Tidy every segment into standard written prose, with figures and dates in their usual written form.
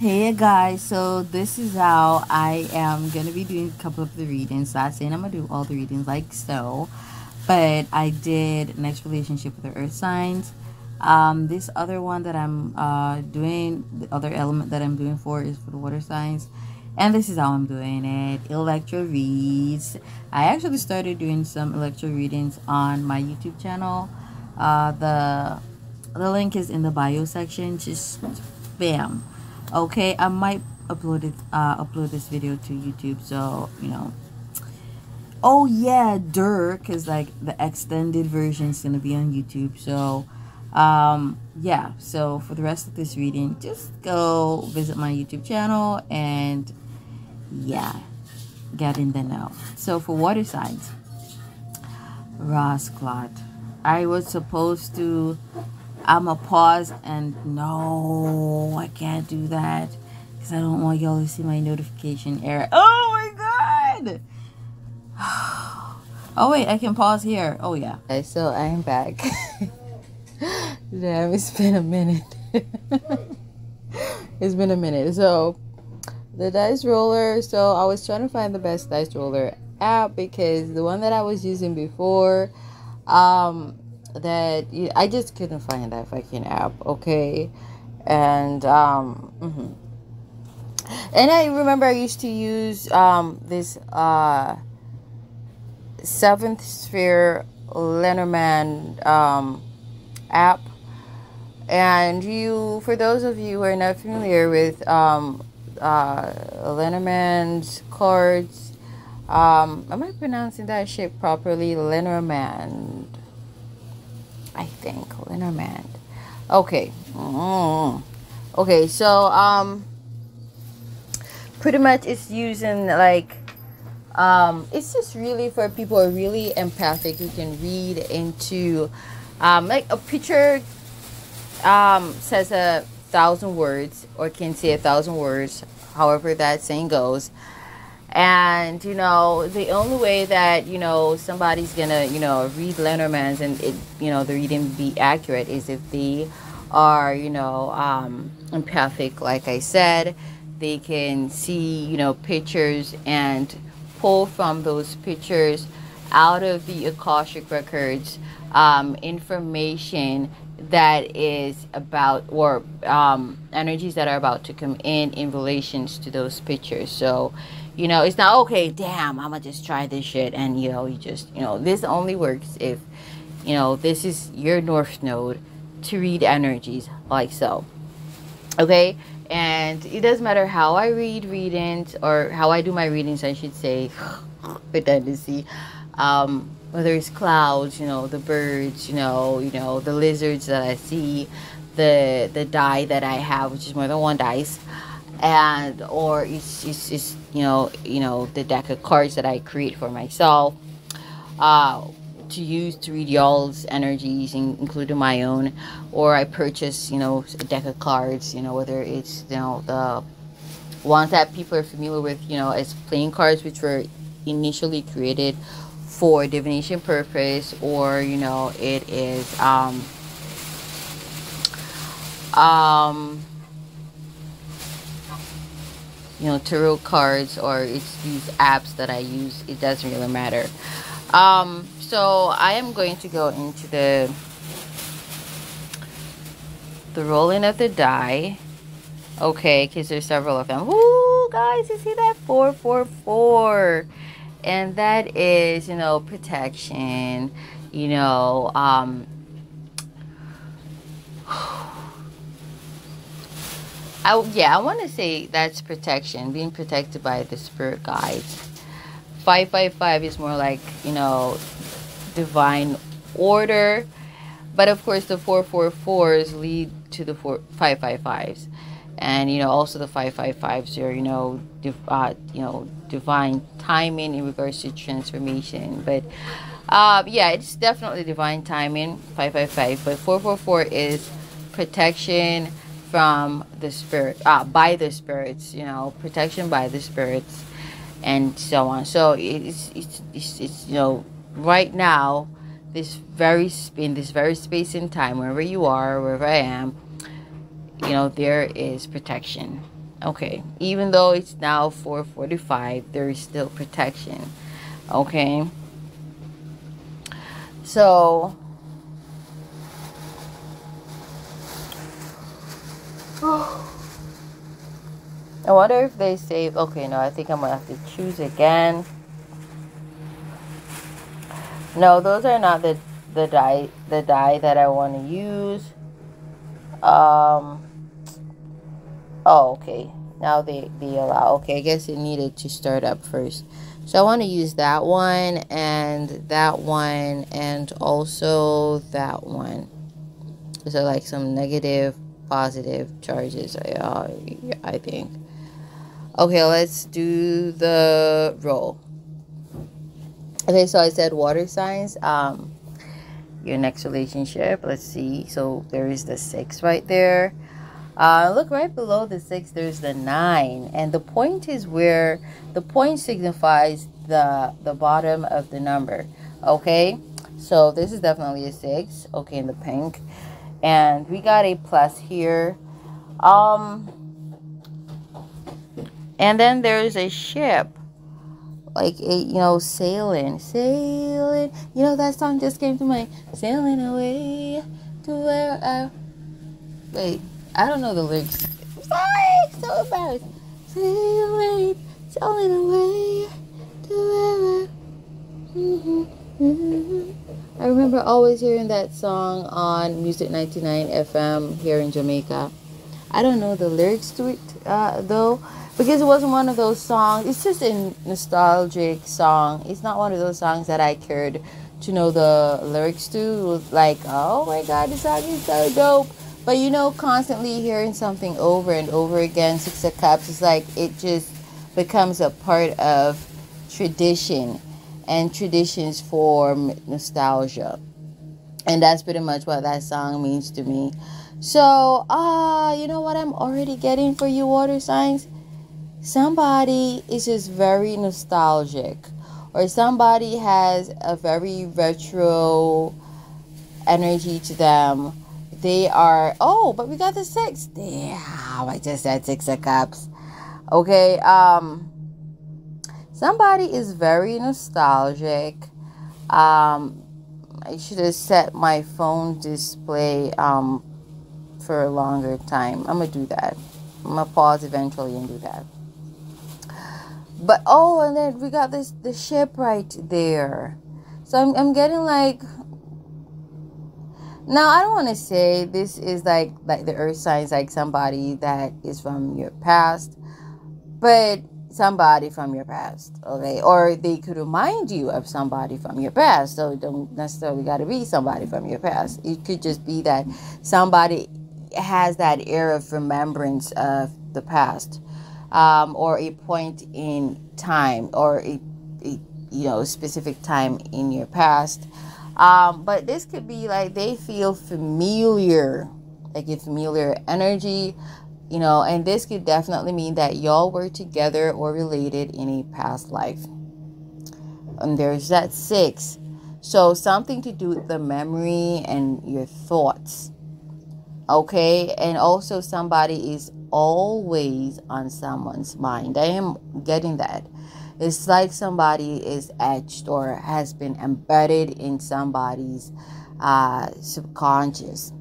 Hey guys, so this is how I am gonna be doing a couple of the readings. Not saying I'm gonna do all the readings like so, but I did next relationship with the earth signs. This other one that I'm doing, the other element that I'm doing for is for the water signs, and this is how I'm doing it. Electro reads. I actually started doing some electro readings on my YouTube channel. The link is in the bio section. Just bam. Okay, I might upload this video to YouTube, so oh yeah, Dirk is like the extended version is gonna be on YouTube. So yeah, so for the rest of this reading, just go visit my YouTube channel and yeah, get in the know. So for water signs, Rasclot, I was supposed to I'ma pause and no, I can't do that because I don't want y'all to see my notification error. Oh my god. Oh wait, I can pause here. Oh yeah. Okay, so I am back. Damn, it's been a minute. It's been a minute. So the dice roller, so I was trying to find the best dice roller app because the one that I was using before that I just couldn't find that fucking app. Okay, and and I remember I used to use this seventh sphere Lenormand app. And for those of you who are not familiar with Lenormand's cards, am I pronouncing that shit properly? Lenormand, I think. Lenormand. Okay. Okay, so pretty much it's using like it's just really for people who are really empathic who can read into like a picture says 1,000 words or can say 1,000 words, however that saying goes. And the only way that somebody's gonna read Lenormand's and it the reading be accurate is if they are empathic. Like I said, they can see pictures and pull from those pictures out of the Akashic records information that is about or energies that are about to come in relations to those pictures. So it's not okay, damn, I'm gonna just try this shit and you just this only works if this is your north node to read energies like so. Okay, and it doesn't matter how I read readings or how I do my readings, I should say, redundancy, whether it's clouds, the birds, the lizards that I see, the die that I have, which is more than one dice, and or it's the deck of cards that I create for myself to use to read y'all's energies, including my own, or I purchase a deck of cards, whether it's the ones that people are familiar with as playing cards, which were initially created for divination purpose, or it is tarot cards, or it's these apps that I use. It doesn't really matter. So I am going to go into the rolling of the die. Okay, because there's several of them. Ooh, guys, you see that 444, and that is protection. I want to say that's protection, being protected by the spirit guides. 555 is more like divine order, but of course the 444s lead to the 555s, and also the 555s are divine timing in regards to transformation. But yeah, it's definitely divine timing, 555, but 444 is protection from the spirit, by the spirits, protection by the spirits, and so on. So it's right now, in this very space and time, wherever you are, wherever I am, there is protection. Okay, even though it's now 4:45, there is still protection. Okay, so I wonder if they save. Okay, no, I think I'm gonna have to choose again. No, those are not the die that I want to use. Um. Oh, okay. Now they allow. Okay, I guess it needed to start up first. So I want to use that one and also that one. So like some negative, positive charges. I think. Okay, let's do the roll. Okay, so I said water signs. Your next relationship. Let's see. So there is the 6 right there. Look right below the 6. There's the 9, and the point is where the point signifies the bottom of the number. Okay, so this is definitely a 6. Okay, in the pink, and we got a plus here. And then there's a ship, like a sailing. That song just came to mind. Sailing away to where I wait. I don't know the lyrics. I'm sorry, so embarrassed. Sailing away to where I remember always hearing that song on Music 99 FM here in Jamaica. I don't know the lyrics to it though, because it wasn't one of those songs. It's just a nostalgic song. It's not one of those songs that I cared to know the lyrics to. It was like, oh my God, this song is so dope. But constantly hearing something over and over again, 6 of Cups, it's like it just becomes a part of tradition, and traditions form nostalgia. And that's pretty much what that song means to me. So, you know what I'm already getting for you water signs? Somebody is just very nostalgic, or somebody has a very retro energy to them. They are, but we got the 6. Damn, I just said 6 of Cups. Okay, somebody is very nostalgic. I should have set my phone display for a longer time. I'm gonna do that. I'm gonna pause eventually and do that. But and then we got the ship right there. So I'm getting like, now I don't want to say this is like the earth signs, like somebody that is from your past, but somebody from your past, okay? Or they could remind you of somebody from your past, so it don't necessarily got to be somebody from your past. It could just be that somebody has that air of remembrance of the past, or a point in time, or a specific time in your past. But this could be like they feel familiar, like a familiar energy, and this could definitely mean that y'all were together or related in a past life. And there's that 6. So something to do with the memory and your thoughts. Okay, and also somebody is always on someone's mind. I am getting that. It's like somebody is etched or has been embedded in somebody's subconscious.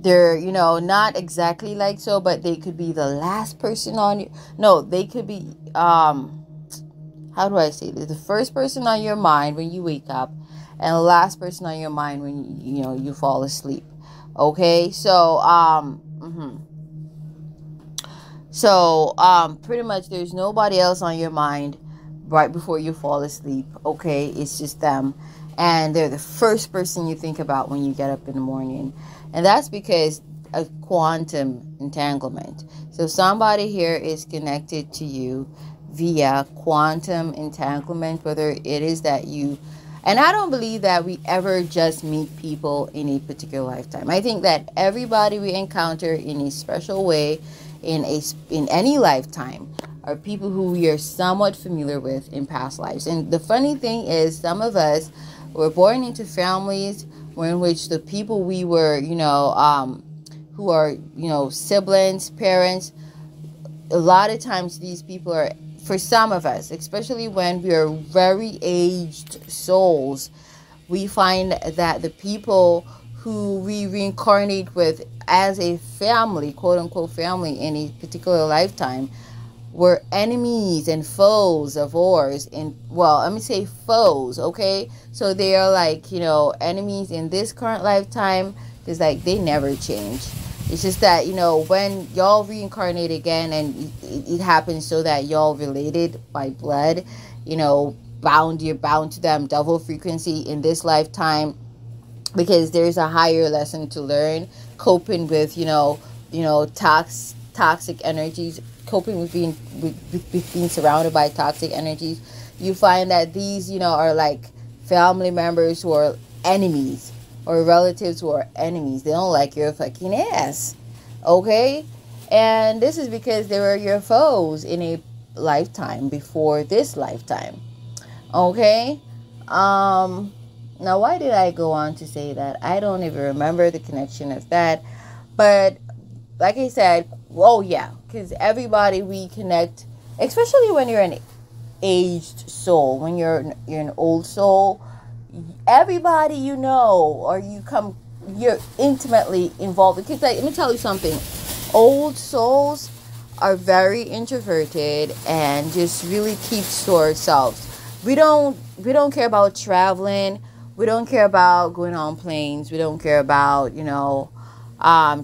They're, not exactly like so, but they could be the last person on you. No, they could be, how do I say this? The first person on your mind when you wake up, and the last person on your mind when, you fall asleep. Okay, so, So, pretty much there's nobody else on your mind right before you fall asleep, okay? It's just them. And they're the first person you think about when you get up in the morning. And that's because of quantum entanglement. So somebody here is connected to you via quantum entanglement, whether it is that you... And I don't believe that we ever just meet people in a particular lifetime. I think that everybody we encounter in a special way, in any lifetime, are people who we are somewhat familiar with in past lives. And the funny thing is, some of us were born into families in which the people we were, who are, you know, siblings, parents. A lot of times these people are, for some of us, especially when we are very aged souls, we find that the people who we reincarnate with as a family, quote unquote family, in a particular lifetime, were enemies and foes of ours. And, well, let me say foes, okay? So they are like, you know, enemies in this current lifetime. It's like they never change. It's just that, you know, when y'all reincarnate again, and it happens so that y'all related by blood, you know, you're bound to them, double frequency in this lifetime, because there's a higher lesson to learn, coping with, toxic energies, coping with being surrounded by toxic energies. You find that these, are like family members who are enemies, or relatives who are enemies. They don't like your fucking ass, okay? And this is because they were your foes in a lifetime before this lifetime, okay? Now, why did I go on to say that? I don't even remember the connection of that. But like I said, oh yeah, because everybody we connect, especially when you're an aged soul, when you're an old soul, everybody or you're intimately involved. Because, like, let me tell you something. Old souls are very introverted and just really keep to ourselves. We don't care about traveling. We don't care about going on planes. We don't care about,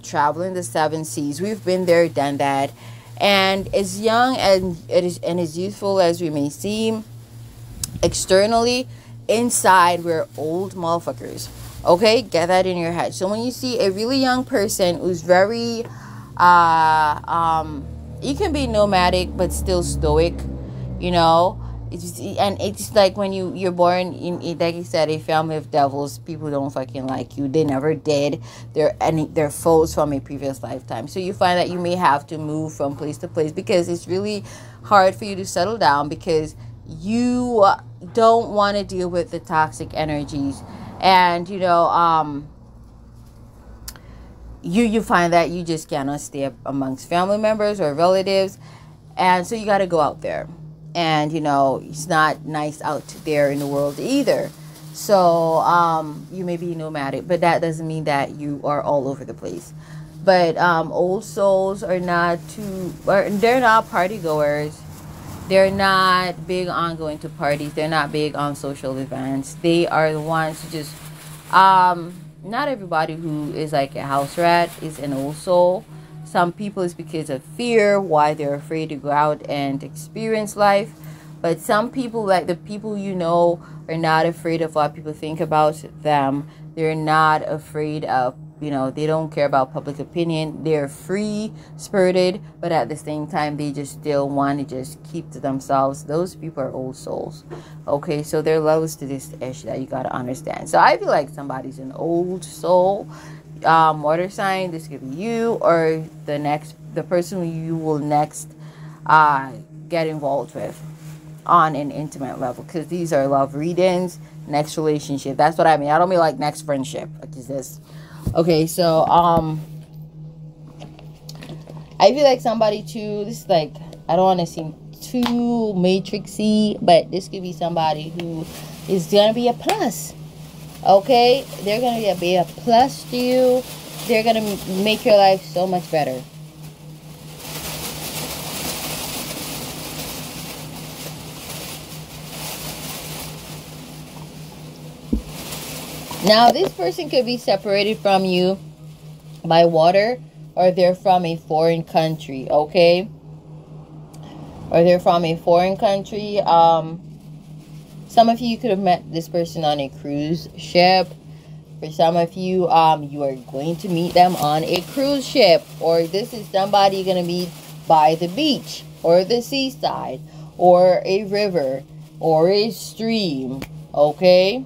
traveling the 7 seas. We've been there, done that. And as young and as youthful as we may seem externally, inside we're old motherfuckers. Okay? Get that in your head. So when you see a really young person who's very, you can be nomadic but still stoic, It's like when you're born in, like I said, a family of devils. People don't fucking like you. They never did. They're foes from a previous lifetime. So you find that you may have to move from place to place because it's really hard for you to settle down, because you don't want to deal with the toxic energies. And you find that you just cannot stay amongst family members or relatives, and so you got to go out there. And it's not nice out there in the world either. So you may be nomadic, but that doesn't mean that you are all over the place. But old souls are they're not party goers. They're not big on going to parties. They're not big on social events. They are the ones who just not everybody who is like a house rat is an old soul. Some people it's because of fear, why they're afraid to go out and experience life. But some people, like the people are not afraid of what people think about them. They're not afraid of, they don't care about public opinion. They're free-spirited, but at the same time, they just still want to just keep to themselves. Those people are old souls. Okay, so there are levels to this issue that you got to understand. So I feel like somebody's an old soul. Water sign, this could be you or the person you will next get involved with on an intimate level, because these are love readings, next relationship. That's what I mean. I don't mean like next friendship, like is this. Okay, so I feel like somebody too, this is like, I don't want to seem too matrixy, but this could be somebody who is gonna be a plus. Okay, they're going to be a plus to you. They're going to make your life so much better. Now, this person could be separated from you by water, or they're from a foreign country, okay? Or they're from a foreign country. Some of you could have met this person on a cruise ship. For some of you, you are going to meet them on a cruise ship. Or this is somebody you're going to meet by the beach, or the seaside, or a river, or a stream. Okay?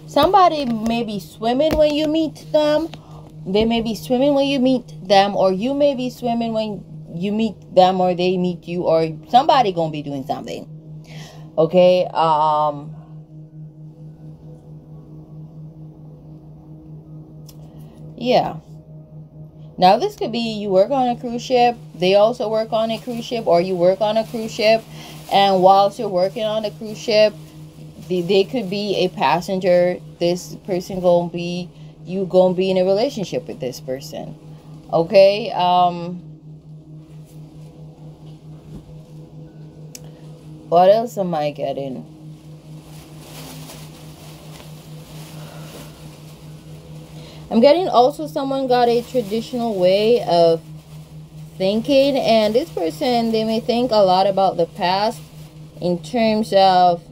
Somebody may be swimming when you meet them. They may be swimming when you meet them, or you may be swimming when you meet them, or they meet you, or somebody gonna be doing something. Okay, Yeah. Now, this could be you work on a cruise ship, they also work on a cruise ship, or you work on a cruise ship, and whilst you're working on a cruise ship, they could be a passenger. This person gonna be, you gonna be in a relationship with this person. Okay? What else am I getting? I'm getting also someone got a traditional way of thinking, and this person, they may think a lot about the past in terms of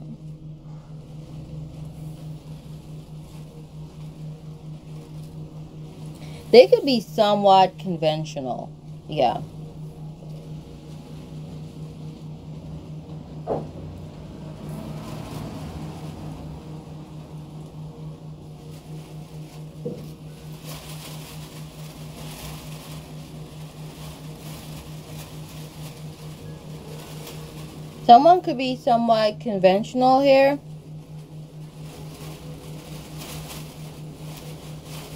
they could be somewhat conventional. Yeah. Someone could be somewhat conventional here.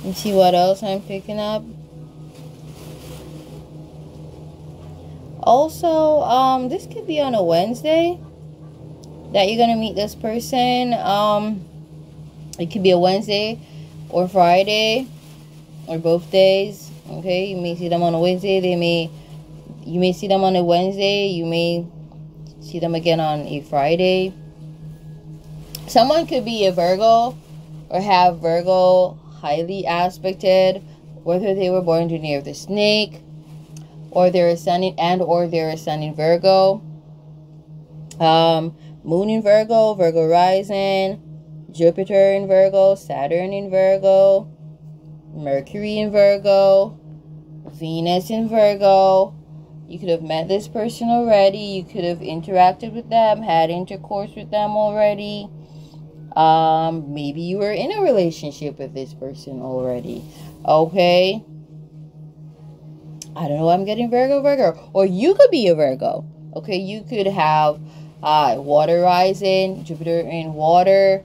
Let's see what else I'm picking up. Also, this could be on a Wednesday that you're gonna meet this person. It could be a Wednesday or Friday or both days. Okay, you may see them on a Wednesday. You may see them on a Wednesday. You may see them again on a Friday. Someone could be a Virgo or have Virgo highly aspected, whether they were born during the year of the snake, or they're ascending in Virgo. Moon in Virgo, Virgo rising, Jupiter in Virgo, Saturn in Virgo, Mercury in Virgo, Venus in Virgo. You could have met this person already. You could have interacted with them, had intercourse with them already. Maybe you were in a relationship with this person already. Okay. I don't know. I'm getting Virgo. Or you could be a Virgo. Okay. You could have water rising, Jupiter in water.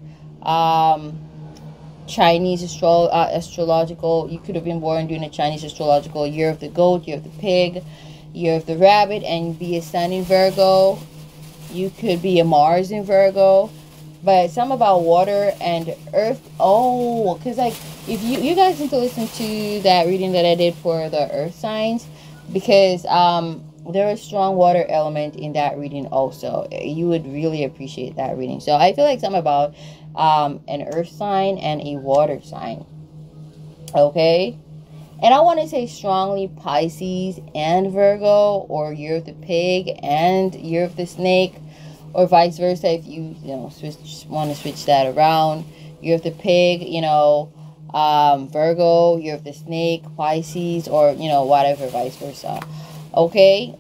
Chinese astrological. You could have been born during a Chinese astrological year of the goat, year of the pig, year of the rabbit, and be a sun in Virgo. You could be a Mars in Virgo. But some about water and earth. Oh, because like if you guys need to listen to that reading that I did for the earth signs, because there is strong water element in that reading also. You would really appreciate that reading. So I feel like something about an earth sign and a water sign. Okay. And I want to say strongly Pisces and Virgo, or year of the pig and year of the snake, or vice versa. If you want to switch that around, year of the pig, Virgo, year of the snake, Pisces, or whatever, vice versa. Okay.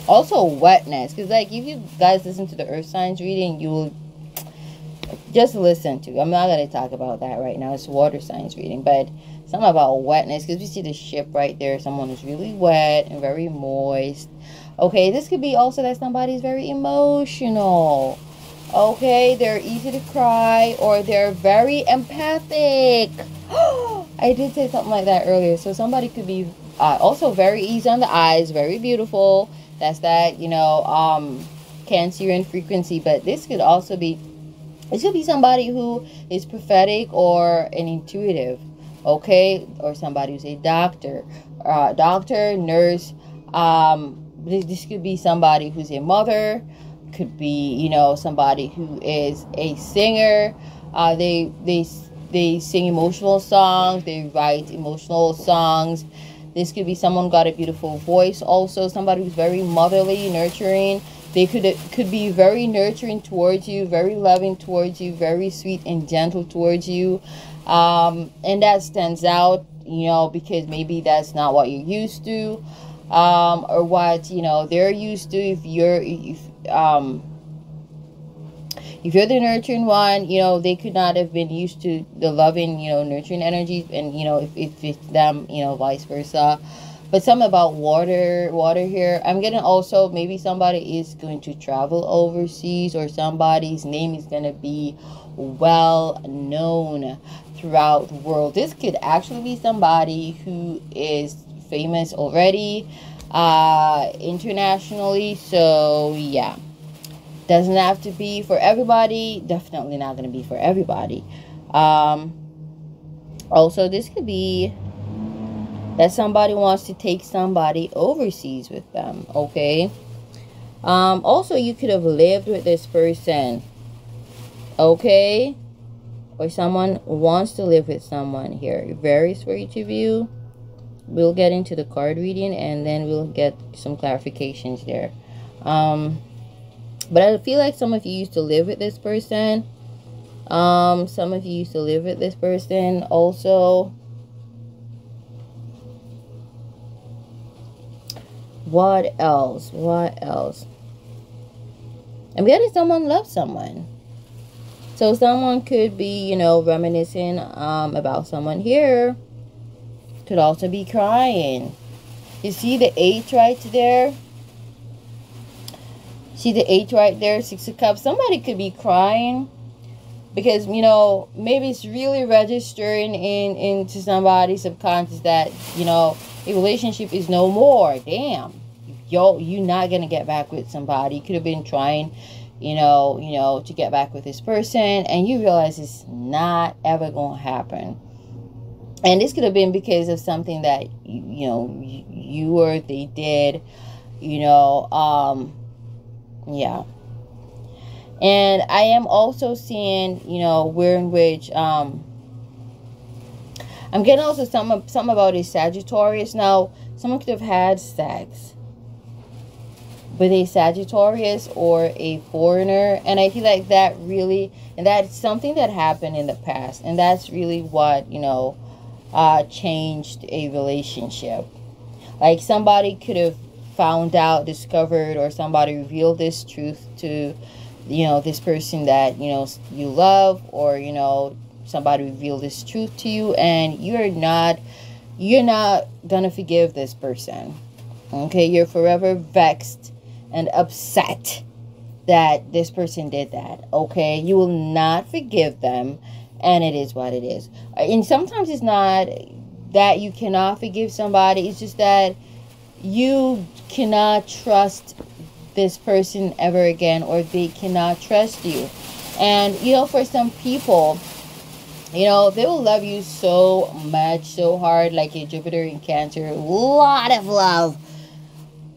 Also wetness, because like if you guys listen to the earth signs reading, you will just listen to. I'm not going to talk about that right now. It's water signs reading, but something about wetness, because we see the ship right there. Someone is really wet and very moist. Okay, this could be also that somebody's very emotional. Okay, they're easy to cry, or they're very empathic. I did say something like that earlier. So somebody could be also very easy on the eyes, very beautiful. That's that, Cancerian frequency. But this could also be, this could be somebody who is prophetic or an intuitive. Okay, or somebody who's a doctor, nurse. This could be somebody who's a mother, could be somebody who is a singer. They sing emotional songs, they write emotional songs. This could be someone got a beautiful voice also, somebody who's very motherly, nurturing. They could be very nurturing towards you, very loving towards you, very sweet and gentle towards you. And that stands out, because maybe that's not what you're used to, or what they're used to. If you're the nurturing one, they could not have been used to the loving, nurturing energies, and if it's them, vice versa. But something about water here. I'm getting also maybe somebody is going to travel overseas, or somebody's name is going to be well known throughout the world. This could actually be somebody who is famous already internationally. So yeah, doesn't have to be for everybody. Definitely not going to be for everybody. Also, this could be that somebody wants to take somebody overseas with them, okay? Also, you could have lived with this person, okay? Or someone wants to live with someone here. It varies for each of you. We'll get into the card reading and then we'll get some clarifications there. But I feel like some of you used to live with this person. Some of you used to live with this person also. What else? What else? I'm getting someone loves someone. So someone could be, you know, reminiscing about someone here. Could also be crying. You see the 8 right there? See the 8 right there? 6 of Cups. Somebody could be crying because, you know, maybe it's really registering into somebody's subconscious that, you know, a relationship is no more. Damn. You're not gonna get back with somebody. You could have been trying, you know, to get back with this person, and you realize it's not ever gonna happen. And this could have been because of something that you know you or they did, you know. Yeah. And I am also seeing, you know, where in which I'm getting also something about a Sagittarius. Now, someone could have had sex with a Sagittarius or a foreigner, and I feel like that really, and that's something that happened in the past, and that's really what, you know, changed a relationship. Like somebody could have found out, discovered, or somebody revealed this truth to, you know, this person that, you know, you love, or, you know, somebody revealed this truth to you, and you're not gonna forgive this person. Okay, you're forever vexed and upset that this person did that. Okay, you will not forgive them, and it is what it is. And sometimes it's not that you cannot forgive somebody, it's just that you cannot trust this person ever again, or they cannot trust you. And, you know, for some people, you know, they will love you so much, so hard, like a Jupiter in Cancer, a lot of love.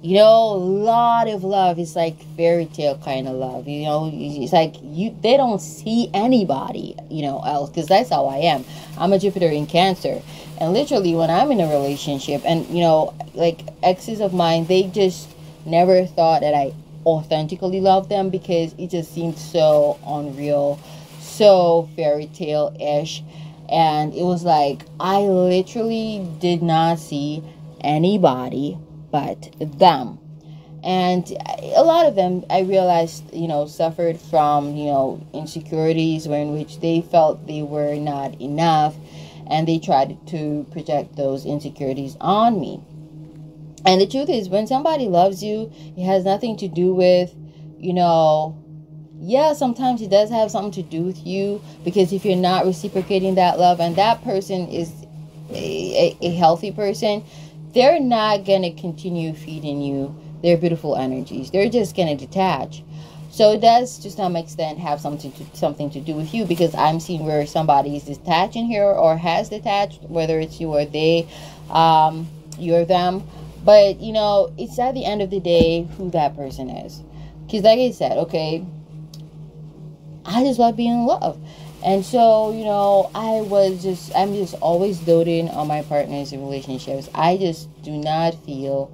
You know, a lot of love. It's like fairy tale kind of love. You know, it's like they don't see anybody, you know, else. Because that's how I am. I'm a Jupiter in Cancer. And literally when I'm in a relationship, and, you know, like exes of mine, they just never thought that I authentically loved them, because it just seemed so unreal, so fairy tale-ish. And it was like I literally did not see anybody but them. And a lot of them, I realized, you know, suffered from, you know, insecurities, in which they felt they were not enough, and they tried to project those insecurities on me. And the truth is, when somebody loves you, it has nothing to do with, you know, yeah, sometimes it does have something to do with you, because if you're not reciprocating that love, and that person is a healthy person, they're not going to continue feeding you their beautiful energies. They're just going to detach. So it does, to some extent, have something to do with you, because I'm seeing where somebody is detaching here, or has detached, whether it's you or they, you or them. But, you know, it's at the end of the day who that person is. Because like I said, okay, I just love being in love. And so, you know, I'm just always doting on my partners in relationships. I just do not feel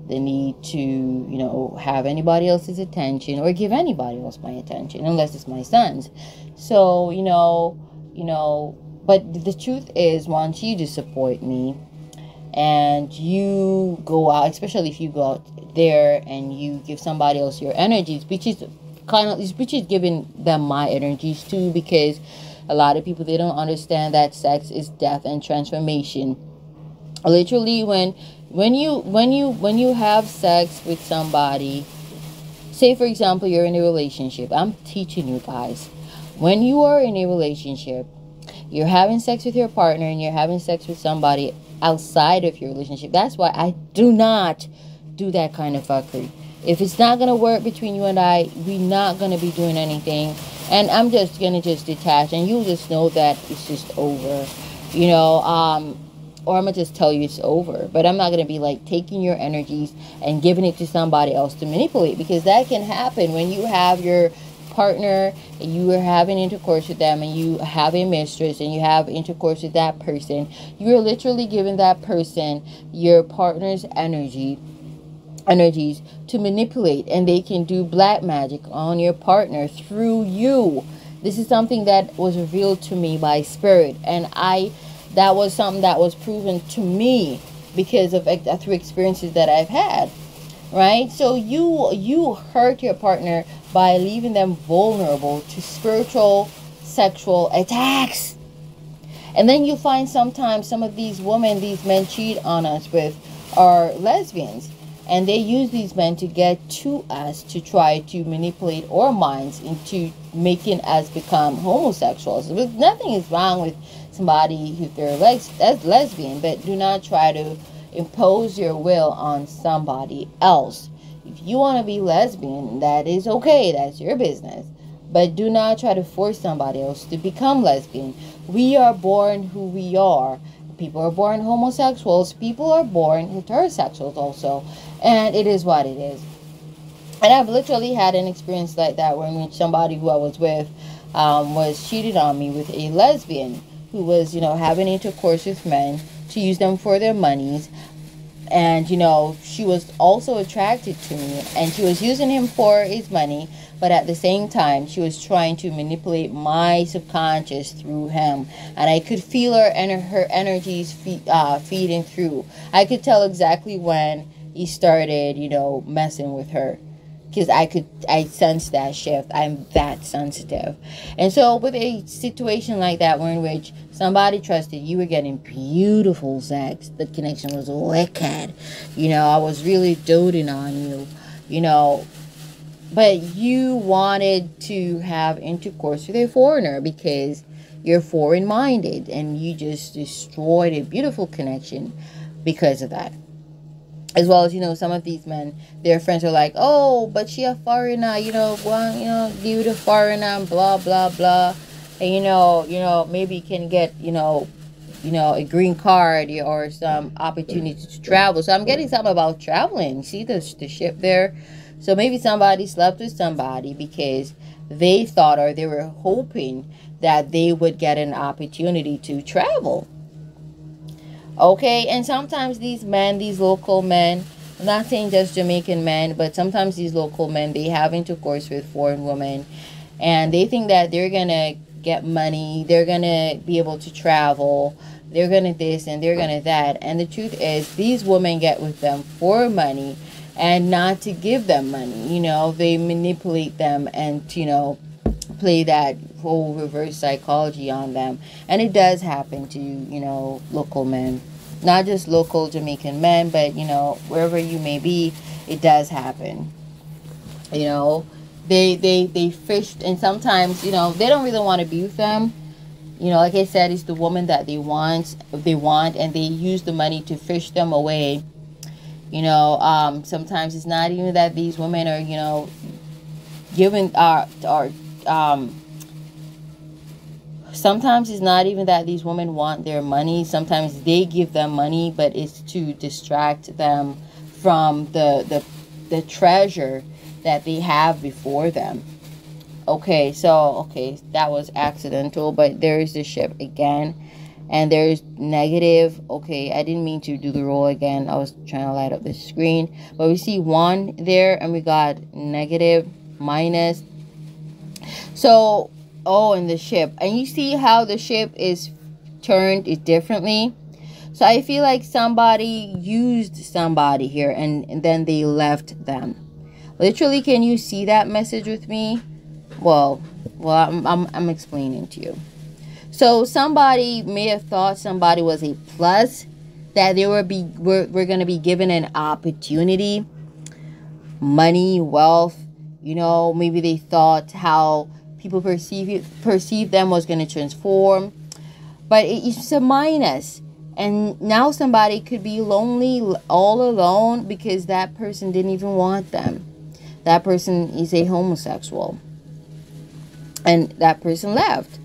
the need to, you know, have anybody else's attention, or give anybody else my attention, unless it's my son's. So, you know, but the truth is, once you disappoint me, and you go out, especially if you go out there and you give somebody else your energies, which is giving them my energies too, because a lot of people, they don't understand that sex is death and transformation. Literally, when you have sex with somebody, say for example you're in a relationship, I'm teaching you guys, when you are in a relationship, You're having sex with your partner and you're having sex with somebody outside of your relationship. That's why I do not do that kind of fuckery. If it's not going to work between you and I, we're not going to be doing anything. And I'm just going to just detach. And you'll just know that it's just over. You know, or I'm going to just tell you it's over. But I'm not going to be like taking your energies and giving it to somebody else to manipulate. Because that can happen when you have your partner, and you are having intercourse with them, and you have a mistress, and you have intercourse with that person. You're literally giving that person your partner's energies to manipulate, and they can do black magic on your partner through you. This is something that was revealed to me by spirit, and that was something that was proven to me because of through experiences that I've had, right? So you hurt your partner by leaving them vulnerable to spiritual, sexual attacks. And then you find sometimes some of these women, these men cheat on us with, are lesbians. And they use these men to get to us to try to manipulate our minds into making us become homosexuals. Nothing is wrong with somebody if they're lesbian, but do not try to impose your will on somebody else. If you want to be lesbian, that is okay. That's your business. But do not try to force somebody else to become lesbian. We are born who we are. People are born homosexuals. People are born heterosexuals also. And it is what it is. And I've literally had an experience like that when somebody who I was with was cheated on me with a lesbian who was, having intercourse with men to use them for their monies. And, she was also attracted to me, and she was using him for his money. But at the same time, she was trying to manipulate my subconscious through him. And I could feel her energies feeding through. I could tell exactly when he started, messing with her. Because I sensed that shift. I'm that sensitive. And so with a situation like that, in which somebody trusted you were getting beautiful sex, the connection was wicked. I was really doting on you, but you wanted to have intercourse with a foreigner because you're foreign minded, and you just destroyed a beautiful connection because of that. As well as, some of these men, their friends are like, oh, but she a foreigner, due to foreigner, blah, blah, blah. And, maybe can get, a green card or some opportunity to travel. So I'm getting something about traveling. See the ship there? So maybe somebody slept with somebody because they thought, or they were hoping that they would get an opportunity to travel. Okay, and sometimes these men, these local men, I'm not saying just Jamaican men, but sometimes these local men, they have intercourse with foreign women, and they think that they're going to get money, they're going to be able to travel, they're going to this and they're going to that. And the truth is, these women get with them for money and not to give them money. They manipulate them and, play that whole reverse psychology on them. And it does happen to, local men. Not just local Jamaican men, but, wherever you may be, it does happen. They fished, and sometimes, they don't really want to be with them. Like I said, it's the woman that they want, and they use the money to fish them away. Sometimes it's not even that these women are, sometimes it's not even that these women want their money. Sometimes they give them money, but it's to distract them from the treasure that they have before them. Okay, that was accidental, but there is the ship again, and there's negative. Okay, I didn't mean to do the roll again. I was trying to light up the screen, but we see 1 there, and we got negative, minus. So, and the ship, and you see how the ship is turned differently. So I feel like somebody used somebody here, and then they left them. Literally, can you see that message with me? Well, I'm explaining to you. So somebody may have thought somebody was a plus, that they were going to be given an opportunity, money, wealth. Maybe they thought how people perceive them was going to transform. but it's a minus. And now somebody could be lonely, all alone, because that person didn't even want them. That person is a homosexual, and that person left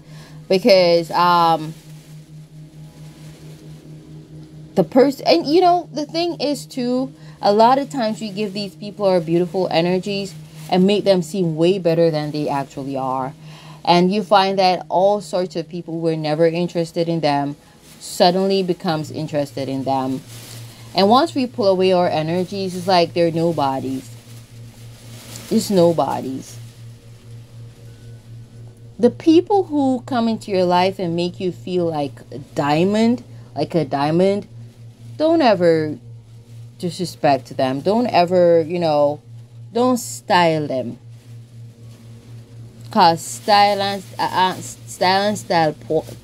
because the person. And you know, the thing is too, a lot of times we give these people our beautiful energies and make them seem way better than they actually are. And you find that all sorts of people who were never interested in them suddenly becomes interested in them. And once we pull away our energies, it's like they're nobodies. It's nobodies. The people who come into your life and make you feel like a diamond, don't ever disrespect them. Don't ever, don't style them. Cause style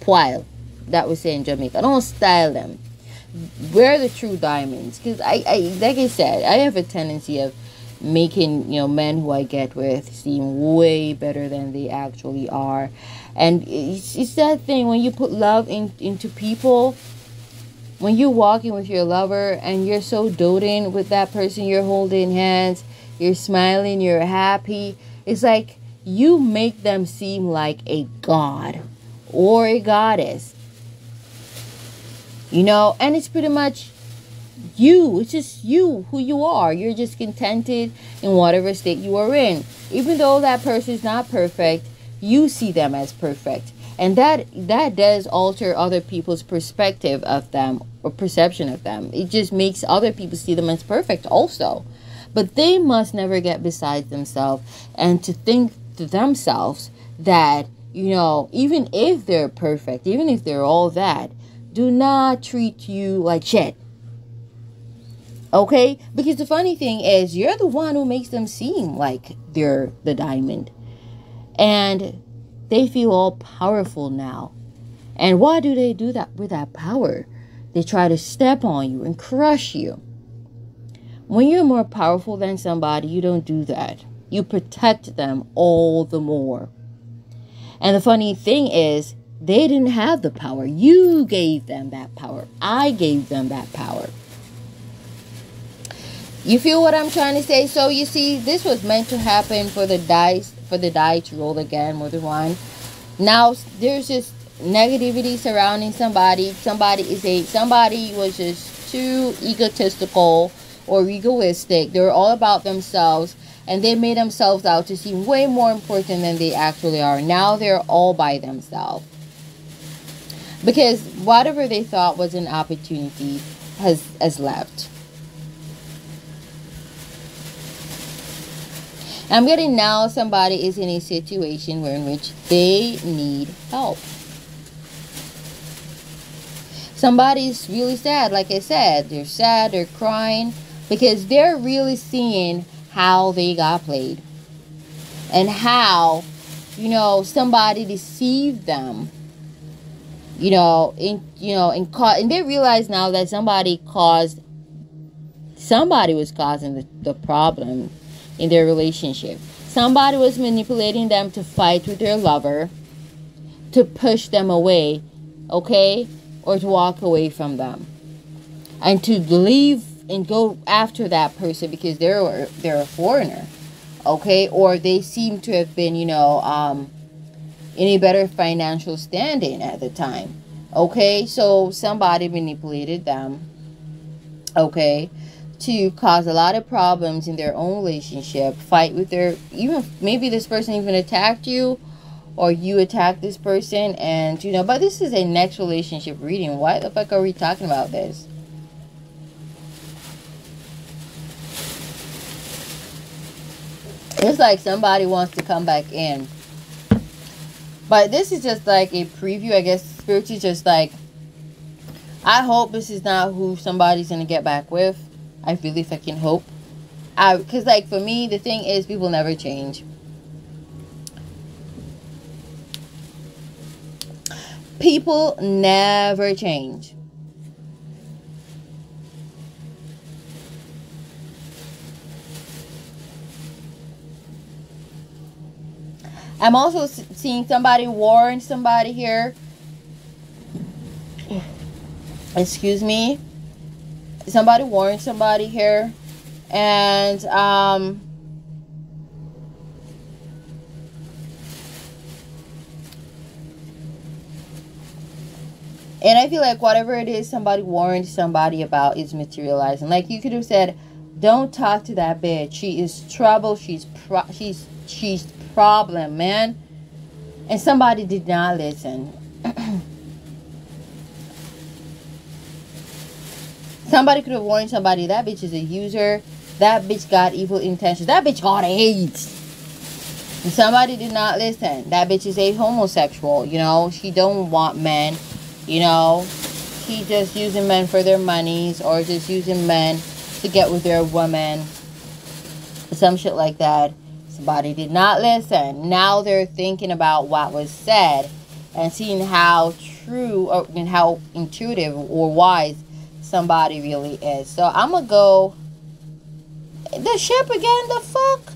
poil. That we say in Jamaica. Don't style them. We're the true diamonds. Because I like I said, I have a tendency of making men who I get with seem way better than they actually are. And it's that thing when you put love into people. When you're walking with your lover and you're so doting with that person, you're holding hands, you're smiling, you're happy. It's like you make them seem like a god or a goddess. And it's pretty much you. It's just you, who you are. You're just contented in whatever state you are in. Even though that person is not perfect, you see them as perfect. And that does alter other people's perspective of them or perception of them. It just makes other people see them as perfect also. But they must never get beside themselves and to think to themselves that, even if they're perfect, even if they're all that, do not treat you like shit. Okay? Because the funny thing is, you're the one who makes them seem like they're the diamond. And they feel all powerful now. And why do they do that with that power? They try to step on you and crush you. When you're more powerful than somebody, you don't do that. You protect them all the more. And the funny thing is, they didn't have the power. You gave them that power. I gave them that power. You feel what I'm trying to say? So you see, this was meant to happen for the die to roll again, more than one. Now there's just negativity surrounding somebody. Somebody was just too egotistical or egoistic. They were all about themselves, and they made themselves out to seem way more important than they actually are. Now they're all by themselves. Because whatever they thought was an opportunity has left. I'm getting now somebody is in a situation in which they need help. Somebody's really sad. Like I said, they're sad, they're crying, because they're really seeing how they got played. And how, somebody deceived them. And they realize now that somebody was causing the problem in their relationship. Somebody was manipulating them to fight with their lover, to push them away, okay, or to walk away from them, and to leave and go after that person because they're a foreigner, okay, or they seem to have been in a better financial standing at the time, okay. So somebody manipulated them, okay, to cause a lot of problems in their own relationship, fight with even maybe this person even attacked you, or you attacked this person, and but this is a next relationship reading. Why the fuck are we talking about this? It's like somebody wants to come back in. But this is just like a preview, I guess. Spiritually, just like, I hope this is not who somebody's going to get back with. I really fucking hope. Because, like, for me, the thing is, people never change. People never change. I'm also seeing somebody warn somebody here. excuse me, somebody warned somebody here. And and I feel like whatever it is somebody warned somebody about is materializing. Like, you could have said, don't talk to that bitch, she is trouble, she's problem, man. And somebody did not listen. Somebody could have warned somebody, that bitch is a user, that bitch got evil intentions, that bitch got AIDS. And somebody did not listen. That bitch is a homosexual, you know, she don't want men, you know, she just using men for their monies, or just using men to get with their woman, some shit like that. Somebody did not listen. Now they're thinking about what was said and seeing how true and how intuitive or wise somebody really is. So I'm gonna go the ship again. The fuck,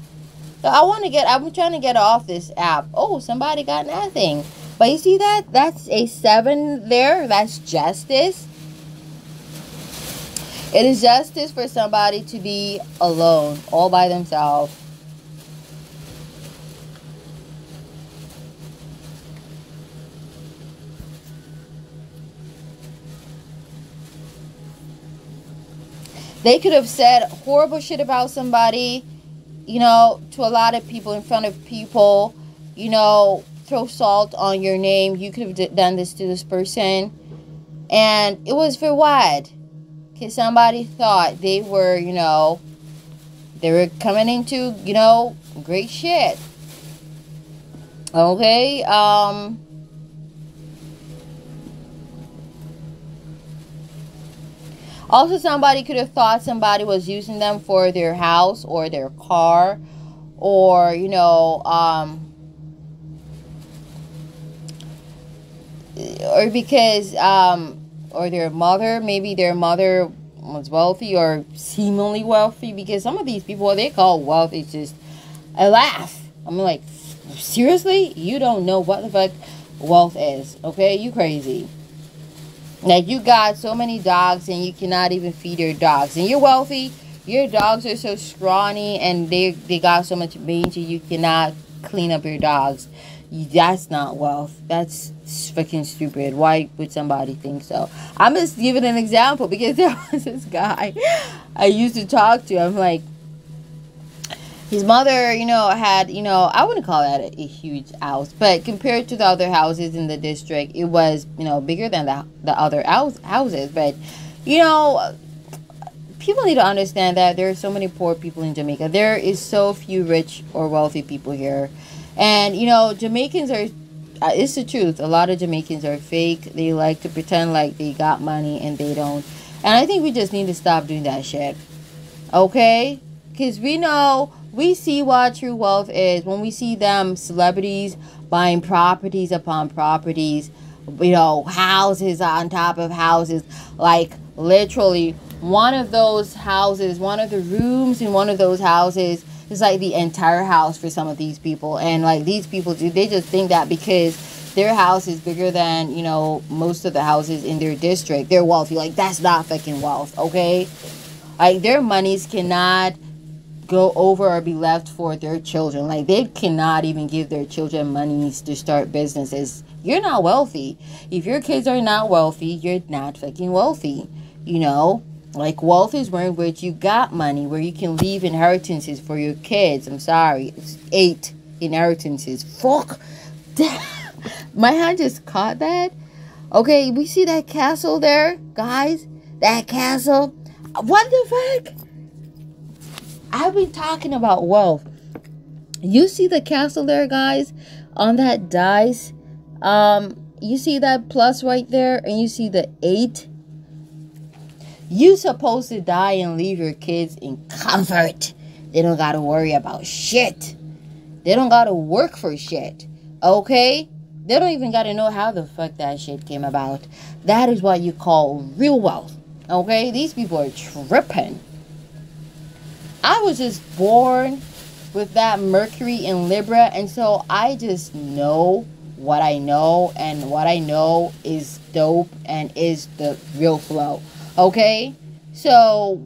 I'm trying to get off this app. Oh, somebody got nothing. But you see that, that's a 7 there. That's justice. It is justice for somebody to be alone, all by themselves. They could have said horrible shit about somebody, you know, to a lot of people, in front of people, you know, throw salt on your name. You could have done this to this person. And it was for what? Because somebody thought they were, you know, they were coming into, you know, great shit. Okay, also, somebody could have thought somebody was using them for their house or their car, or, you know, or because, or their mother, maybe their mother was wealthy or seemingly wealthy, because some of these people, what they call wealth is just a laugh. I'm like, seriously? You don't know what the fuck wealth is, okay? You crazy. Like, you got so many dogs and you cannot even feed your dogs. And you're wealthy. Your dogs are so scrawny and they got so much mange you cannot clean up your dogs. That's not wealth. That's fucking stupid. Why would somebody think so? I'm just giving an example because there was this guy I used to talk to. I'm like, his mother, you know, had, you know, I wouldn't call that a huge house, but compared to the other houses in the district, it was, you know, bigger than the other houses. But, you know, people need to understand that there are so many poor people in Jamaica. There is so few rich or wealthy people here. And, you know, Jamaicans are, it's the truth, a lot of Jamaicans are fake. They like to pretend like they got money and they don't. And I think we just need to stop doing that shit. Okay? Because we know, we see what true wealth is when we see them celebrities buying properties upon properties, you know, houses on top of houses. Like, literally, one of those houses, one of the rooms in one of those houses is like the entire house for some of these people. And like, these people, they just think that because their house is bigger than, you know, most of the houses in their district, they're wealthy. Like, that's not fucking wealth, okay? Like, their monies cannot go over or be left for their children. Like, they cannot even give their children monies to start businesses. You're not wealthy. If your kids are not wealthy, you're not fucking wealthy. You know, like, wealth is where in which you got money, where you can leave inheritances for your kids. I'm sorry, it's 8 inheritances. Fuck. My hand just caught that. Okay, we see that castle there, guys. That castle. What the fuck? I've been talking about wealth. You see the castle there, guys, on that dice. You see that plus right there, and you see the 8. You supposed to die and leave your kids in comfort. They don't gotta worry about shit. They don't gotta work for shit. Okay? They don't even gotta know how the fuck that shit came about. That is what you call real wealth. Okay? These people are tripping. I was just born with that Mercury in Libra, and so I just know what I know, and what I know is dope and is the real flow. Okay, so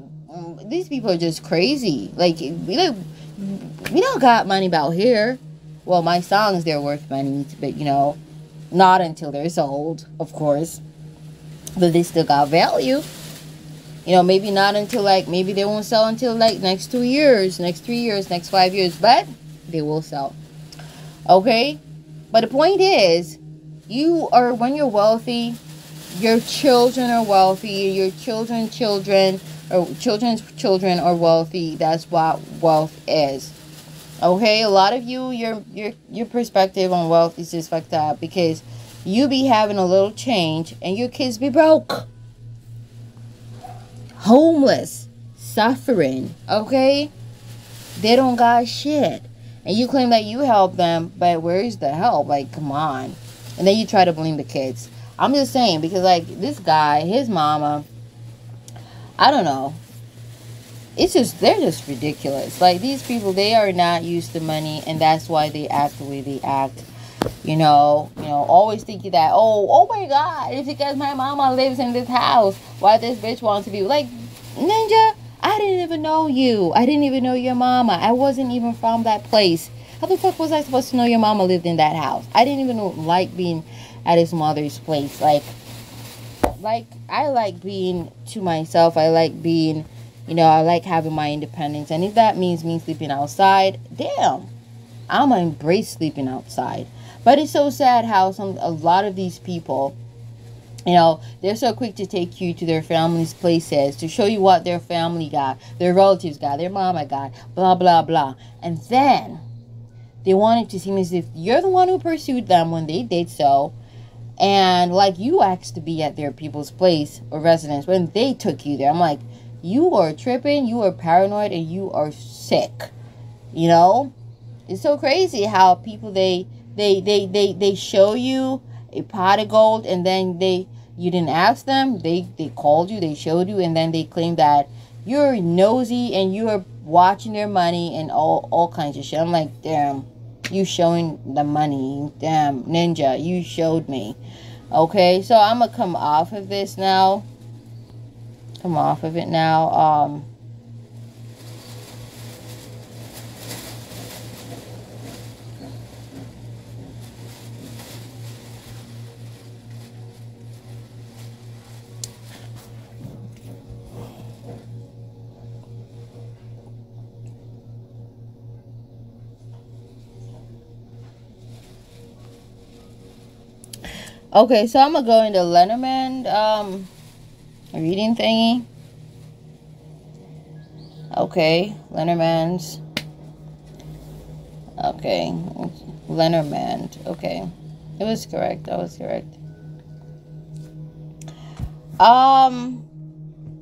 these people are just crazy. Like we don't got money about here. Well, my songs, they're worth money, but you know, not until they're sold, of course. But they still got value. You know, maybe not until like, maybe they won't sell until like next 2 years, next 3 years, next 5 years, but they will sell. Okay? But the point is, when you're wealthy, your children are wealthy, your children's children are wealthy. That's what wealth is. Okay? A lot of you, your perspective on wealth is just fucked up, because you be having a little change and your kids be broke, homeless, suffering. Okay? They don't got shit. And you claim that you help them, but where's the help? Like, come on. And then you try to blame the kids. I'm just saying, because like this guy, his mama, I don't know. They're just ridiculous. Like, these people, they are not used to money, and that's why they act the way they act. You know, always thinking that, oh my God, it's because my mama lives in this house, why this bitch wants to be like, Ninja, I didn't even know you. I didn't even know your mama. I wasn't even from that place. How the fuck was I supposed to know your mama lived in that house? I didn't even like being at his mother's place. Like I like being to myself. I like being, I like having my independence. And if that means me sleeping outside, damn, I'm gonna embrace sleeping outside. But it's so sad how a lot of these people, they're so quick to take you to their family's places, to show you what their family got, their relatives got, their mama got, blah, blah, blah. And then they want it to seem as if you're the one who pursued them when they did so. And like you asked to be at their people's place or residence when they took you there. I'm like, you are tripping, you are paranoid, and you are sick. It's so crazy how people, they show you a pot of gold, and then you didn't ask them, they called you, they showed you, and then they claim that you're nosy and you are watching their money and all kinds of shit. I'm like, damn, you showing the money, damn, Ninja, you showed me. Okay, so I'm gonna come off of this now. Come off of it now. Okay, so I'm gonna go into Lenormand reading thingy. Okay, Lenormand's. Okay, Lenormand. Okay, it was correct. I was correct.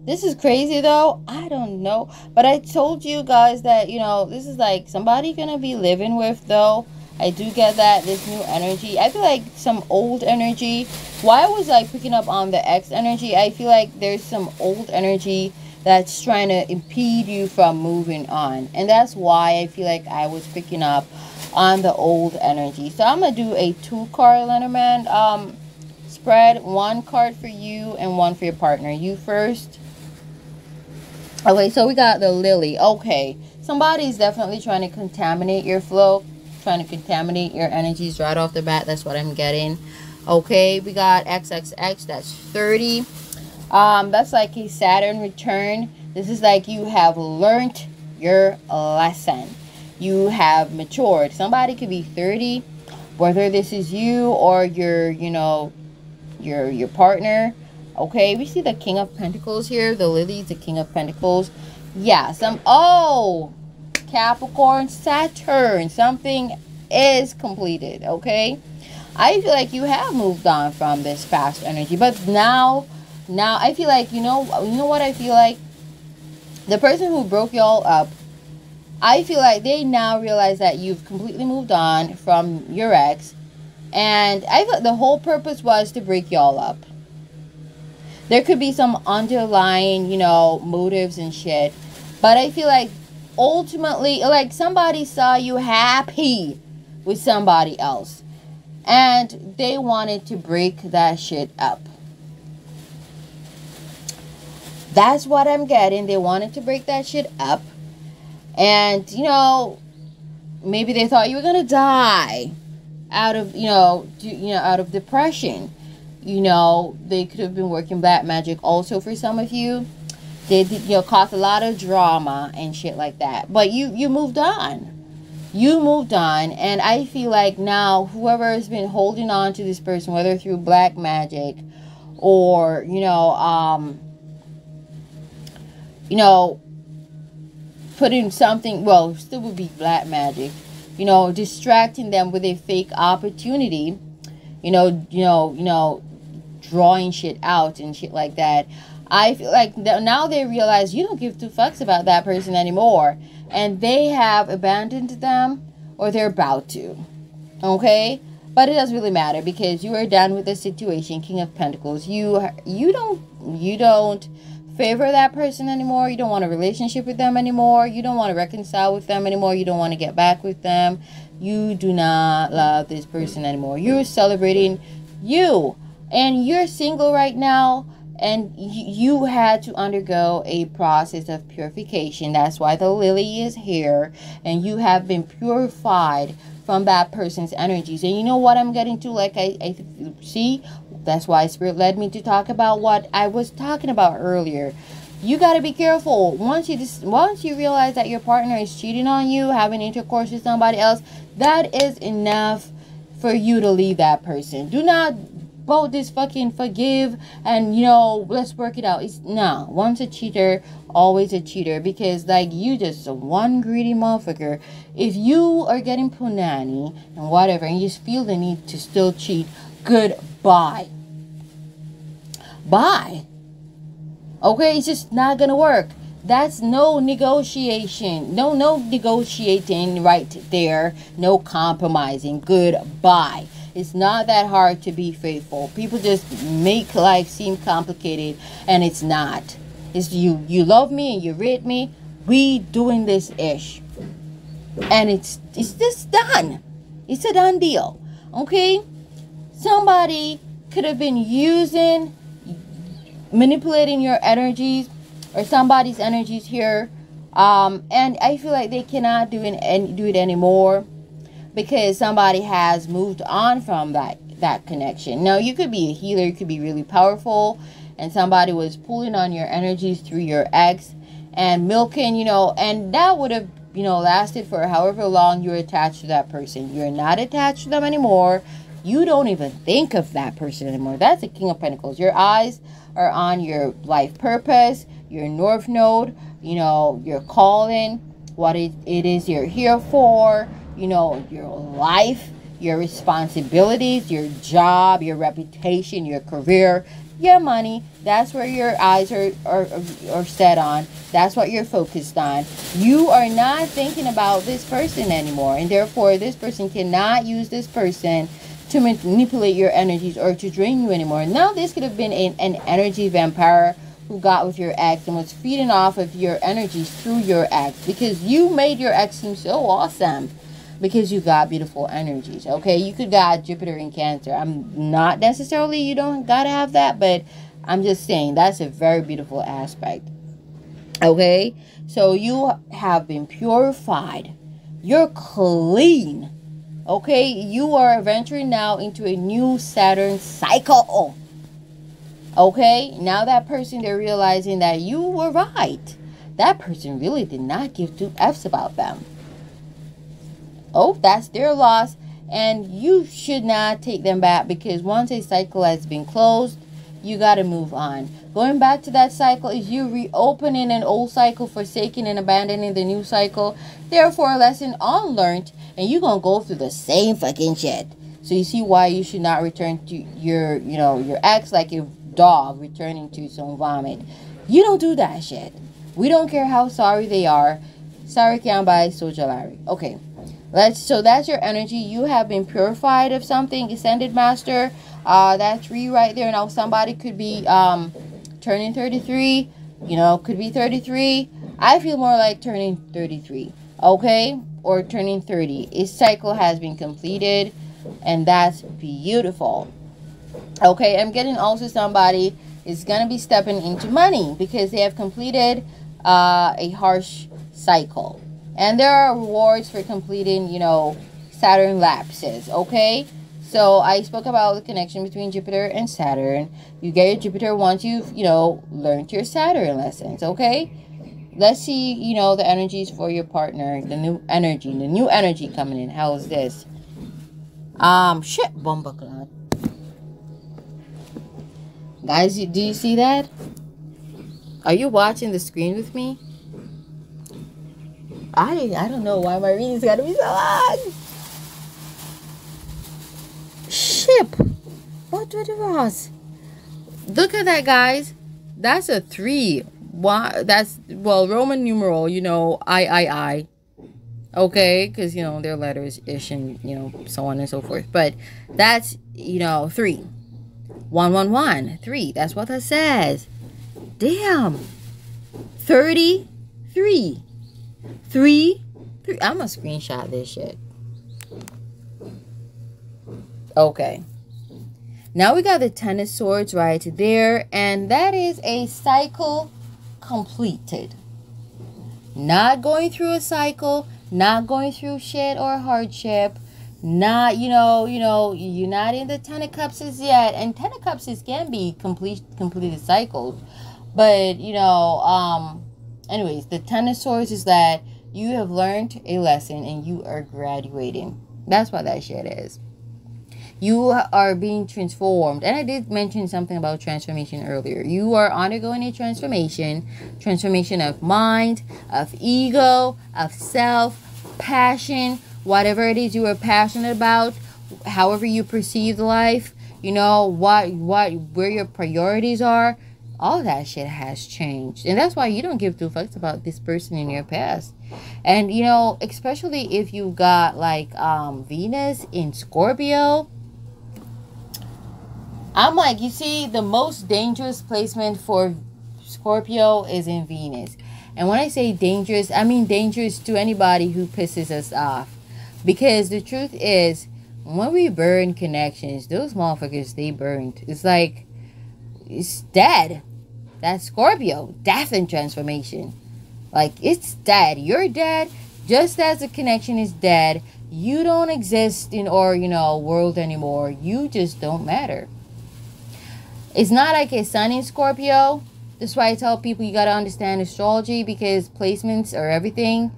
This is crazy though. I don't know, but I told you guys that this is like somebody gonna be living with though. I do get that, this new energy. I feel like some old energy. Why I was like picking up on the X energy, I feel like there's some old energy that's trying to impede you from moving on. And that's why I feel like I was picking up on the old energy. So I'm going to do a 2-card Lenormand spread. 1 card for you and 1 for your partner. You first. Okay, so we got the Lily. Okay, somebody's definitely trying to contaminate your flow. Trying to contaminate your energies right off the bat. That's what I'm getting. Okay, we got XXX. That's 30. That's like a Saturn return. This is like you have learned your lesson. You have matured. Somebody could be 30, whether this is you or your partner. Okay, we see the King of Pentacles here. The Lily is the King of Pentacles. Yeah, Capricorn, Saturn, something is completed. Okay, I feel like you have moved on from this past energy, but now I feel like you know what I feel like, the person who broke y'all up, I feel like they now realize that you've completely moved on from your ex, and I thought the whole purpose was to break y'all up. There could be some underlying motives and shit, but I feel like ultimately, like, somebody saw you happy with somebody else, and they wanted to break that shit up. That's what I'm getting. They wanted to break that shit up. And, you know, maybe they thought you were going to die out of, out of depression. You know, they could have been working black magic also for some of you. They, caused a lot of drama and shit like that. But you moved on. You moved on. And I feel like now whoever has been holding on to this person, whether through black magic or, putting something, well, still would be black magic, distracting them with a fake opportunity, drawing shit out and shit like that. I feel like now they realize you don't give two fucks about that person anymore, and they have abandoned them, or they're about to. Okay, but it doesn't really matter because you are done with the situation. King of Pentacles. You don't favor that person anymore. You don't want a relationship with them anymore. You don't want to reconcile with them anymore. You don't want to get back with them. You do not love this person anymore. You're celebrating you, and you're single right now, and you had to undergo a process of purification. That's why the lily is here, and you have been purified from that person's energies. And you know what I'm getting to? Like I see, that's why Spirit led me to talk about what I was talking about earlier. You got to be careful. Once you realize that your partner is cheating on you, having intercourse with somebody else, that is enough for you to leave that person. Do not vote this fucking forgive and let's work it out. It's no. Once a cheater, always a cheater, because like you just one greedy motherfucker. If you are getting punani and whatever and you feel the need to still cheat, goodbye. Bye. Okay, it's just not gonna work. That's no negotiation. No negotiating right there. No compromising. Goodbye. It's not that hard to be faithful. People just make life seem complicated, and it's not. It's you love me and you read me. We doing this ish, and it's just done. It's a done deal. Okay, somebody could have been manipulating your energies or somebody's energies here, and I feel like they cannot do it anymore, because somebody has moved on from that connection. Now, you could be a healer, you could be really powerful, and somebody was pulling on your energies through your ex and milking, and that would have, lasted for however long you're attached to that person. You're not attached to them anymore. You don't even think of that person anymore. That's the King of Pentacles. Your eyes are on your life purpose, your North Node, your calling, what it is you're here for, your life, your responsibilities, your job, your reputation, your career, your money. That's where your eyes are set on. That's what you're focused on. You are not thinking about this person anymore, and therefore this person cannot use this person to manipulate your energies or to drain you anymore. Now, this could have been an energy vampire who got with your ex and was feeding off of your energies through your ex, because you made your ex seem so awesome because you got beautiful energies. Okay, you could got Jupiter in Cancer. I'm not necessarily, you don't gotta have that, but I'm just saying that's a very beautiful aspect. Okay, so you have been purified. You're clean. Okay, you are venturing now into a new Saturn cycle. Okay, now that person, they're realizing that you were right. That person really did not give two F's about them. Oh, that's their loss, and you should not take them back, because once a cycle has been closed, you got to move on. Going back to that cycle is you reopening an old cycle, forsaking and abandoning the new cycle. Therefore, a lesson unlearned, and you're going to go through the same fucking shit. So you see why you should not return to your ex like a dog returning to some vomit. You don't do that shit. We don't care how sorry they are. Sorry can't buy Sojalari. Okay. So that's your energy. You have been purified of something. Ascended Master. That's 3 right there. Now somebody could be turning 33. Could be 33. I feel more like turning 33. Okay? Or turning 30. A cycle has been completed. And that's beautiful. Okay, I'm getting also somebody is going to be stepping into money because they have completed a harsh cycle. And there are rewards for completing, you know, Saturn lapses, okay? So I spoke about the connection between Jupiter and Saturn. You get your Jupiter once you've, you know, learned your Saturn lessons, okay? Let's see, you know, the energies for your partner, the new energy coming in. How is this? Shit, bomba cloud. Guys, do you see that? Are you watching the screen with me? I don't know why my reading's gotta be so long. Ship. What the Ross? Look at that, guys. That's a 3. Why? That's, well, Roman numeral, you know, I. Okay, because, you know, their letters ish and, you know, so on and so forth. But that's, you know, 3. 111. 3. That's what that says. Damn. 33. 3. I'm gonna screenshot this shit. Okay. Now we got the Ten of Swords right there. And that is a cycle completed. Not going through a cycle. Not going through shit or hardship. Not, you know, you're not in the Ten of Cups yet. And Ten of Cups can be completed cycles. But, you know, anyways, the Ten of Swords is that you have learned a lesson and you are graduating. That's what that shit is. You are being transformed. And I did mention something about transformation earlier. You are undergoing a transformation. Transformation of mind, of ego, of self, passion, whatever it is you are passionate about, however you perceive life, you know, where your priorities are. All that shit has changed. And that's why you don't give 2 fucks about this person in your past. And, you know, especially if you got, like, Venus in Scorpio. I'm like, you see, the most dangerous placement for Scorpio is in Venus. And when I say dangerous, I mean dangerous to anybody who pisses us off. Because the truth is, when we burn connections, those motherfuckers, they burned. It's like, it's dead. That's Scorpio. Death and transformation. Like, it's dead. You're dead. Just as the connection is dead, you don't exist in our, you know, world anymore. You just don't matter. It's not like a sun in Scorpio. That's why I tell people you got to understand astrology, because placements are everything.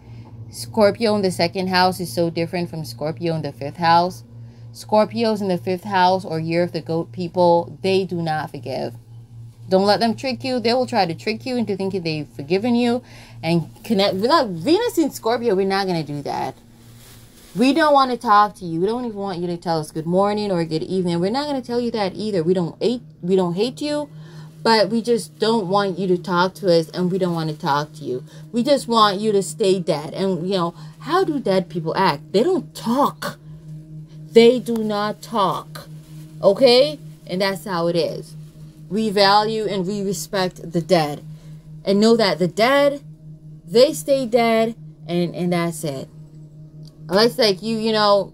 Scorpio in the 2nd house is so different from Scorpio in the 5th house. Scorpios in the 5th house or year of the goat people, they do not forgive. Don't let them trick you. They will try to trick you into thinking they've forgiven you and connect. Without Venus in Scorpio, we're not going to do that. We don't want to talk to you. We don't even want you to tell us good morning or good evening. We're not going to tell you that either. We don't hate you, but we just don't want you to talk to us, and we don't want to talk to you. We just want you to stay dead. And, you know, how do dead people act? They don't talk. They do not talk. Okay? And that's how it is. We value and we respect the dead. And know that the dead, they stay dead, and that's it. Unless, like, you know,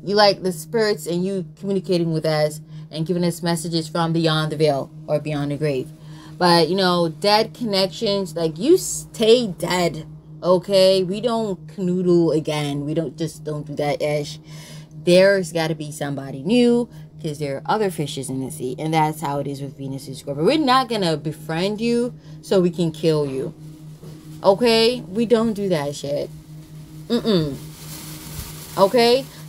you like the spirits and you communicating with us and giving us messages from beyond the veil or beyond the grave. But, you know, dead connections, like, you stay dead, okay? We don't canoodle again. We don't do that ish. There's got to be somebody new, because there are other fishes in the sea. And that's how it is with Venus and Scorpio. We're not going to befriend you so we can kill you. Okay? We don't do that shit. Okay?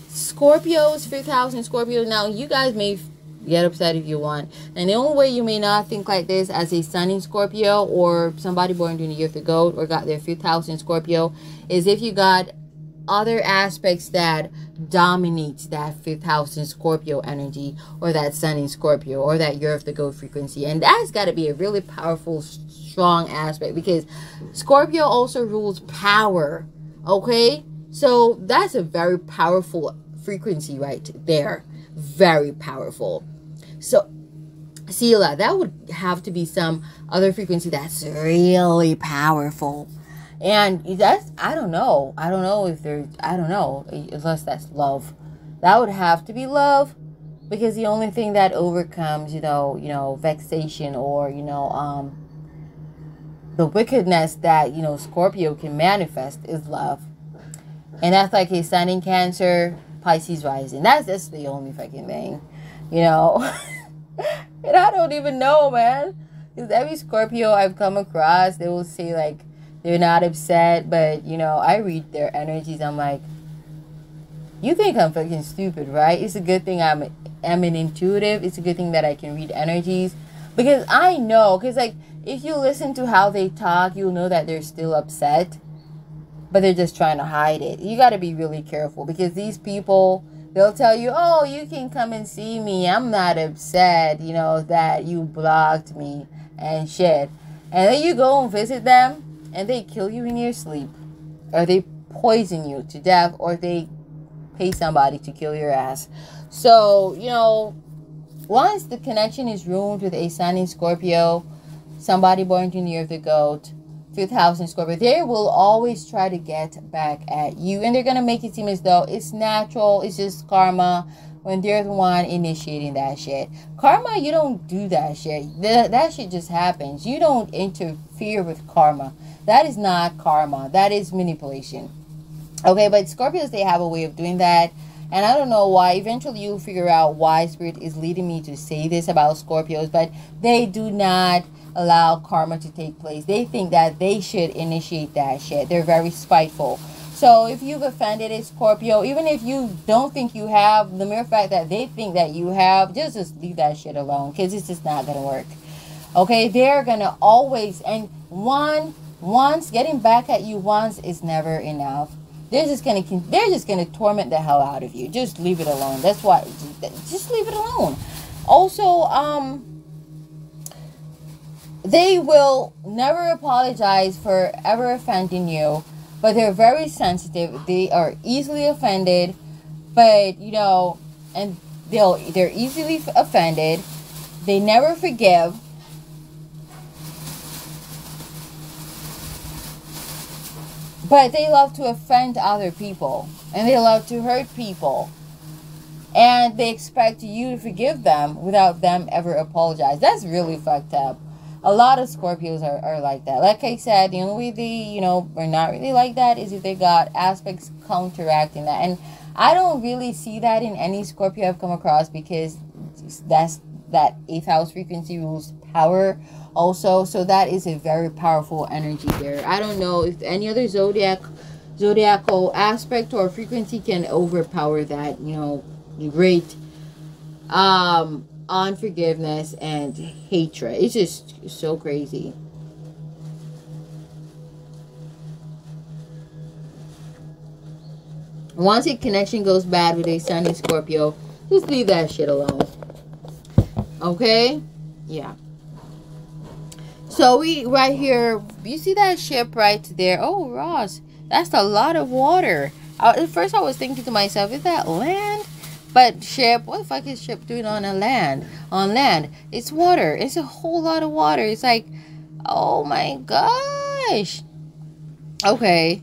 Scorpios, 5th house and Scorpio. Now, you guys may get upset if you want. And the only way you may not think like this as a sun in Scorpio or somebody born during the year of the goat or got their 5th house in Scorpio is if you got other aspects that dominates that 5th house in Scorpio energy, or that sun in Scorpio, or that year of the goat frequency. And that's got to be a really powerful, strong aspect, because Scorpio also rules power. Okay, so that's a very powerful frequency right there. Very powerful. So Sela, that would have to be some other frequency that's really powerful. And that's, I don't know if there's, I don't know, unless that's love. that would have to be love, because the only thing that overcomes, vexation, or, the wickedness that, Scorpio can manifest is love. And that's like a sun in Cancer, Pisces rising. That's just the only fucking thing, And I don't even know, man. Because every Scorpio I've come across, they will say, like, they're not upset. But, I read their energies. I'm like, you think I'm fucking stupid, right? It's a good thing I'm an intuitive. It's a good thing that I can read energies. Because I know. Because, like, if you listen to how they talk, you'll know that they're still upset. But they're just trying to hide it. You got to be really careful, because these people, they'll tell you, oh, you can come and see me. I'm not upset, that you blocked me and shit. And then you go and visit them, and they kill you in your sleep. Or they poison you to death, or they pay somebody to kill your ass. So, once the connection is ruined with a sun in Scorpio, somebody born in the year of the goat, 5th house in Scorpio, they will always try to get back at you. And they're going to make it seem as though it's natural, it's just karma, when they're the one initiating that shit. Karma, you don't do that shit. That shit just happens. You don't interfere with karma. That is not karma. That is manipulation. Okay, but Scorpios, they have a way of doing that. And I don't know why. Eventually, you'll figure out why Spirit is leading me to say this about Scorpios. But they do not allow karma to take place. They think that they should initiate that shit. They're very spiteful. So if you've offended a Scorpio, even if you don't think you have, the mere fact that they think that you have, just leave that shit alone, because it's just not gonna work. Okay, they're gonna always, and once getting back at you once is never enough. They're just gonna torment the hell out of you. Just leave it alone. That's why. Just leave it alone. Also, they will never apologize for ever offending you, but they're very sensitive. They are easily offended, but and they're easily offended. They never forgive. But they love to offend other people, and they love to hurt people. And they expect you to forgive them without them ever apologize. That's really fucked up. A lot of Scorpios are like that. Like I said, the only way they, are not really like that is if they got aspects counteracting that. And I don't really see that in any Scorpio I've come across, because that 8th house frequency rules power also. So that is a very powerful energy there. I don't know if any other zodiacal aspect or frequency can overpower that, great unforgiveness and hatred. It's just so crazy. Once a connection goes bad with a sun in Scorpio, just leave that shit alone. Okay? Yeah. So we right here, you see that ship right there? Oh, Ross, that's a lot of water. At first I was thinking to myself, is that land? But ship, what the fuck is ship doing on a land? On land, it's water. It's a whole lot of water. It's like, oh my gosh. Okay.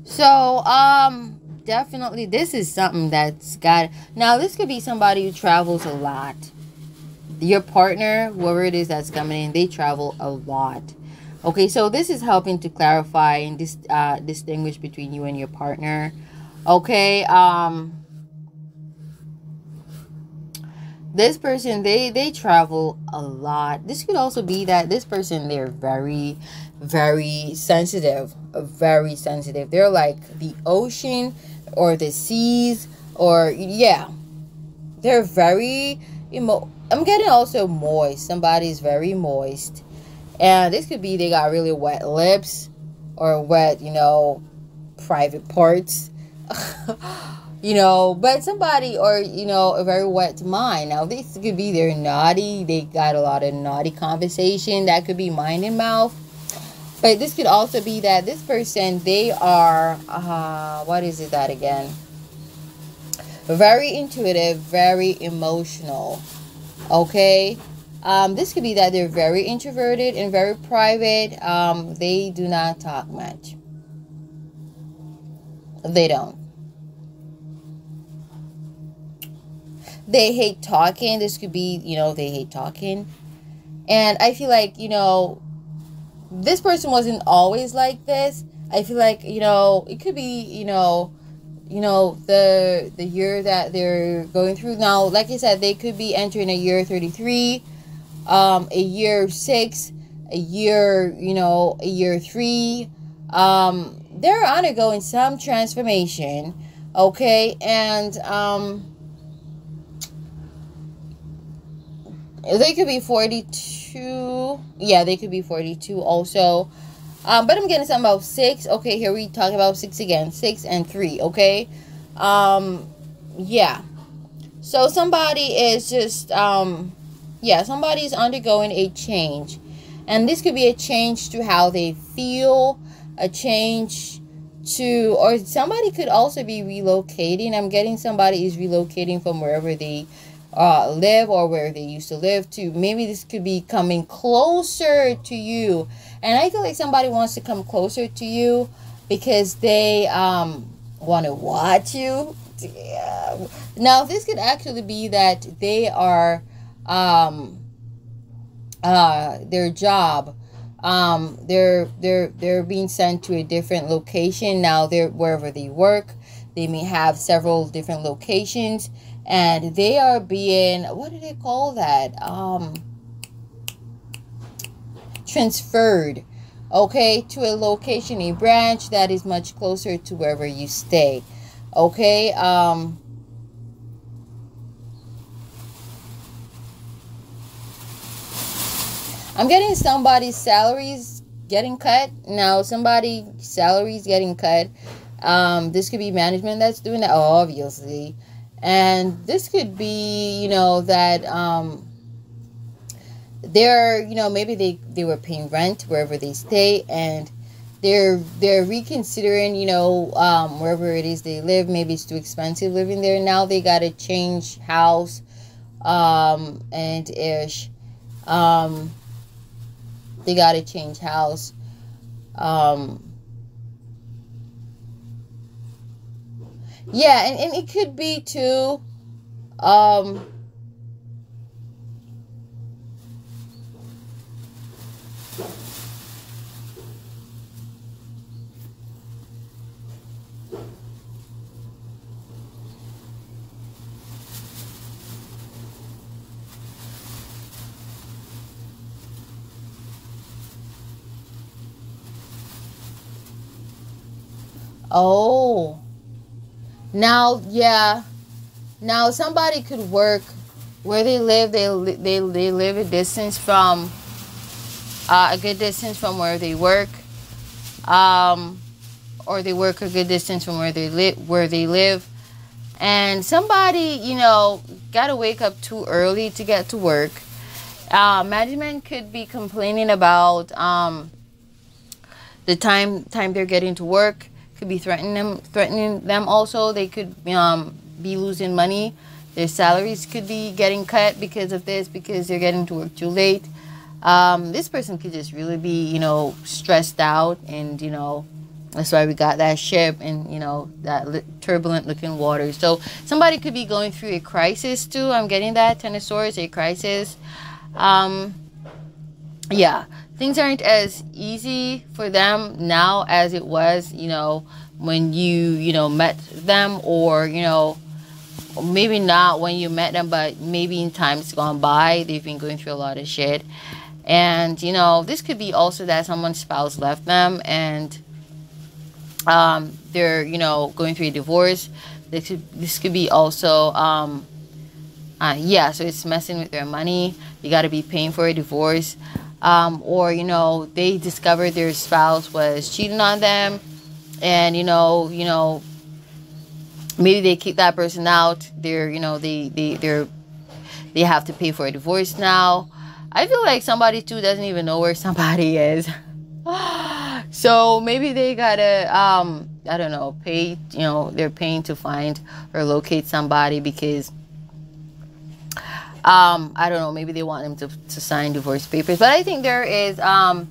So, definitely this is something that's got, now this could be somebody who travels a lot. Your partner, whoever it is that's coming in, they travel a lot. Okay, so this is helping to clarify and distinguish between you and your partner. Okay, this person, they travel a lot. This could also be that this person, they're very, very sensitive. Very sensitive. They're like the ocean or the seas, or yeah. They're very I'm getting also moist. Somebody's very moist. And this could be they got really wet lips or wet, private parts. But somebody, or, a very wet mind. Now, this could be they're naughty. They got a lot of naughty conversation. That could be mind and mouth. But this could also be that this person, they are, what is it that again? Very intuitive, very emotional. Okay? This could be that they're very introverted and very private. They do not talk much. They don't. they hate talking. This could be, you know, they hate talking. And I feel like, you know, this person wasn't always like this. I feel like, you know, it could be, you know, the year that they're going through now. Like I said, they could be entering a year 33, a year 6, a year, you know, a year 3. They're undergoing some transformation, okay? And they could be 42. Yeah, they could be 42 also. But I'm getting something about 6. Okay, here we talk about 6 again. 6 and 3, okay? Yeah. So somebody is just, yeah, somebody's undergoing a change. And this could be a change to how they feel, a change to, or somebody could also be relocating. I'm getting somebody is relocating from wherever they live or where they used to live to. Maybe this could be coming closer to you. And I feel like somebody wants to come closer to you because they want to watch you. Yeah. Now, this could actually be that they are their job. They're being sent to a different location. Now they're wherever they work. They may have several different locations, and they are being, what do they call that? Transferred, okay, to a location, a branch that is much closer to wherever you stay, okay. I'm getting somebody's salaries getting cut. Now, somebody's salaries getting cut. This could be management that's doing that, obviously. And this could be, you know, that they're, you know, maybe they were paying rent wherever they stay, and they're reconsidering, you know, wherever it is they live. Maybe it's too expensive living there. Now they got to change house, and ish. They got to change house. Yeah, and it could be too, oh, now, yeah. Now, somebody could work where they live. They live a distance from, a good distance from where they work, or they work a good distance from where they live. And somebody, you know, got to wake up too early to get to work. Management could be complaining about the time they're getting to work. Could be threatening them also. They could be losing money. Their salaries could be getting cut because of this, because they're getting to work too late. This person could just really be, you know, stressed out, and, you know, that's why we got that ship and, you know, that turbulent looking water. So somebody could be going through a crisis too. I'm getting that, Ten of Swords, a crisis. Yeah, things aren't as easy for them now as it was, you know, when you know, met them, or, you know, maybe not when you met them, but maybe in times gone by, they've been going through a lot of shit. And, you know, this could be also that someone's spouse left them, and they're, you know, going through a divorce. This could be also, yeah, so it's messing with their money. You got to be paying for a divorce. Or, you know, they discovered their spouse was cheating on them, and, you know, maybe they kick that person out. They're, you know, they have to pay for a divorce now. I feel like somebody too doesn't even know where somebody is. So maybe they gotta, I don't know, pay, you know, they're paying to find or locate somebody because, I don't know, maybe they want them to sign divorce papers. But I think there is a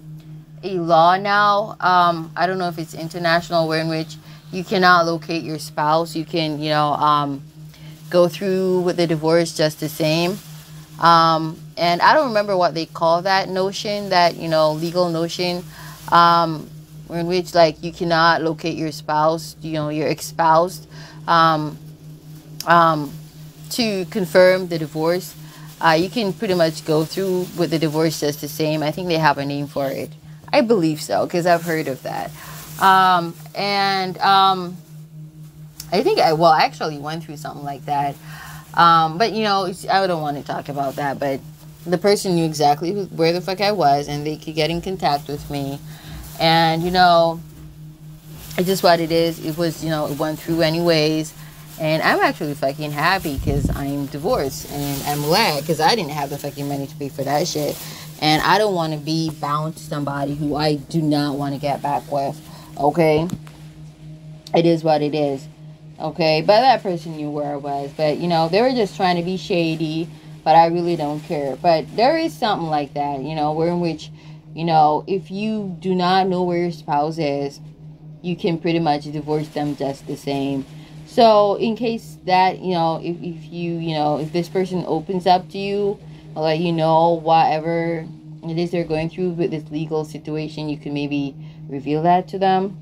law now, I don't know if it's international, where in which you cannot locate your spouse. You can, you know, go through with the divorce just the same. And I don't remember what they call that notion, that, you know, legal notion, in which, like, you cannot locate your spouse, you know, your ex-spouse, to confirm the divorce. You can pretty much go through with the divorce just the same. I think they have a name for it. I believe so, because I've heard of that. I think I actually went through something like that. But, you know, I don't want to talk about that. But the person knew exactly where the fuck I was, and they could get in contact with me. And, you know, it's just what it is. It was, you know, it went through anyways. And I'm actually fucking happy because I'm divorced. And I'm glad because I didn't have the fucking money to pay for that shit. And I don't want to be bound to somebody who I do not want to get back with. Okay? It is what it is. Okay? But that person knew where I was. But, you know, they were just trying to be shady. But I really don't care. But there is something like that, you know, where in which, you know, if you do not know where your spouse is, you can pretty much divorce them just the same. So in case that, you know, if you, you know, if this person opens up to you, or let you know whatever it is they're going through with this legal situation, you can maybe reveal that to them.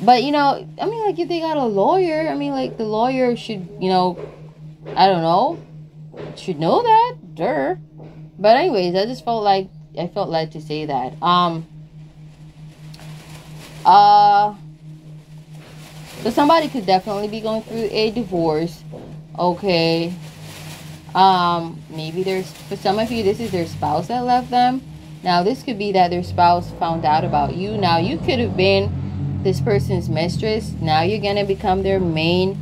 But, you know, I mean, like, if they got a lawyer, I mean, like, the lawyer should, you know, I don't know, should know that, duh. But anyways, I just felt like, I felt led to say that. So somebody could definitely be going through a divorce. Okay. Maybe there's, for some of you, this is their spouse that left them. Now, this could be that their spouse found out about you. Now, you could have been this person's mistress. Now you're gonna become their main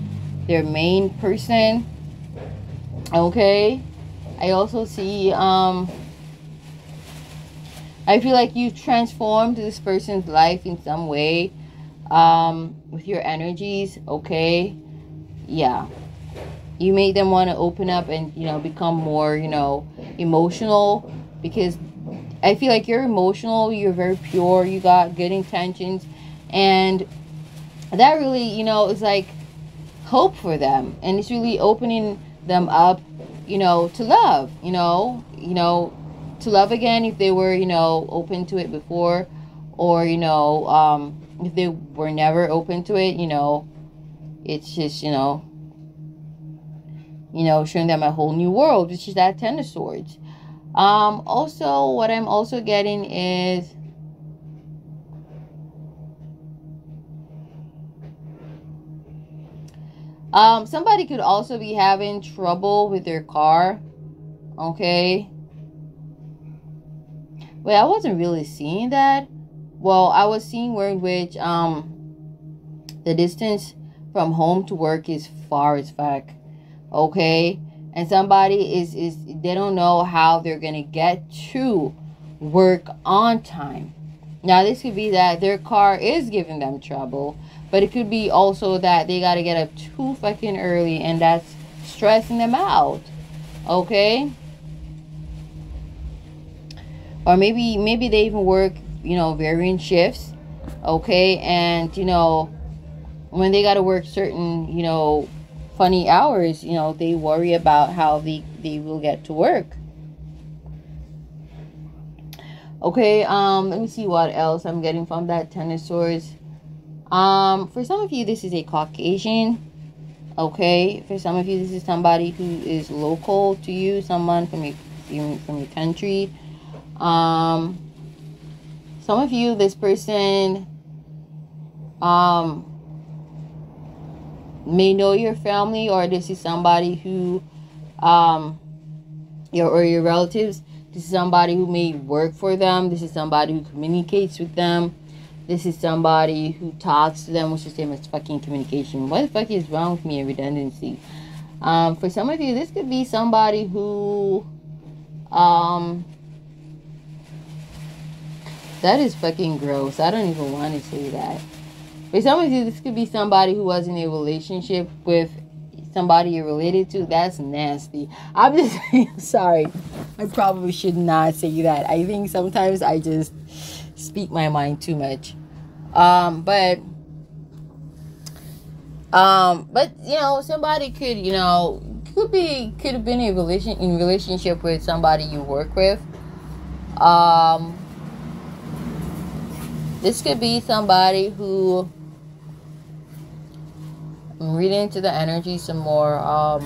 person. Okay. I also see, I feel like you've transformed this person's life in some way. With your energies, okay, yeah, you made them want to open up and, you know, become more, you know, emotional, because I feel like you're emotional, you're very pure, you got good intentions, and that really, you know, is like hope for them, and it's really opening them up, you know, to love, you know, to love again if they were, you know, open to it before, or, you know, if they were never open to it, you know, it's just, you know, showing them a whole new world, which is that Ten of Swords. Also, what I'm also getting is somebody could also be having trouble with their car. Okay. Well, I wasn't really seeing that. Well, I was seeing where in which the distance from home to work is far as fuck. Okay? And somebody is they don't know how they're gonna get to work on time. Now, this could be that their car is giving them trouble, but it could be also that they gotta get up too fucking early, and that's stressing them out. Okay? Or maybe they even work, you know, varying shifts. Okay? And, you know, when they gotta work certain, you know, funny hours, you know, they worry about how they will get to work. Okay, let me see what else I'm getting from that Ten of Swords. For some of you, this is a Caucasian. Okay, for some of you, this is somebody who is local to you, someone from your country. Some of you, this person may know your family, or this is somebody who your relatives. This is somebody who may work for them. This is somebody who communicates with them. This is somebody who talks to them, which is the same as fucking communication. What the fuck is wrong with me in redundancy? For some of you, this could be somebody who that is fucking gross. I don't even want to say that. For some of you, this could be somebody who was in a relationship with somebody you're related to. That's nasty. I'm just sorry. I probably should not say that. I think sometimes I just speak my mind too much. But But you know, somebody could, you know, could have been in relationship with somebody you work with. Um, this could be somebody who, I'm reading into the energy some more.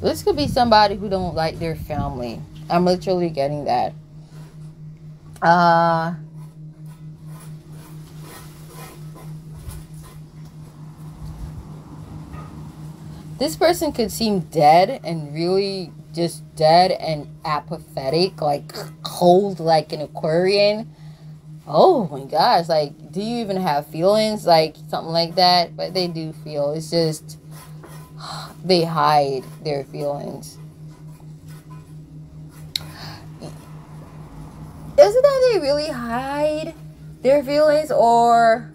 This could be somebody who don't like their family. I'm literally getting that. This person could seem dead and really just dead and apathetic, like cold, like an Aquarian. Oh my gosh, like, do you even have feelings? Like, something like that. But they do feel. It's just, they hide their feelings. Is it that they really hide their feelings, or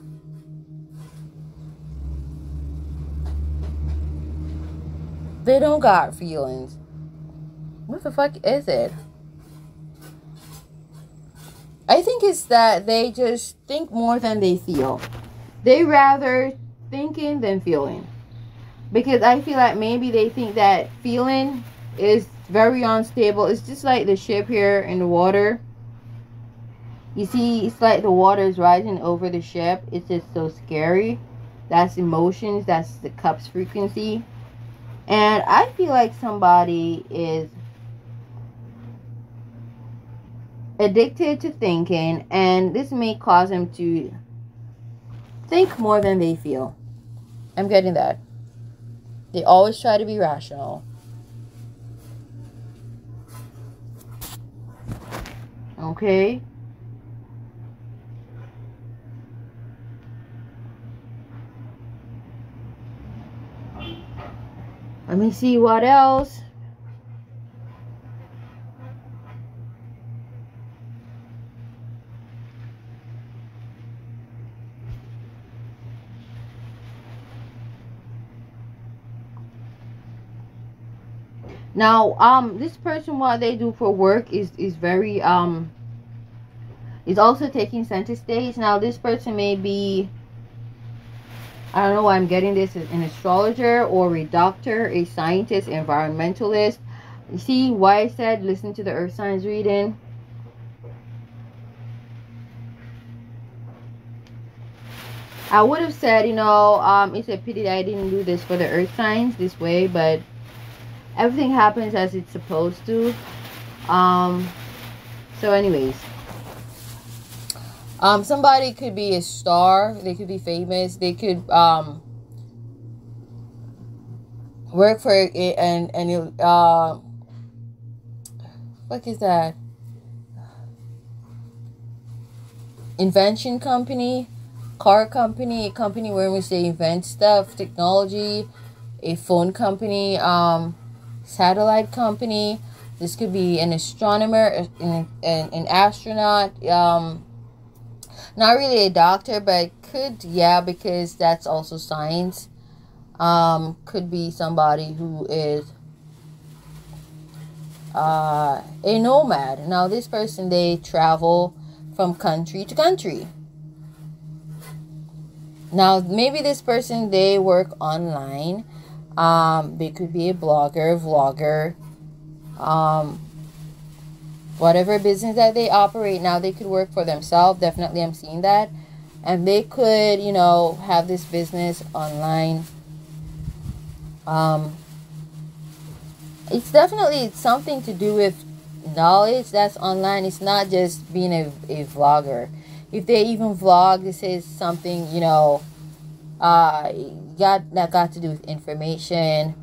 they don't got feelings? What the fuck is it? I think it's that they just think more than they feel. They rather thinking than feeling. Because I feel like maybe they think that feeling is very unstable. It's just like the ship here in the water. You see, it's like the water is rising over the ship. It's just so scary. That's emotions. That's the cup's frequency. And I feel like somebody is addicted to thinking, and this may cause them to think more than they feel. I'm getting that. They always try to be rational. Okay. Let me see what else. Now, this person, what they do for work is very is also taking center stage. Now, this person may be, I don't know why I'm getting this, an astrologer or a doctor, a scientist, environmentalist. You see why I said listen to the earth signs reading? I would have said, you know, it's a pity that I didn't do this for the earth signs this way, but everything happens as it's supposed to. So anyways, somebody could be a star. They could be famous. They could work for an what is that? Invention company, car company, a company where we say invent stuff, technology, a phone company, satellite company. This could be an astronomer, an astronaut, not really a doctor, but could, yeah, because that's also science. Could be somebody who is a nomad. Now, this person, they travel from country to country. Now, maybe this person, they work online. They could be a blogger, vlogger, whatever business that they operate. Now, they could work for themselves. Definitely, I'm seeing that. And they could, you know, have this business online. It's definitely something to do with knowledge that's online. It's not just being a vlogger. If they even vlog, this is something, you know, got to do with information,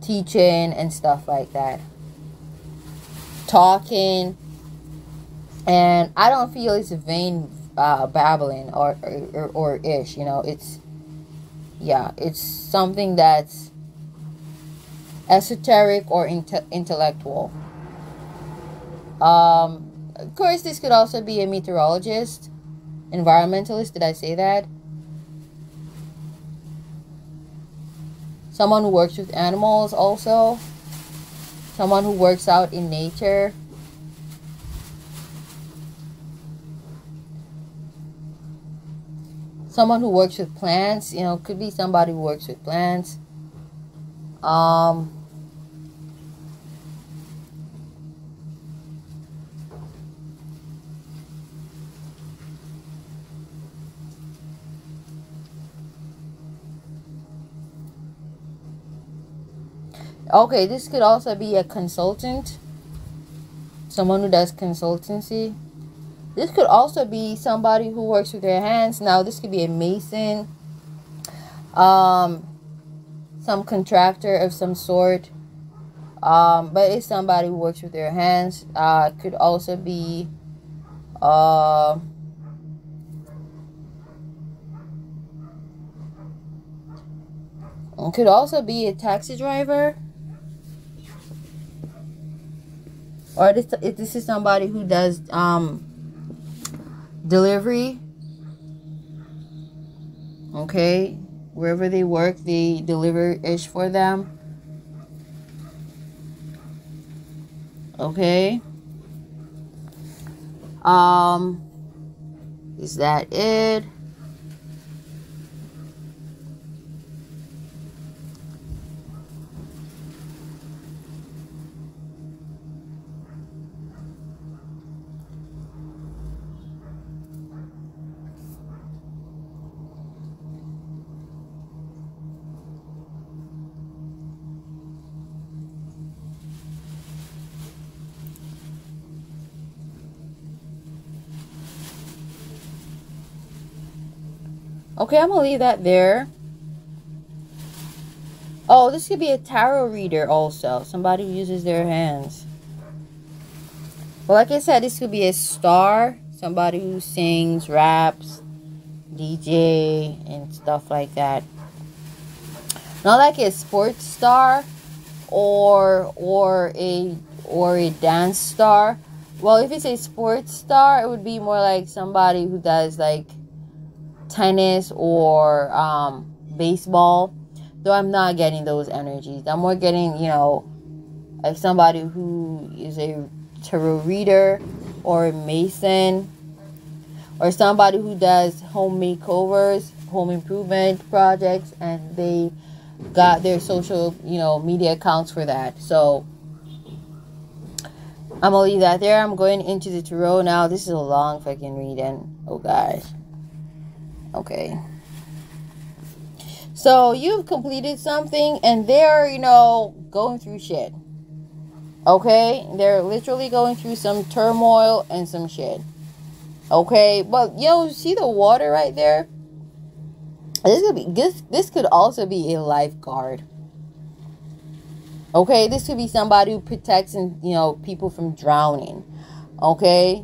teaching, and stuff like that. Talking. And I don't feel it's a vain babbling or ish, you know. It's, yeah, it's something that's esoteric or intellectual. Of course, this could also be a meteorologist, environmentalist. Did I say that? Someone who works with animals also. Someone who works out in nature. someone who works with plants, you know, could be somebody who works with plants. Okay, this could also be a consultant, someone who does consultancy. This could also be somebody who works with their hands. Now, this could be a mason, some contractor of some sort, but it's somebody who works with their hands. Could also be could also be a taxi driver. Or if this is somebody who does delivery. Okay, wherever they work, they deliver ish for them. Okay. Is that it? Okay, I'm gonna leave that there. Oh, this could be a tarot reader also. Somebody who uses their hands. Well, like I said, this could be a star. Somebody who sings, raps, DJ, and stuff like that. Not like a sports star or a dance star. Well, if it's a sports star, it would be more like somebody who does like tennis or baseball. Though I'm not getting those energies. I'm more getting, you know, like somebody who is a tarot reader or a mason, or somebody who does home makeovers, home improvement projects, and they got their social, you know, media accounts for that. So I'm gonna leave that there. I'm going into the tarot now. This is a long fucking reading. Oh gosh. Okay. So you've completed something and they're, you know, going through shit. Okay? They're literally going through some turmoil and some shit. Okay? But, you know, see the water right there? This could also be a lifeguard. Okay? This could be somebody who protects, and you know, people from drowning. Okay?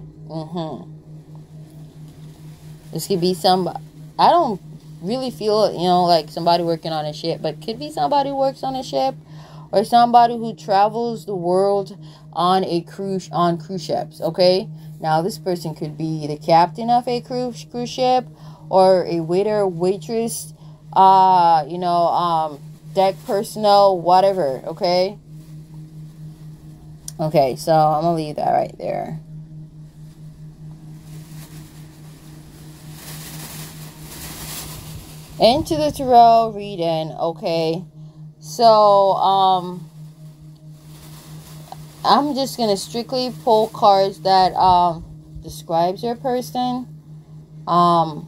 This could be somebody. I don't really feel, you know, like somebody working on a ship, but could be somebody who works on a ship, or somebody who travels the world on cruise ships. Okay, now this person could be the captain of a cruise ship, or a waiter, waitress, you know, deck personnel, whatever. Okay, so I'm gonna leave that right there. Into the tarot reading. Okay, so I'm just gonna strictly pull cards that describes your person. I'm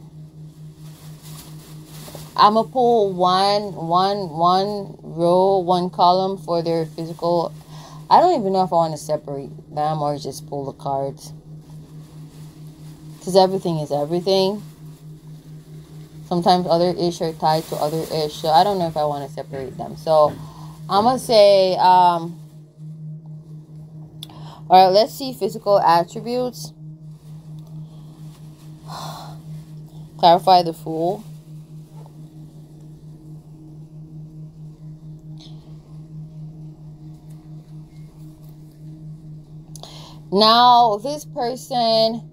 gonna pull one row, one column for their physical. I don't even know if I want to separate them or just pull the cards, because everything is everything. Sometimes other ish are tied to other ish. So I don't know if I want to separate them. So I'm going to say, all right, let's see physical attributes. Clarify the Fool. Now, this person,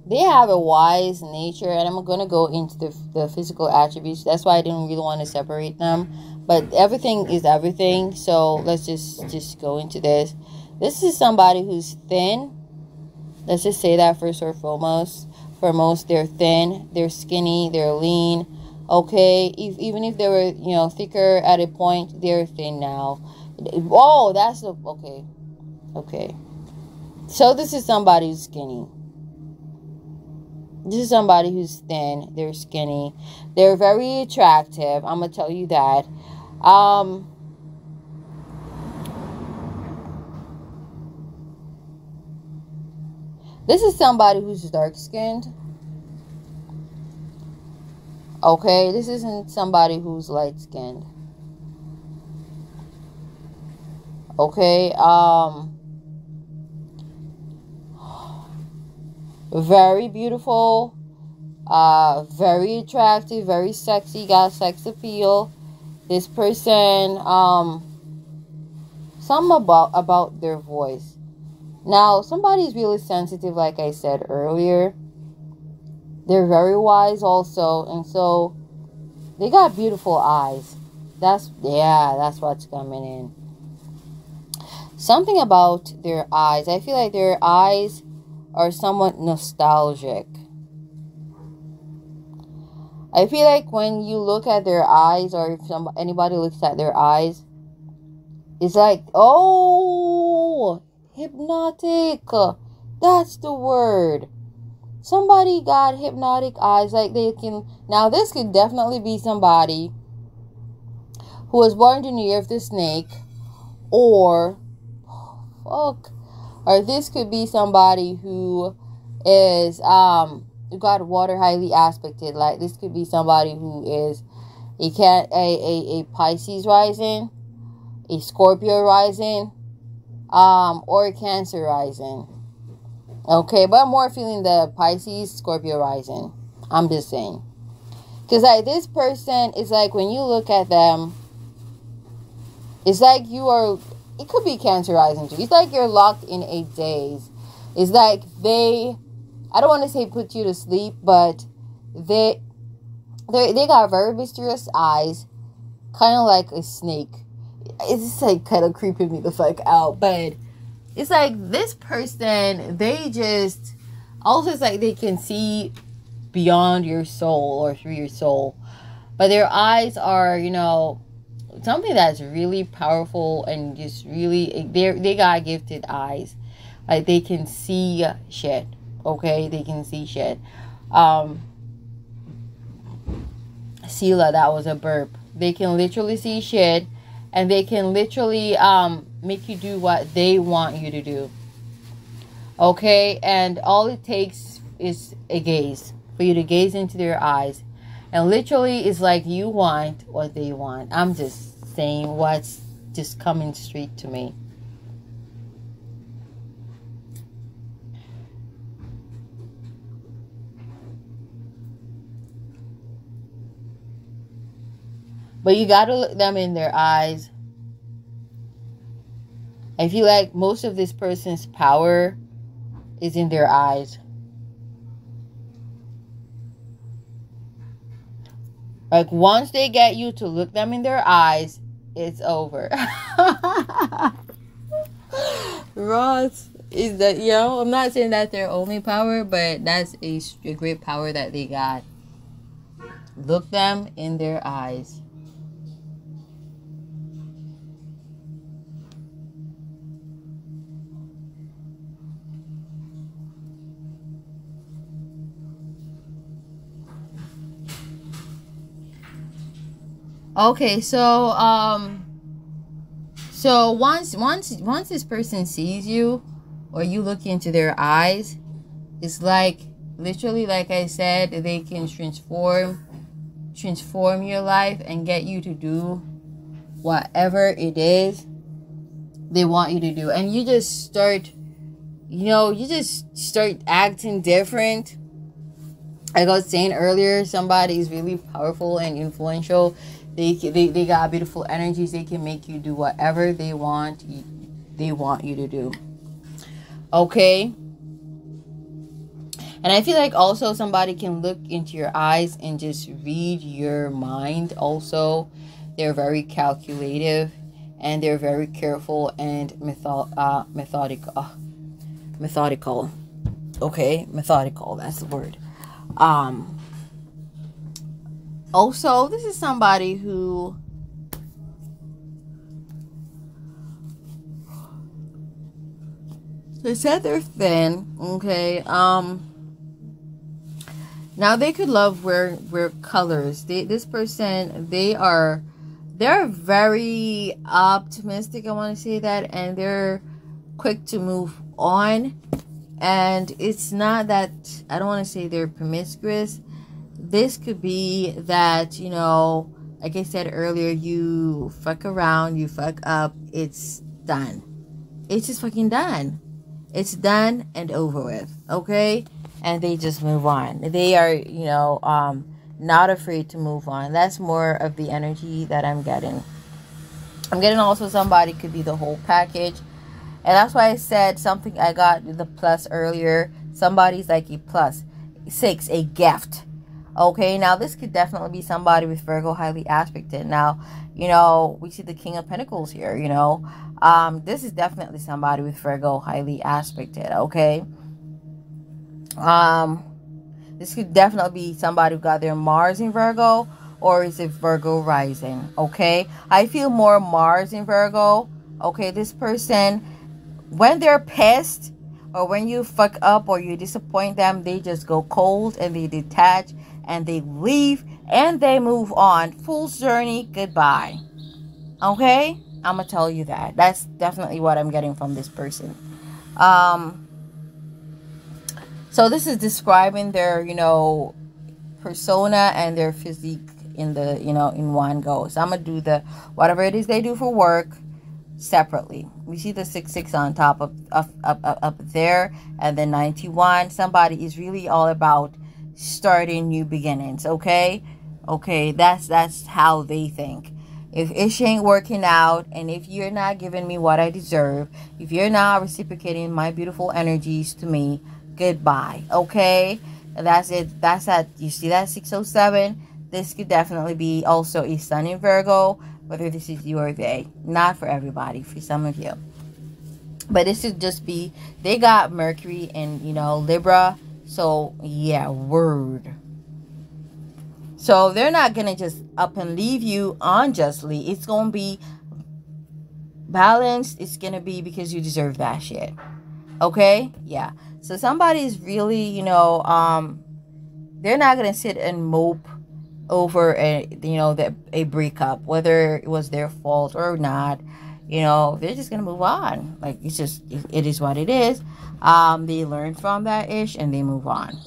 they have a wise nature, and I'm going to go into the physical attributes. That's why I didn't really want to separate them. But everything is everything. So let's just go into this. This is somebody who's thin. Let's just say that first or foremost. for most, they're thin, they're skinny, they're lean. Okay, even if they were, you know, thicker at a point, they're thin now. Oh, that's okay. Okay, so this is somebody who's skinny. This is somebody who's thin. They're skinny. They're very attractive. I'm gonna tell you that. This is somebody who's dark skinned. Okay, this isn't somebody who's light skinned. Okay, very beautiful, very attractive, very sexy, got sex appeal. This person, something about their voice. Now, somebody's really sensitive, like I said earlier. They're very wise also, and so they got beautiful eyes. That's what's coming in. Something about their eyes. I feel like their eyes are somewhat nostalgic. I feel like when you look at their eyes, or if anybody looks at their eyes, it's like, oh, hypnotic. That's the word. Somebody got hypnotic eyes, like they can. Now, this could definitely be somebody who was born in the year of the snake, or this could be somebody who is who got water highly aspected. Like, this could be somebody who is a Pisces rising, a Scorpio rising, or a Cancer rising. Okay, but I'm more feeling the Pisces, Scorpio rising. I'm just saying. Because, like, this person is like, when you look at them, it's like you are, it could be Cancer rising too. It's like you're locked in a daze. It's like I don't want to say put you to sleep, but they got very mysterious eyes, kind of like a snake. It's just like kind of creeping me the fuck out, but it's like this person, they just, also it's like they can see beyond your soul or through your soul. But their eyes are, you know, something that's really powerful and just really, they got gifted eyes. Like, they can see shit. Okay, they can see shit. Sela, that was a burp. They can literally see shit, and they can literally make you do what they want you to do. Okay, and all it takes is a gaze, for you to gaze into their eyes, and literally it's like you want what they want. I'm just saying what's just coming straight to me. But you gotta look them in their eyes. I feel like most of this person's power is in their eyes. Like, once they get you to look them in their eyes, it's over. Ross, is that, you know, I'm not saying that's their only power, but that's a great power that they got. Look them in their eyes. Okay, so once this person sees you, or you look into their eyes, it's like, literally, like I said, they can transform your life and get you to do whatever it is they want you to do. And you just start, you know, you just start acting different. Like I was saying earlier, somebody is really powerful and influential. They got beautiful energies. They can make you do whatever they want you to do. Okay? And I feel like also somebody can look into your eyes and just read your mind also. They're very calculative, and they're very careful and methodical. Okay? Methodical, that's the word. Also, this is somebody who they said they're thin, okay. Now they could love wear colors. This person, they're very optimistic, I want to say that, and they're quick to move on. And it's not that, I don't want to say they're promiscuous. This could be that, you know, like I said earlier, you fuck around, you fuck up, it's done. It's just fucking done. It's done and over with, okay? And they just move on. They are, you know, not afraid to move on. That's more of the energy that I'm getting. I'm getting also somebody could be the whole package. And that's why I said something, I got the plus earlier. Somebody's like a plus. 6, a gift. Okay, now this could definitely be somebody with Virgo highly aspected. Now, you know, we see the King of Pentacles here, you know. This is definitely somebody with Virgo highly aspected, okay? This could definitely be somebody who got their Mars in Virgo, or is it Virgo rising, okay? I feel more Mars in Virgo, okay? This person, when they're pissed, or when you fuck up or you disappoint them, they just go cold and they detach and they leave and they move on. Fool's journey, goodbye. Okay? I'm gonna tell you that. That's definitely what I'm getting from this person. So this is describing their, you know, persona and their physique in the, you know, in one go. So I'm gonna do the whatever it is they do for work separately. We see the 66 on top of up there, and then 91. Somebody is really all about starting new beginnings. Okay, that's how they think. If ish ain't working out, and if you're not giving me what I deserve, if you're not reciprocating my beautiful energies to me, goodbye. Okay, and that's it. That's that. You see that 607? This could definitely be also a sun in Virgo, whether this is you or they. Not for everybody, for some of you. But this should just be, they got Mercury and, you know, Libra. So, yeah, word. So, they're not going to just up and leave you unjustly. It's going to be balanced. It's going to be because you deserve that shit. Okay? Yeah. So, somebody's really, you know, they're not going to sit and mope over a, you know, a breakup, whether it was their fault or not. You know, they're just gonna move on. Like, it's just, it is what it is. They learn from that ish and they move on.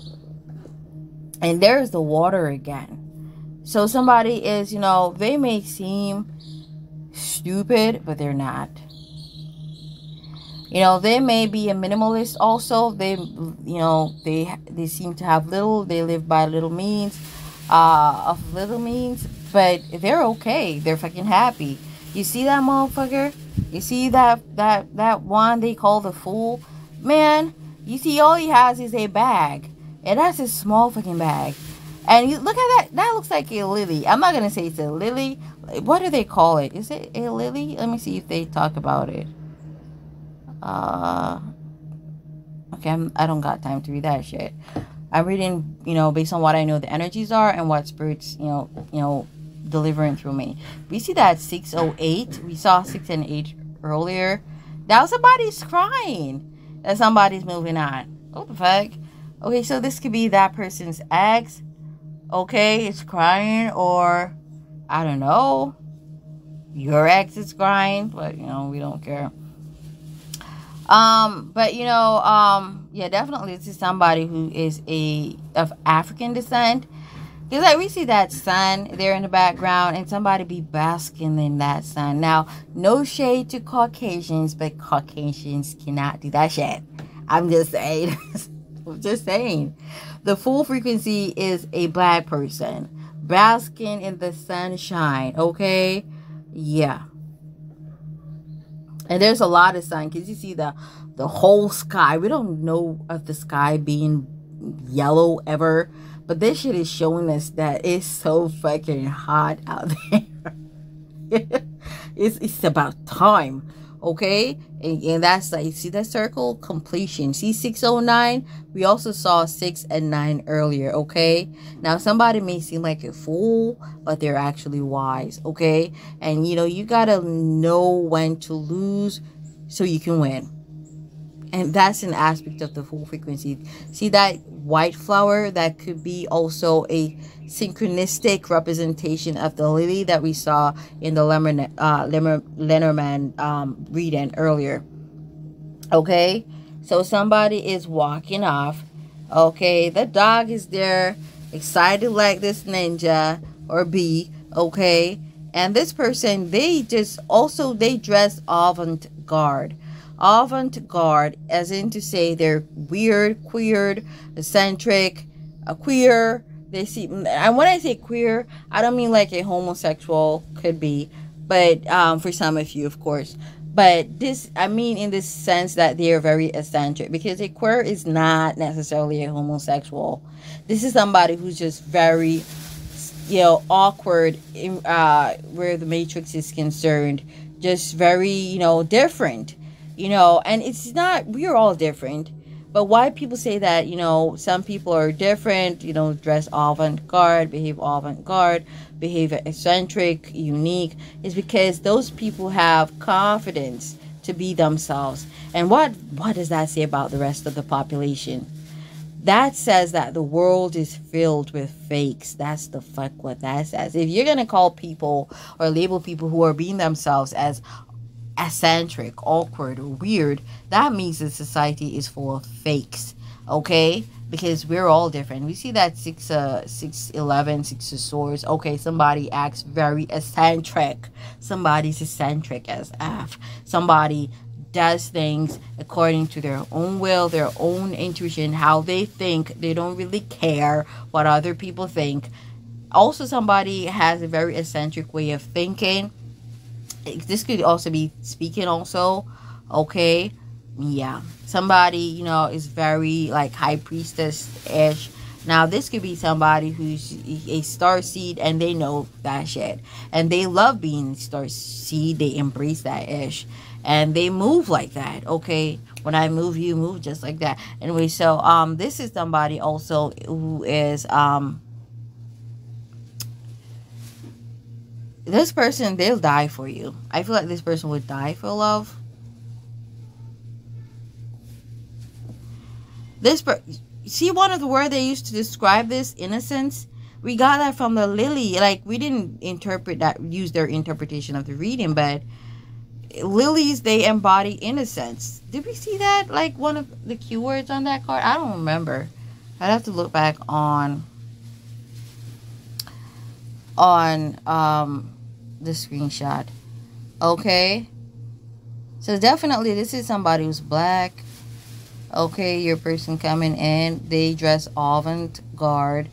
And there's the water again. So somebody is, you know, they may seem stupid, but they're not. You know, they may be a minimalist also. They, you know, they seem to have little. They live by little means. Of little means, but they're okay. They're fucking happy. You see that motherfucker? You see that one they call the fool? Man, you see all he has is a bag. And that's a small fucking bag. And you look at that. That looks like a lily. I'm not going to say it's a lily. What do they call it? Is it a lily? Let me see if they talk about it. Okay, I don't got time to read that shit. I'm reading, you know, based on what I know the energies are and what spirits, you know, delivering through me. We see that 608. We saw 6 and 8 earlier. Now somebody's crying that somebody's moving on. What the fuck? Okay, so this could be that person's ex. Okay, it's crying, or I don't know, your ex is crying, but you know, we don't care. But you know, yeah, definitely this is somebody who is of African descent. Because like we see that sun there in the background, and somebody be basking in that sun. Now, no shade to Caucasians, but Caucasians cannot do that shit. I'm just saying. I'm just saying. The full frequency is a black person basking in the sunshine. Okay, yeah. And there's a lot of sun, because you see the whole sky. We don't know of the sky being yellow ever, but this shit is showing us that it's so fucking hot out there. It's about time. Okay, and that's like, see that circle, completion. See 609, we also saw 6 and 9 earlier. Okay, now somebody may seem like a fool, but they're actually wise. Okay, and you know, you gotta know when to lose so you can win. And that's an aspect of the full frequency. See that white flower? That could be also a synchronistic representation of the lily that we saw in the Lenormand reading earlier. Okay, so somebody is walking off. Okay, the dog is there, excited like this ninja or bee. Okay, and this person, they just also, they dress avant-garde. Avant-garde, as in to say they're weird, queer, eccentric, queer. They see, and when I say queer, I don't mean like a homosexual, could be, but for some of you, of course. But this, I mean in this sense that they are very eccentric, because a queer is not necessarily a homosexual. This is somebody who's just very, you know, awkward in, where the matrix is concerned. Just very, you know, different. You know, and it's not, we're all different. But why people say that, you know, some people are different, you know, dress avant-garde, behave avant-garde, behave eccentric, unique, is because those people have confidence to be themselves. And what does that say about the rest of the population? That says that the world is filled with fakes. That's the fuck what that says. If you're going to call people or label people who are being themselves as eccentric, awkward, or weird, that means the society is full of fakes. Okay, because we're all different. We see that 611, 6 of swords. Okay, somebody acts very eccentric. Somebody's eccentric as F. Somebody does things according to their own will, their own intuition, how they think. They don't really care what other people think. Also, somebody has a very eccentric way of thinking. This could also be speaking also. Okay, yeah, somebody, you know, is very like high priestess-ish. Now this could be somebody who's a star seed, and they know that shit, and they love being star seed. They embrace that ish, and they move like that. Okay, when I move, you move just like that. Anyway, so this is somebody also who is this person, they'll die for you. I feel like this person would die for love. See, one of the words they used to describe this, innocence, we got that from the lily. Like, we didn't interpret that, use their interpretation of the reading, but lilies, they embody innocence. Did we see that? Like, one of the keywords on that card? I don't remember. I'd have to look back on the screenshot. Okay, so definitely this is somebody who's black. Okay, your person coming in, they dress avant-garde.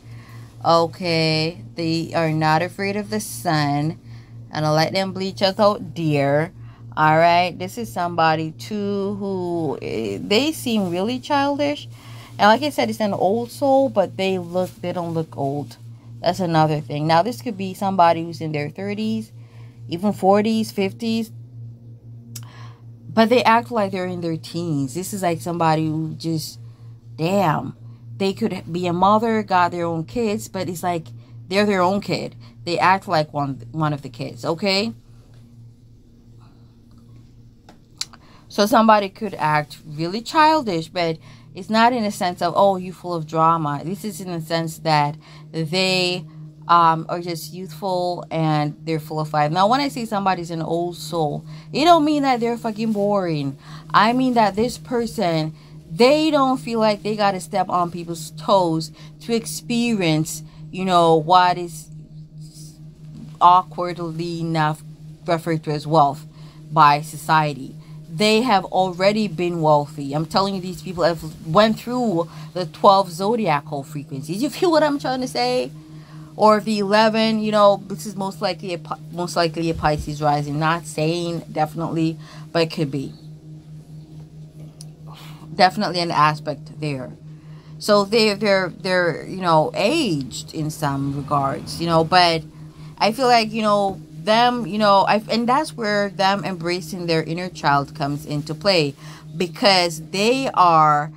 Okay, they are not afraid of the sun, and I'll let them bleach us out, dear. All right, this is somebody too who they seem really childish, and like I said, it's an old soul, but they don't look old. That's another thing. Now this could be somebody who's in their 30s, even 40s, 50s, but they act like they're in their teens. This is like somebody who just, damn, they could be a mother, got their own kids, but it's like they're their own kid. They act like one of the kids. Okay, so somebody could act really childish, but it's not in a sense of, oh, you full of drama. This is in a sense that they are just youthful and they're full of life. Now, when I say somebody's an old soul, it don't mean that they're fucking boring. I mean that this person, they don't feel like they got to step on people's toes to experience, you know, what is awkwardly enough referred to as wealth by society. They have already been wealthy. I'm telling you, these people have went through the 12 zodiacal frequencies. You feel what I'm trying to say? Or the 11, you know, this is most likely a Pisces rising. Not saying definitely, but it could be. Definitely an aspect there. So they're you know, aged in some regards, you know, but I feel like, you know, them, and that's where them embracing their inner child comes into play, because they are,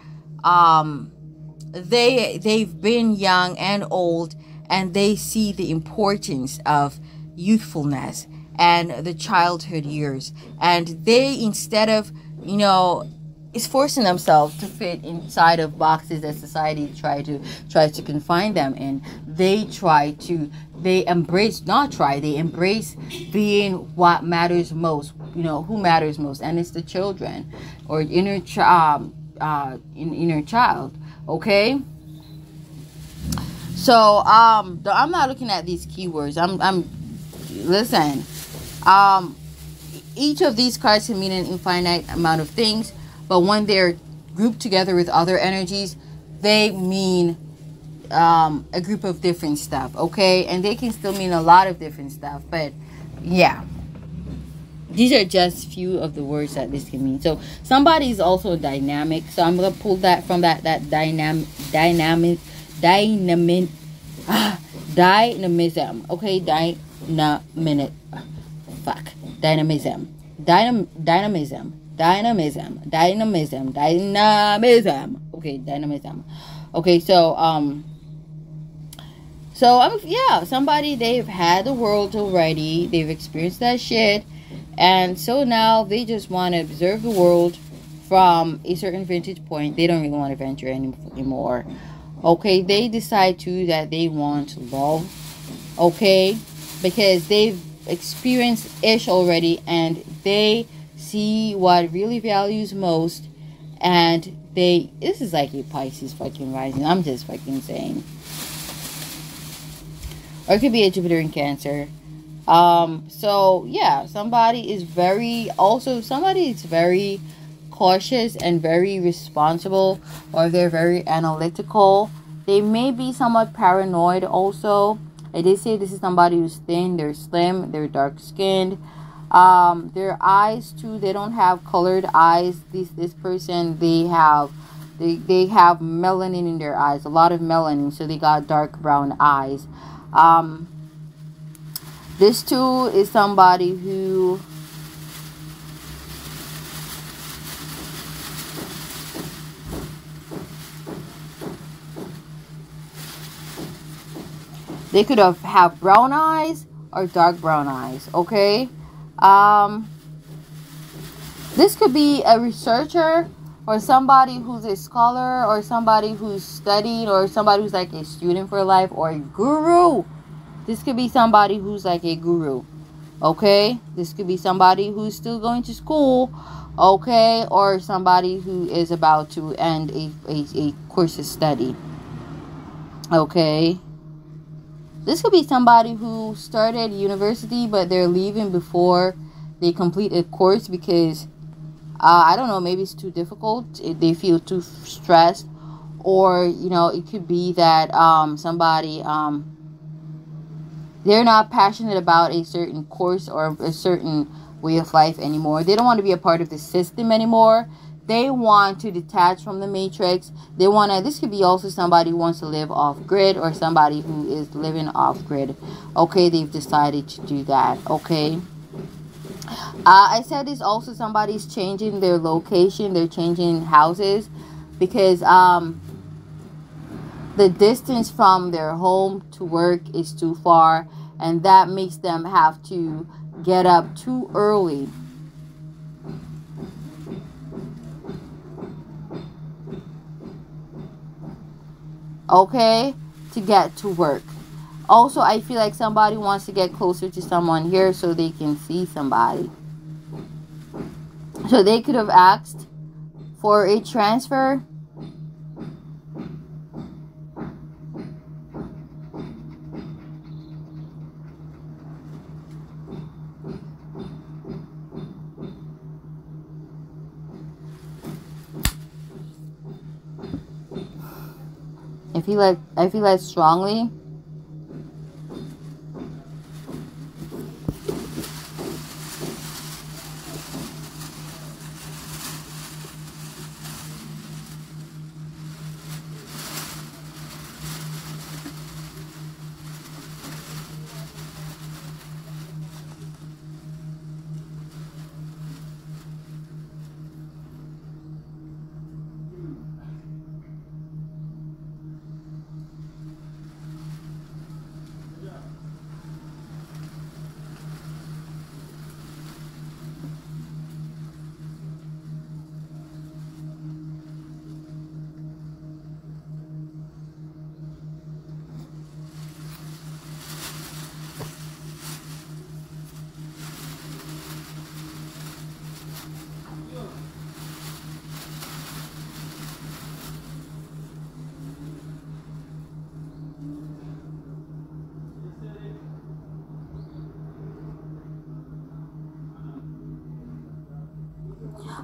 they've been young and old, and they see the importance of youthfulness and the childhood years, and they, instead of, is forcing themselves to fit inside of boxes that society tries to confine them in. They embrace being what matters most. Who matters most, and it's the children, or inner child. Okay. So I'm not looking at these keywords. I'm listen. Each of these cards can mean an infinite amount of things, but when they're grouped together with other energies, they mean a group of different stuff. Okay, and they can still mean a lot of different stuff. But yeah, these are just few of the words that this can mean. So somebody is also dynamic. So I'm gonna pull that from that dynamism. Okay, dynamism. Okay, dynamism. Okay, so yeah, somebody, they've had the world already, they've experienced that shit, and so now they just want to observe the world from a certain vantage point. They don't really want to venture anymore. Okay, they decide too that they want love. Okay, because they've experienced ish already, and they see what really values most, and this is like a Pisces fucking rising. I'm just fucking saying. Or it could be a Jupiter in Cancer. So yeah, somebody is very cautious and very responsible, or they're very analytical. They may be somewhat paranoid also. I did say this is somebody who's thin, they're slim, they're dark skinned. Their eyes too, they don't have colored eyes. This person, they have melanin in their eyes, a lot of melanin, so they got dark brown eyes. This too is somebody who they could have brown eyes or dark brown eyes. Okay. This could be a researcher, or somebody who's a scholar, or somebody who's studied, or somebody who's like a student for life, or a guru. This could be somebody who's like a guru. Okay, this could be somebody who's still going to school. Okay, or somebody who is about to end a course of study. Okay, this could be somebody who started university, but they're leaving before they complete a course because I don't know, maybe it's too difficult. They feel too stressed, or it could be that somebody they're not passionate about a certain course or a certain way of life anymore. They don't want to be a part of the system anymore. They want to detach from the matrix. This could be also somebody who wants to live off grid, or somebody who is living off grid. Okay, they've decided to do that. Okay. I said this also, somebody's changing their location. They're changing houses because the distance from their home to work is too far, and that makes them have to get up too early. Okay, to get to work. Also, I feel like somebody wants to get closer to someone here so they can see somebody. So they could have asked for a transfer. I feel like strongly.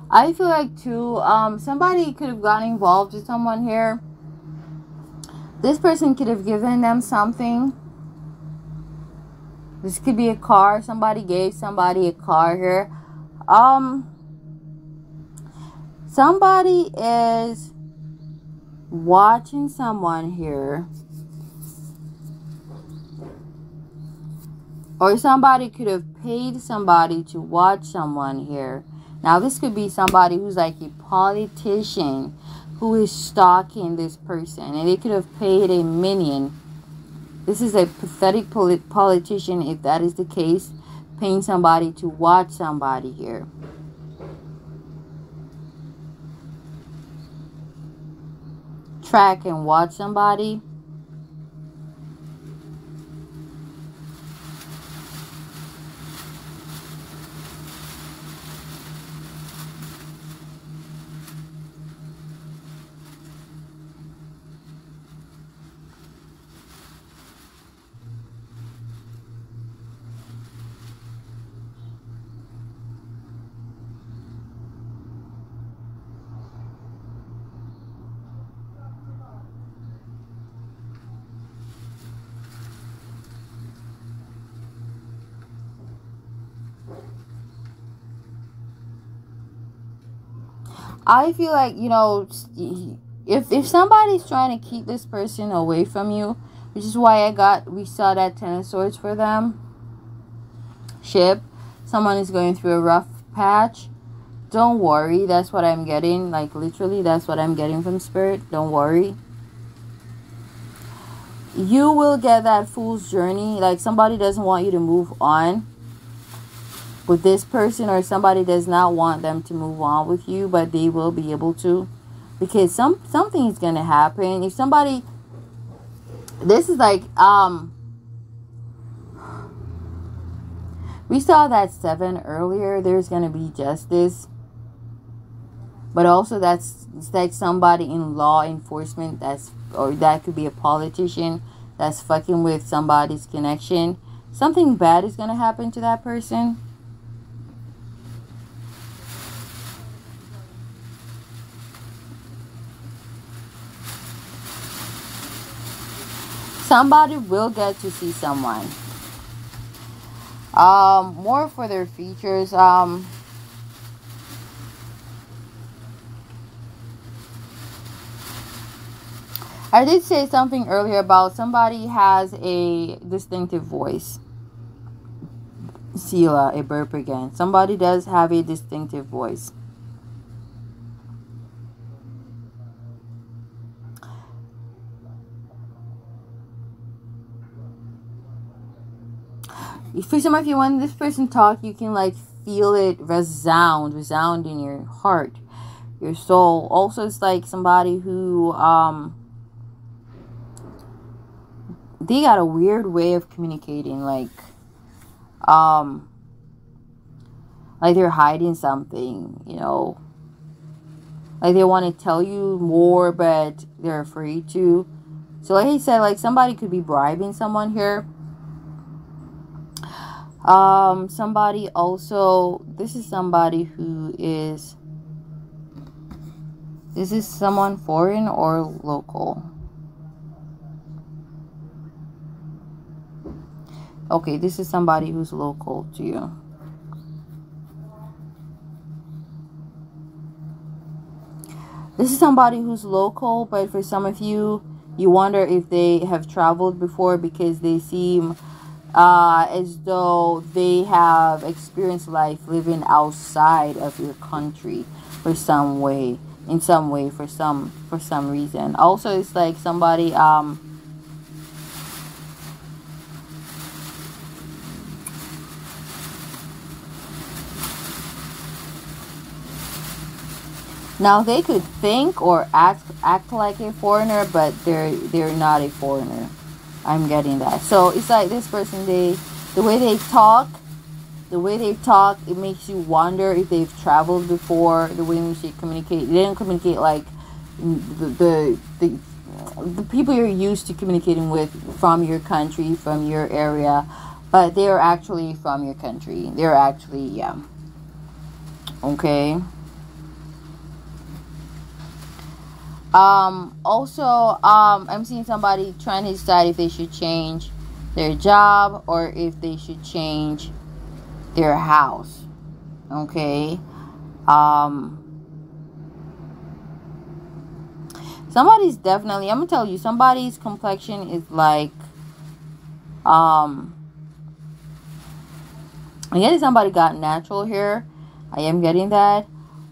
I feel like too, somebody could have gotten involved with someone here. This person could have given them something. This could be a car. Somebody gave somebody a car here. Somebody is watching someone here. Or somebody could have paid somebody to watch someone here. Now, this could be somebody who's like a politician who is stalking this person. And they could have paid a minion. This is a pathetic politician, if that is the case, paying somebody to watch somebody here. Track and watch somebody. I feel like, you know, if somebody's trying to keep this person away from you, which is why we saw that Ten of Swords for them. Ship. Someone is going through a rough patch. Don't worry. That's what I'm getting. Like, literally, that's what I'm getting from Spirit. Don't worry. You will get that fool's journey. Like, somebody doesn't want you to move on with this person, or somebody does not want them to move on with you, but they will be able to, because something is going to happen. If somebody, this is like, we saw that 7 earlier. There's going to be justice, but also it's like somebody in law enforcement or that could be a politician that's fucking with somebody's connection. Something bad is going to happen to that person. Somebody will get to see someone. More for their features. I did say something earlier about somebody has a distinctive voice. Sila, a burp again. Somebody does have a distinctive voice. For some of you, when this person talks, you can like feel it resound in your heart, your soul. Also, it's like somebody who they got a weird way of communicating, like they're hiding something, you know, like they want to tell you more but they're afraid to. So like I said, like somebody could be bribing someone here. Somebody also, this is somebody who is, is this someone foreign or local? Okay, this is somebody who's local to you. This is somebody who's local, but for some of you, you wonder if they have traveled before, because they seem as though they have experienced life living outside of your country for some way, in some way, for some reason. Also, it's like somebody now they could think or act like a foreigner, but they're not a foreigner. I'm getting that. So it's like this person, the way they talk, it makes you wonder if they've traveled before. The way in which they communicate, they don't communicate like the people you're used to communicating with from your country, from your area, but they're actually from your country. They're actually, yeah. Okay. Also, I'm seeing somebody trying to decide if they should change their job or if they should change their house. Okay. Somebody's definitely, I'm gonna tell you, somebody's complexion is like, I'm getting somebody got natural hair. I am getting that.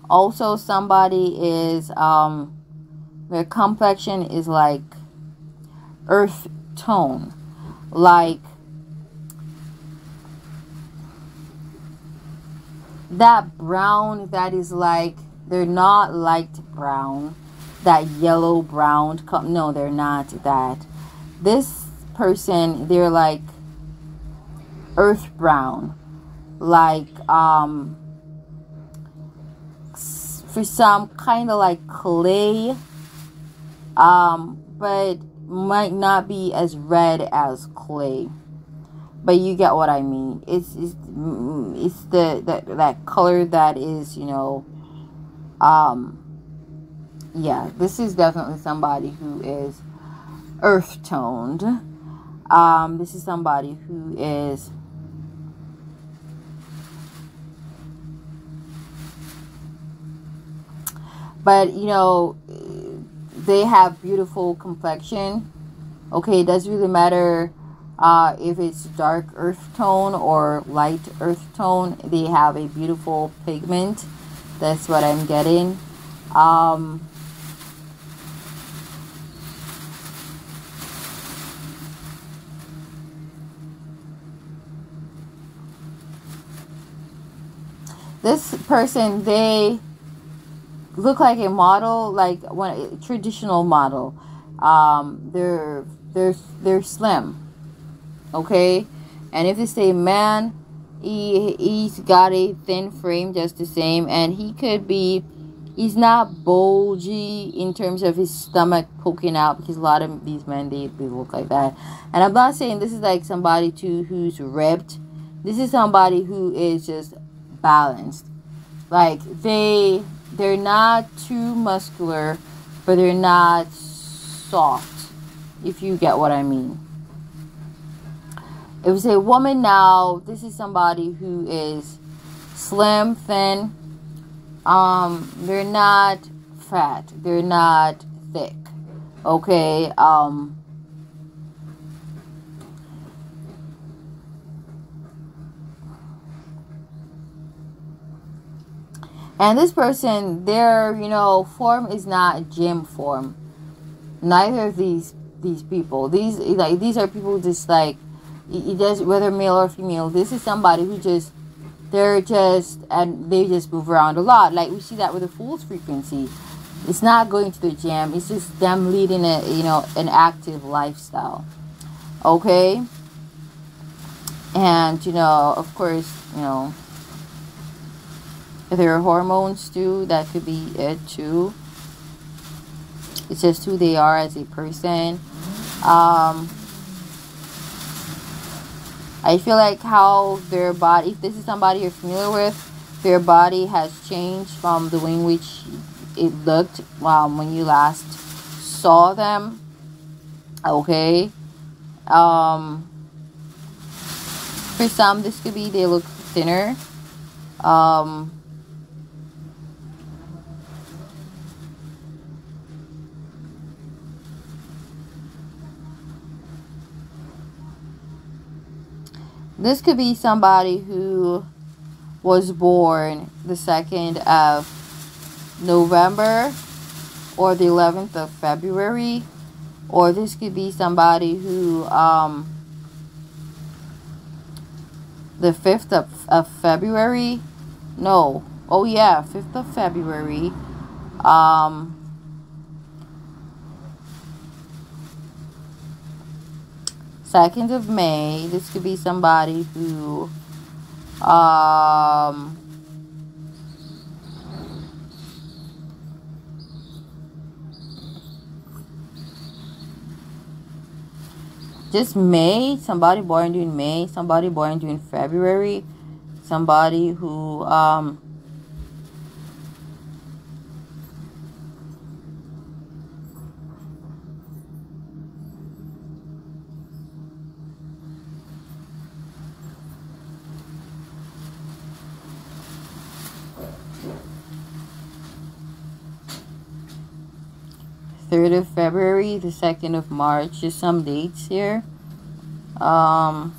Also, somebody is, their complexion is like earth tone, like that brown that is like, they're not light brown, that yellow brown, no, they're not that. This person, they're like earth brown, like for some kind of like clay, but might not be as red as clay, but you get what I mean. It's the that color that is, you know, yeah, this is definitely somebody who is earth toned. This is somebody who is but you know, they have beautiful complexion. Okay, it doesn't really matter if it's dark earth tone or light earth tone. They have a beautiful pigment. That's what I'm getting. This person, they look like a model, like a traditional model. They're slim, okay, and if it's a man, he's got a thin frame just the same, and he's not bulgy in terms of his stomach poking out, because a lot of these men, they look like that. And I'm not saying this is like somebody who's ripped. This is somebody who is just balanced. Like they're not too muscular, but they're not soft, if you get what I mean. If it's a woman now, this is somebody who is slim, thin. They're not fat, they're not thick, okay. And this person, their, you know, form is not gym form. Neither of these people. These are people just like, it does, whether male or female. This is somebody who just, and they just move around a lot. Like we see that with the fool's frequency. It's not going to the gym. It's just them leading a, you know, an active lifestyle. Okay. And, you know, of course, you know, if there are hormones too, that could be it too. It's just who they are as a person. I feel like how their body, if this is somebody you're familiar with, their body has changed from the way in which it looked when you last saw them. Okay. For some, this could be they look thinner. This could be somebody who was born the 2nd of November or the 11th of February. Or this could be somebody who, the 5th of February. No. Oh, yeah, 5th of February. 2nd of May. This could be somebody who just May, somebody born during May, somebody born during February, somebody who 3rd of February, the 2nd of March. Just some dates here. 7th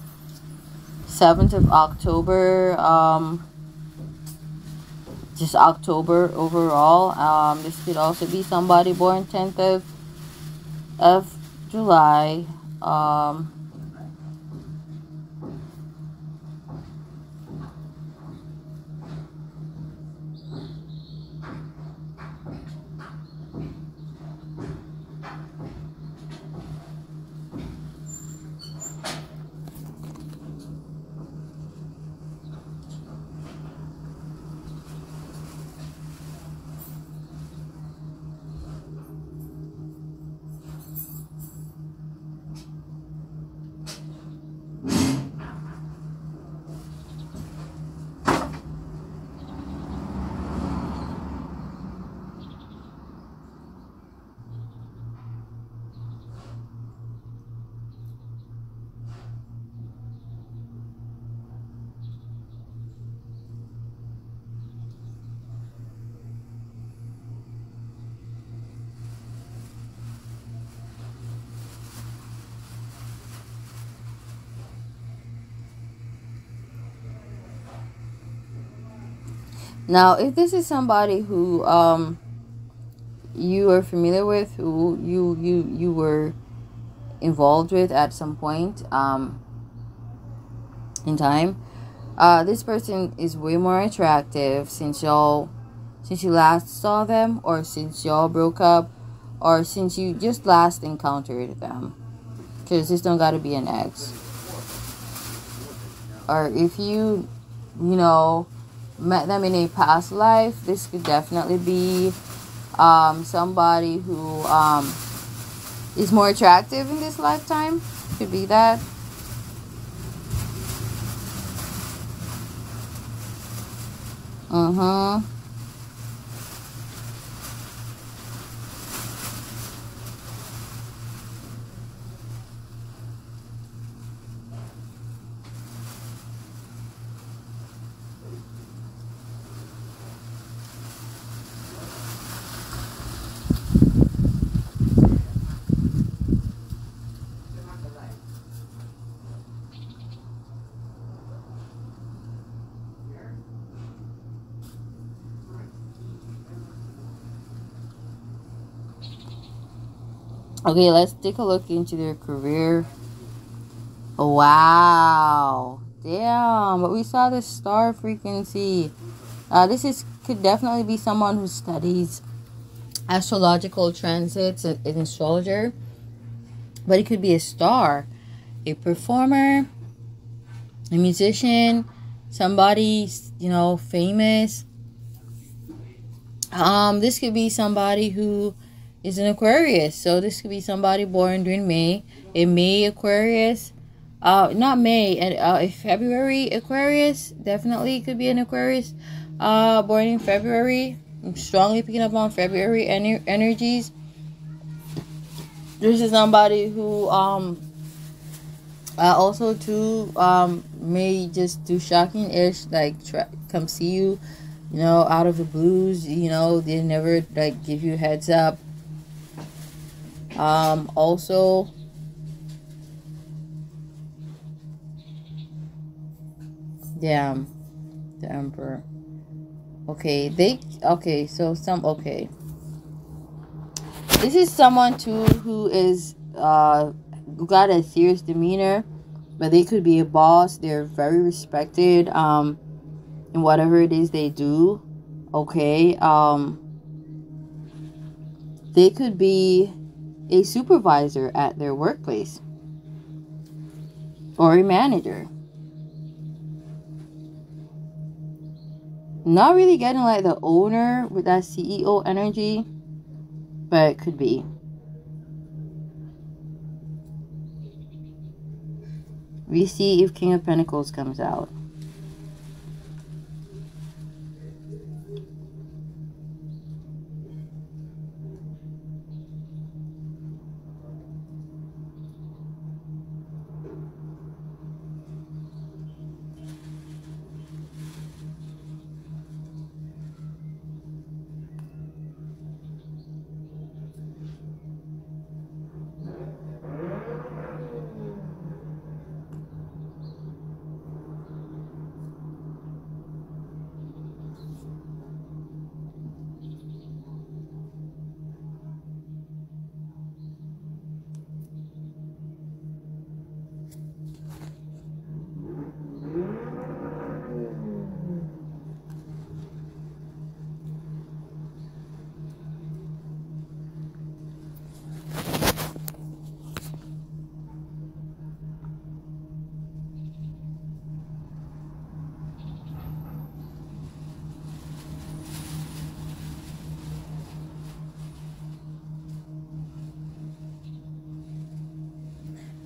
of October. Just October overall. This could also be somebody born 10th of July. Now, if this is somebody who you are familiar with, who you were involved with at some point in time, this person is way more attractive since you last saw them, or since y'all broke up, or since you just last encountered them. Because this don't gotta be an ex. Or if you met them in a past life, this could definitely be somebody who is more attractive in this lifetime. Could be that. Okay, let's take a look into their career. Wow. Damn, but we saw the star frequency. This could definitely be someone who studies astrological transits, an astrologer. But it could be a star, a performer, a musician, somebody, famous. This could be somebody who is an Aquarius. So this could be somebody born during May. A May Aquarius. Not May, and a February Aquarius. Definitely could be an Aquarius. Born in February. I'm strongly picking up on February energies. This is somebody who also too may just do shocking-ish, like come see you, out of the blues. They never like give you a heads up. Also, damn, the Emperor. Okay, this is someone too who is got a serious demeanor, but they could be a boss. They're very respected in whatever it is they do. Okay, they could be a supervisor at their workplace or a manager. Not really getting like the owner with that CEO energy, but it could be. We see if King of Pentacles comes out.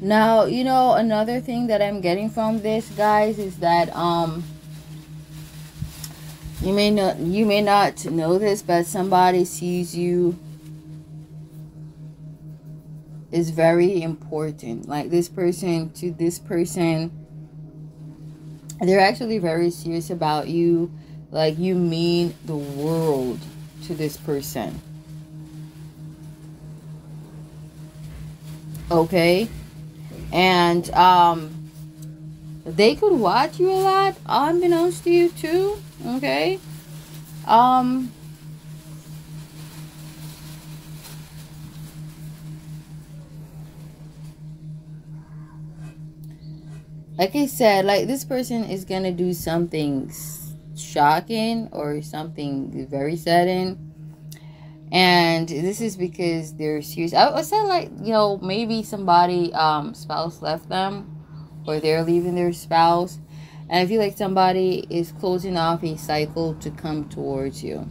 Now, you know, another thing that I'm getting from this, guys, is that you may not know this, but somebody sees you is very important. Like this person, to this person, they're actually very serious about you. Like you mean the world to this person. Okay? And they could watch you a lot, unbeknownst to you too. Okay? Like I said, like this person is gonna do something shocking or something very sudden, and this is because they're serious. I said, like, you know, maybe somebody spouse left them, or they're leaving their spouse, and I feel like somebody is closing off a cycle to come towards you.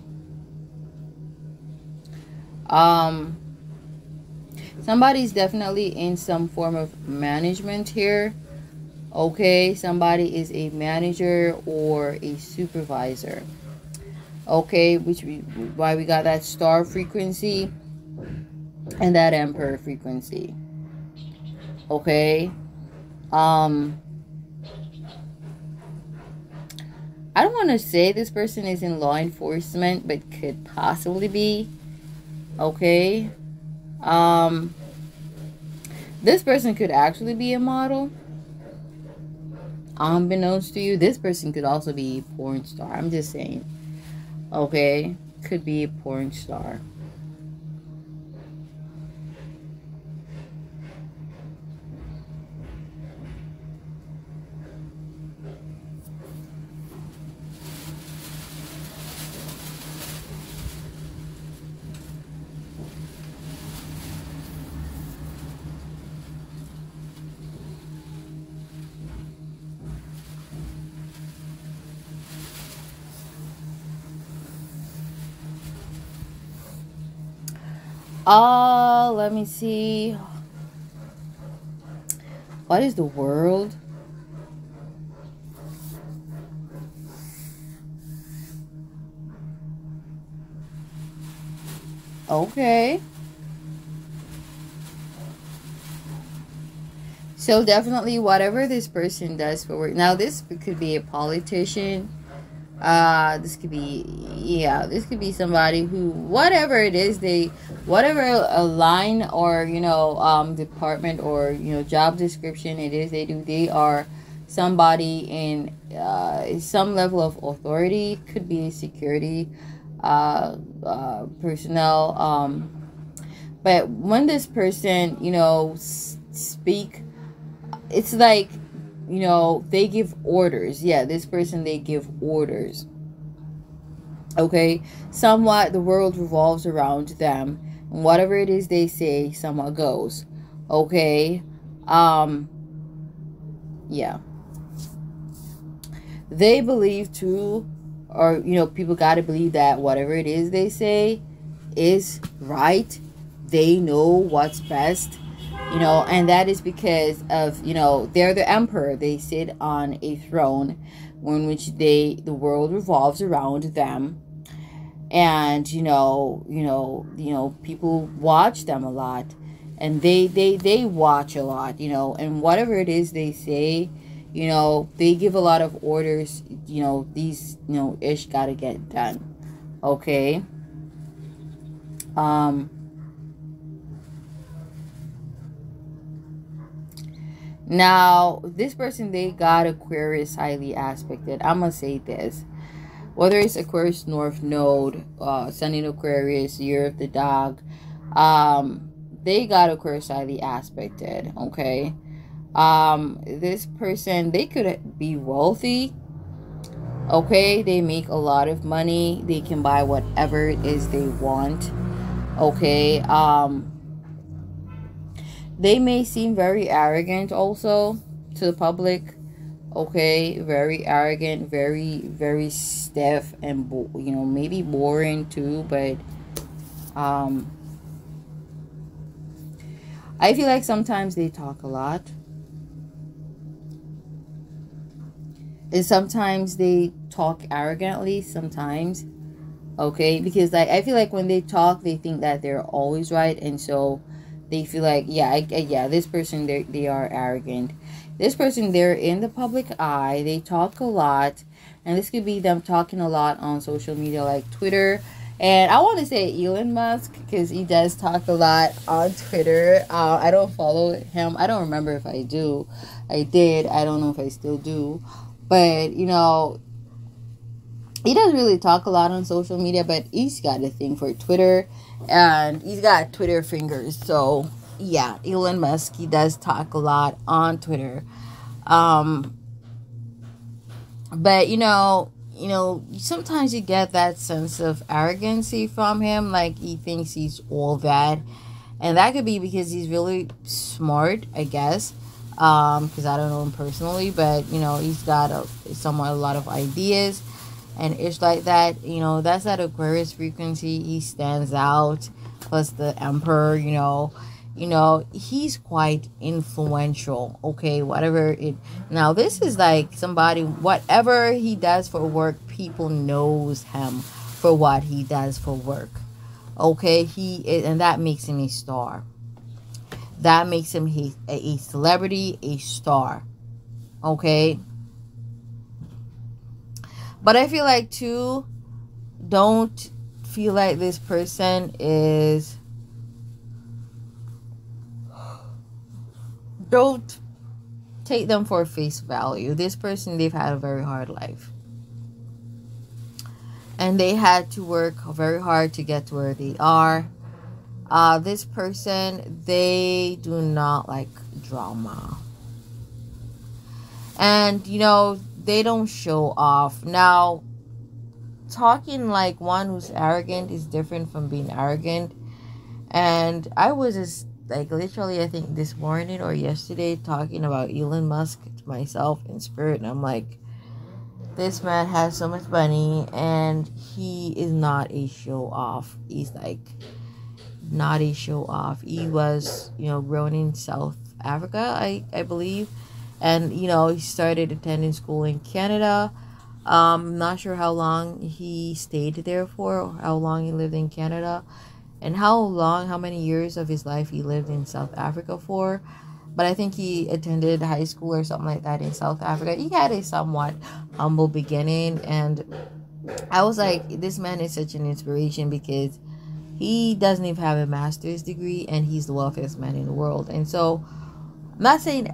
Somebody's definitely in some form of management here. Okay, somebody is a manager or a supervisor. Okay, why we got that star frequency and that emperor frequency. Okay. I don't want to say this person is in law enforcement, but could possibly be. Okay. This person could actually be a model. Unbeknownst to you, this person could also be a porn star. I'm just saying. Okay, could be a porn star. Let me see. What is the world? Okay. So definitely whatever this person does for work. Now this could be a politician. This could be, yeah, this could be somebody who, whatever it is, whatever a line or, you know, department or, you know, job description it is they do, they are somebody in some level of authority. Could be security personnel. But when this person, you know, speak, it's like, you know, they give orders. Yeah, this person, they give orders. Okay, somewhat the world revolves around them, and whatever it is they say somewhat goes. Okay. Yeah, they believe too, or, you know, people got to believe that whatever it is they say is right. They know what's best, you know, and that is because of, you know, they're the emperor. They sit on a throne in which the world revolves around them, and you know, people watch them a lot, and they watch a lot, you know, and whatever it is they say, you know, they give a lot of orders, you know, these, you know, ish gotta get done. Okay. Now, this person, they got Aquarius highly aspected. I'm going to say this. Whether it's Aquarius North Node, Sun in Aquarius, Year of the Dog, they got Aquarius highly aspected, okay? This person, they could be wealthy, okay? They make a lot of money. They can buy whatever it is they want, okay? They may seem very arrogant also to the public. Okay, very arrogant, very stiff, and you know, maybe boring too. But I I feel like sometimes they talk a lot. And sometimes they talk arrogantly sometimes. Okay, because like I feel like when they talk, they think that they're always right, and so they feel like, yeah, yeah, this person, they are arrogant. This person, they're in the public eye, they talk a lot, and this could be them talking a lot on social media like Twitter. And I want to say Elon Musk, because he does talk a lot on Twitter. I don't follow him. I don't remember if I do. I did. I don't know if I still do. But, you know, he doesn't really talk a lot on social media, but he's got a thing for Twitter, and he's got Twitter fingers. So yeah, Elon Musk, he does talk a lot on Twitter. But you know, sometimes you get that sense of arrogancy from him, like he thinks he's all that, and that could be because he's really smart, I guess. Because I don't know him personally, but you know, he's got a lot of ideas. And it's like that, you know, that's that Aquarius frequency. He stands out. Plus the Emperor, you know, he's quite influential. Okay, whatever it. Now this is like somebody, whatever he does for work, people knows him for what he does for work. Okay, he is, and that makes him a star. That makes him a celebrity, a star. Okay. But I feel like, too, don't feel like this person is... Don't take them for face value. This person, they've had a very hard life. And they had to work very hard to get to where they are. This person, they do not like drama. And, you know, they don't show off. Now, talking like one who's arrogant is different from being arrogant. And I was just like literally, I think this morning or yesterday, talking about Elon Musk to myself in spirit. And I'm like, this man has so much money and he is not a show off. He's like not a show off. He was, you know, grown in South Africa, I believe. And, you know, he started attending school in Canada. I'm not sure how long he stayed there for, or how long he lived in Canada, and how many years of his life he lived in South Africa for. But I think he attended high school or something like that in South Africa. He had a somewhat humble beginning. And I was like, this man is such an inspiration because he doesn't even have a master's degree and he's the wealthiest man in the world. And so, I'm not saying...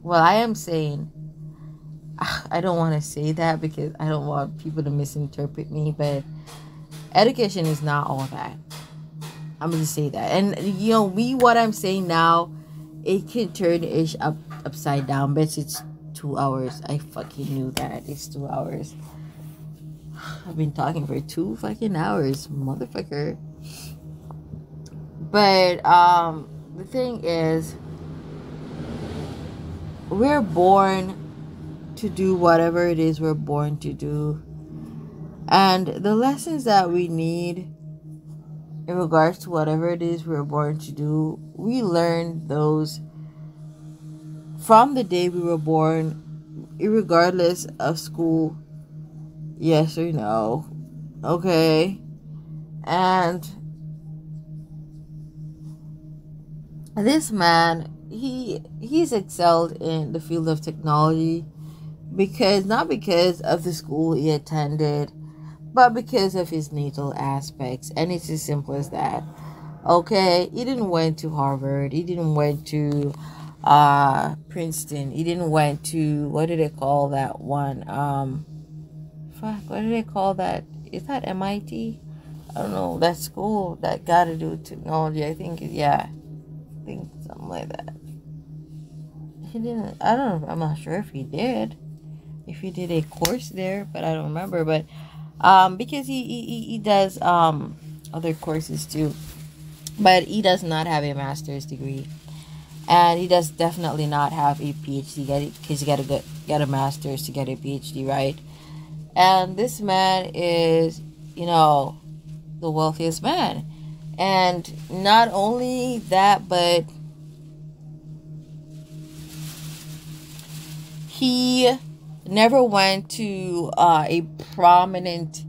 well, I am saying, I don't want to say that because I don't want people to misinterpret me, but education is not all that. I'm going to say that. And, you know, what I'm saying now, it can turn ish upside down, but it's 2 hours. I fucking knew that. It's 2 hours. I've been talking for 2 fucking hours, motherfucker. But, the thing is, we're born to do whatever it is we're born to do. And the lessons that we need in regards to whatever it is we're born to do, we learn those from the day we were born, regardless of school, yes or no. Okay? And this man, he's excelled in the field of technology not because of the school he attended, but because of his natal aspects. And it's as simple as that. Okay, he didn't went to Harvard, he didn't went to Princeton, he didn't went to, what do they call that one, what do they call that, is that MIT? I don't know, that school that got to do with technology. I think something like that. He didn't, I don't know, I'm not sure if he did a course there, but I don't remember. But because he does other courses too, but he does not have a master's degree, and he does definitely not have a PhD, because you gotta get a master's to get a PhD, right? And this man is, you know, the wealthiest man. And not only that, but he never went to a prominent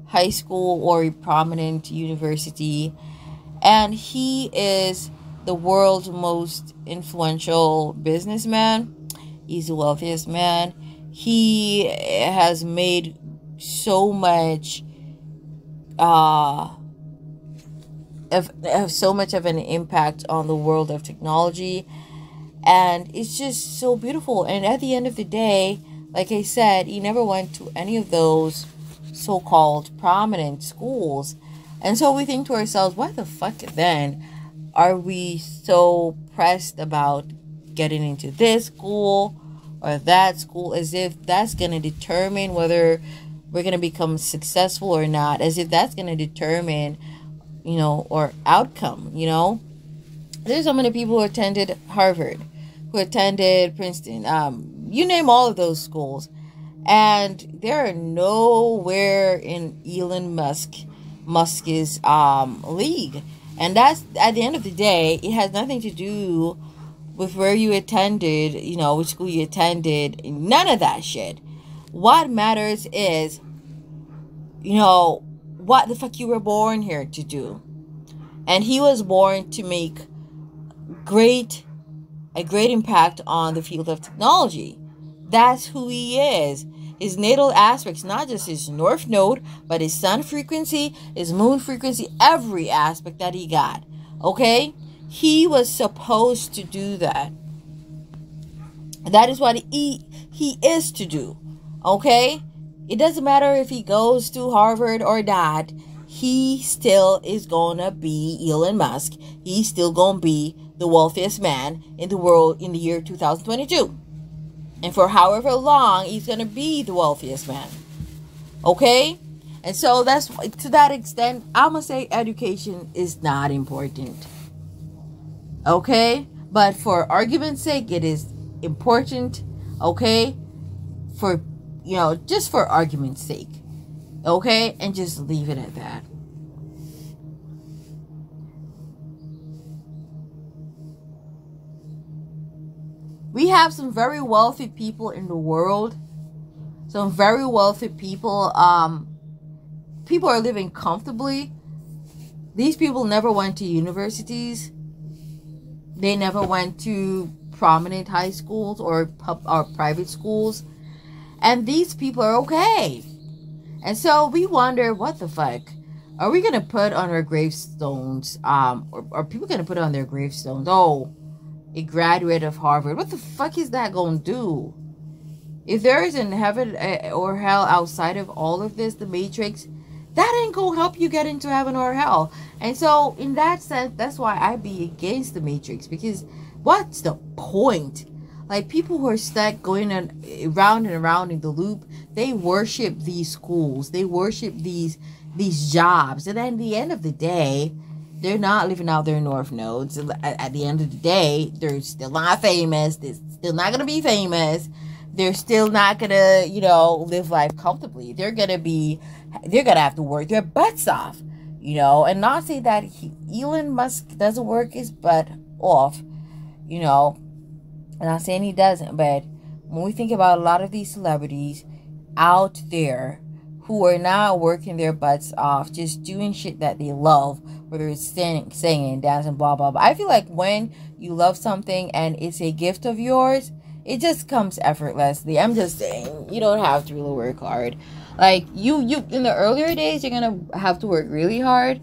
high school or a prominent university. And he is the world's most influential businessman. He's the wealthiest man. He has made so much so much of an impact on the world of technology, and it's just so beautiful. And at the end of the day, like I said, he never went to any of those so-called prominent schools. And so we think to ourselves, why the fuck then are we so pressed about getting into this school or that school, as if that's going to determine whether we're going to become successful or not, as if that's going to determine, or outcome, There's so many people who attended Harvard, who attended Princeton, you name all of those schools, and they're nowhere in Elon Musk's league. And that's, at the end of the day, it has nothing to do with where you attended, which school you attended, none of that shit. What matters is, what the fuck you were born here to do. And he was born to make a great impact on the field of technology. That's who he is. His natal aspects, not just his north node, but his sun frequency, his moon frequency, every aspect that he got. Okay? He was supposed to do that. That is what he is to do. Okay? It doesn't matter if he goes to Harvard or not. He still is gonna be Elon Musk. He's still gonna be the wealthiest man in the world in the year 2022. And for however long, he's gonna be the wealthiest man. Okay? And so that's, to that extent, I'm gonna say education is not important. Okay? But for argument's sake, it is important. Okay? For, just for argument's sake. Okay? And just leave it at that. We have some very wealthy people in the world. Some very wealthy people. People are living comfortably. These people never went to universities. They never went to prominent high schools or private schools. And these people are okay. And so we wonder, what the fuck? Are we going to put on our gravestones, or are people going to put on their gravestones, oh, a graduate of Harvard? What the fuck is that going to do? If there is in heaven or hell outside of all of this, the matrix, that ain't going to help you get into heaven or hell. And so in that sense, that's why I be against the matrix, because what's the point? Like, people who are stuck going around and around in the loop, they worship these schools, they worship these jobs, and then at the end of the day, they're not living out their north nodes. At the end of the day, they're still not famous. They're still not going to be famous. They're still not going to, live life comfortably. They're going to have to work their butts off, and not say that Elon Musk doesn't work his butt off, I'm not saying he doesn't, but when we think about a lot of these celebrities out there who are now working their butts off, just doing shit that they love, whether it's singing, dancing, blah, blah, blah. I feel like when you love something and it's a gift of yours, it just comes effortlessly. I'm just saying, you don't have to really work hard. Like, you in the earlier days, you're going to have to work really hard.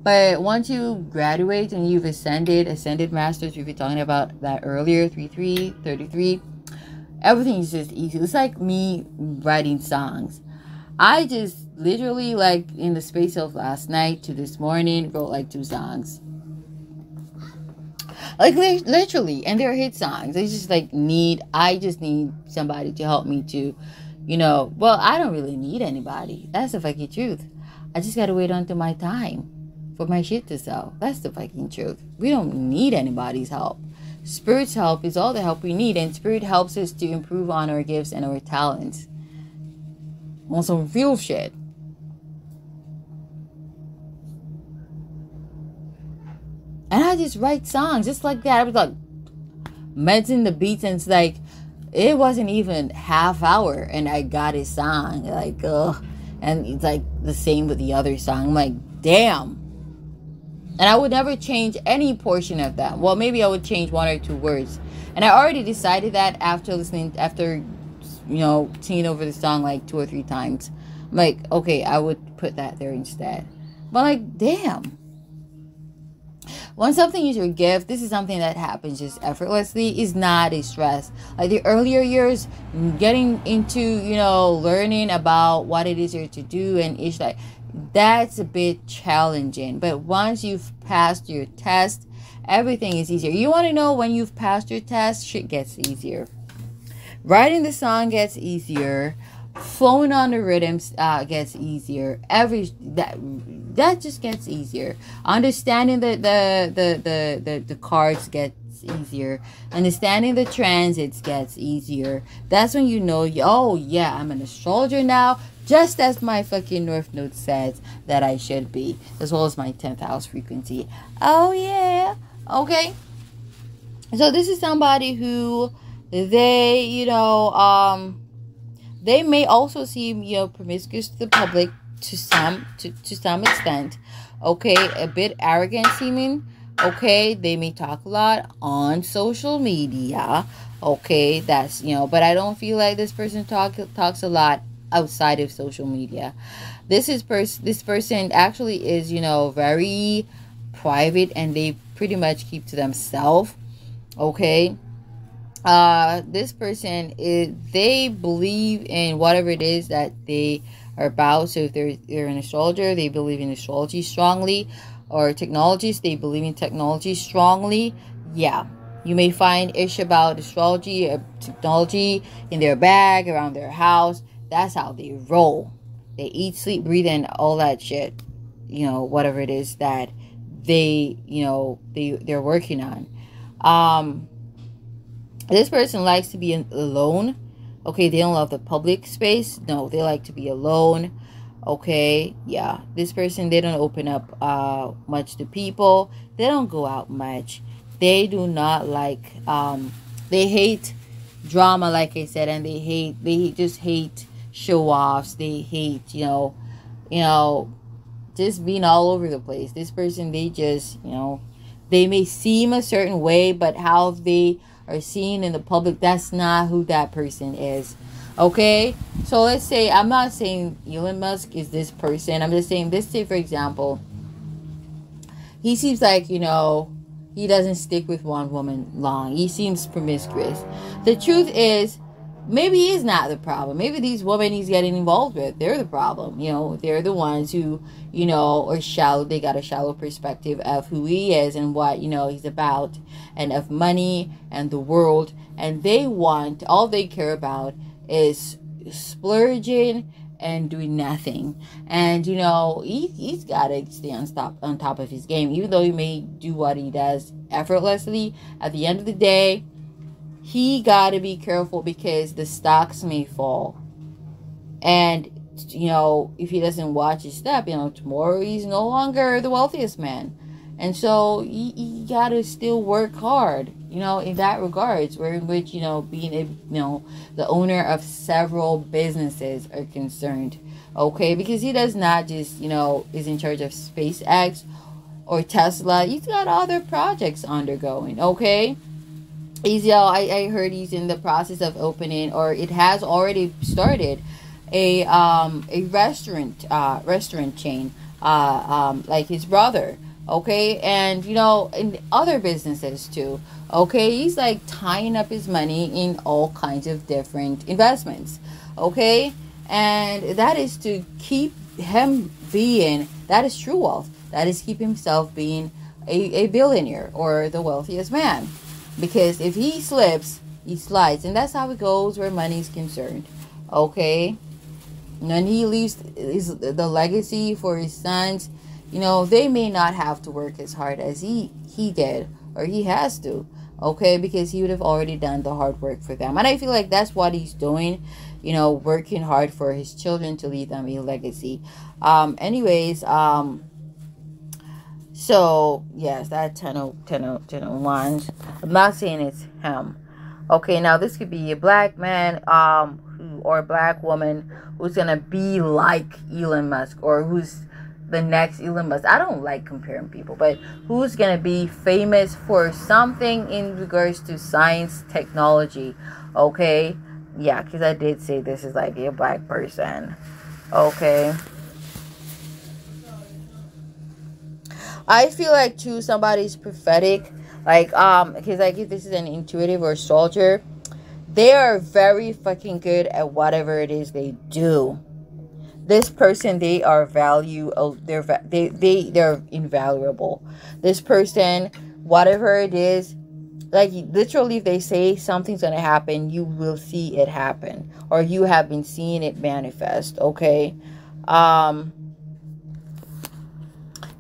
But once you graduate and you've ascended masters, we've been talking about that earlier, 33, 33, everything is just easy. It's like me writing songs. I just literally, like, in the space of last night to this morning, wrote like 2 songs. Like, literally, and they're hit songs. I just I just need somebody to help me to, well, I don't really need anybody. That's the fucking truth. I just gotta wait until my time for my shit to sell. That's the fucking truth. We don't need anybody's help. Spirit's help is all the help we need, and Spirit helps us to improve on our gifts and our talents. On some real shit. And I just write songs just like that. I was like messing the beats, and it's like it wasn't even half hour and I got his song. Like, ugh. And it's like the same with the other song. I'm like, damn. And I would never change any portion of that. Well, maybe I would change one or two words. And I already decided that after singing over the song like 2 or 3 times. I'm like, okay, I would put that there instead. But like, damn. When something is your gift, this is something that happens just effortlessly, is not a stress. Like the earlier years, getting into, learning about what it is you're to do and each like, that's a bit challenging. But once you've passed your test, everything is easier. You want to know when you've passed your test, shit gets easier. Writing the song gets easier. Flowing on the rhythms gets easier. That just gets easier. Understanding the cards gets easier. Understanding the transits gets easier. That's when you know, oh yeah, I'm an astrologer now, just as my fucking North Node says that I should be, as well as my 10th house frequency. Oh yeah. Okay. So this is somebody who they, they may also seem, promiscuous to the public to some extent. Okay, a bit arrogant seeming. Okay, they may talk a lot on social media. Okay, that's, but I don't feel like this person talks a lot outside of social media. This person actually is, very private, and they pretty much keep to themselves. Okay. This person they believe in whatever it is that they are about. So if they're an astrologer, they believe in astrology strongly, or technologists, they believe in technology strongly. Yeah, you may find ish about astrology or technology in their bag, around their house. That's how they roll. They eat, sleep, breathe, and all that shit. Whatever it is that they're working on. This person likes to be alone. Okay, they don't love the public space. No, they like to be alone. Okay, yeah. This person, they don't open up much to people. They don't go out much. They do not like, they hate drama, like I said, and they just hate show-offs. They hate, just being all over the place. This person, they just, they may seem a certain way, but how they are seen in the public, that's not who that person is. Okay, so let's say, I'm not saying Elon Musk is this person. I'm just saying, let's say for example, he seems like, he doesn't stick with one woman long. He seems promiscuous. The truth is, maybe he's not the problem. Maybe these women he's getting involved with, they're the problem. They're the ones who, are shallow. They got a shallow perspective of who he is and what, he's about, and of money and the world. And all they care about is splurging and doing nothing. And, he's got to stay on top of his game. Even though he may do what he does effortlessly, at the end of the day, he got to be careful, because the stocks may fall. And, if he doesn't watch his step, tomorrow he's no longer the wealthiest man. And so he got to still work hard, in that regards, in which, being the owner of several businesses are concerned. Okay, because he does not just, is in charge of SpaceX or Tesla. He's got other projects undergoing. Okay. I heard he's in the process of opening, or it has already started, a restaurant chain, like his brother. Okay, and in other businesses too. Okay, he's like tying up his money in all kinds of different investments. Okay, and that is to keep him being, that is true wealth. That is keep himself being a billionaire, or the wealthiest man. Because if he slips, he slides. And that's how it goes where money is concerned. Okay? And he leaves the legacy for his sons. They may not have to work as hard as he did, or he has to. Okay? Because he would have already done the hard work for them. And I feel like that's what he's doing. Working hard for his children to leave them a legacy. So yes, that 10 of wands. I'm not saying it's him. Okay, now this could be a black man, or a black woman who's gonna be like Elon Musk, or who's the next Elon Musk. I don't like comparing people, but who's gonna be famous for something in regards to science, technology. Okay, yeah, because I did say this is like a black person. Okay. I feel like too somebody's prophetic, like because like if this is an intuitive or astrologer, they are very fucking good at whatever it is they do. This person, they are they're invaluable. This person, whatever it is, like literally, if they say something's gonna happen, you will see it happen, or you have been seeing it manifest. Okay,